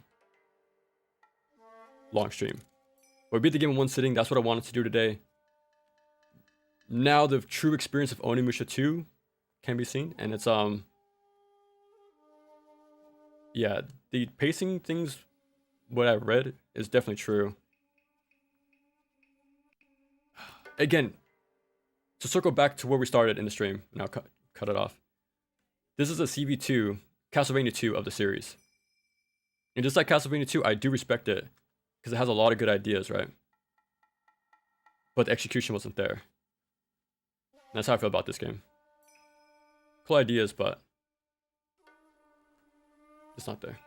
Long stream. But we beat the game in 1 sitting. That's what I wanted to do today. Now the true experience of Onimusha 2 can be seen, and it's yeah, the pacing things, what I read is definitely true. Again, to circle back to where we started in the stream, and I'll cut it off. This is a CV2, Castlevania 2 of the series. And just like Castlevania 2, I do respect it, because it has a lot of good ideas, right? But the execution wasn't there. And that's how I feel about this game. Cool ideas, but it's not there.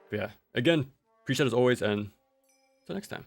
But yeah, again, appreciate it as always, and until next time.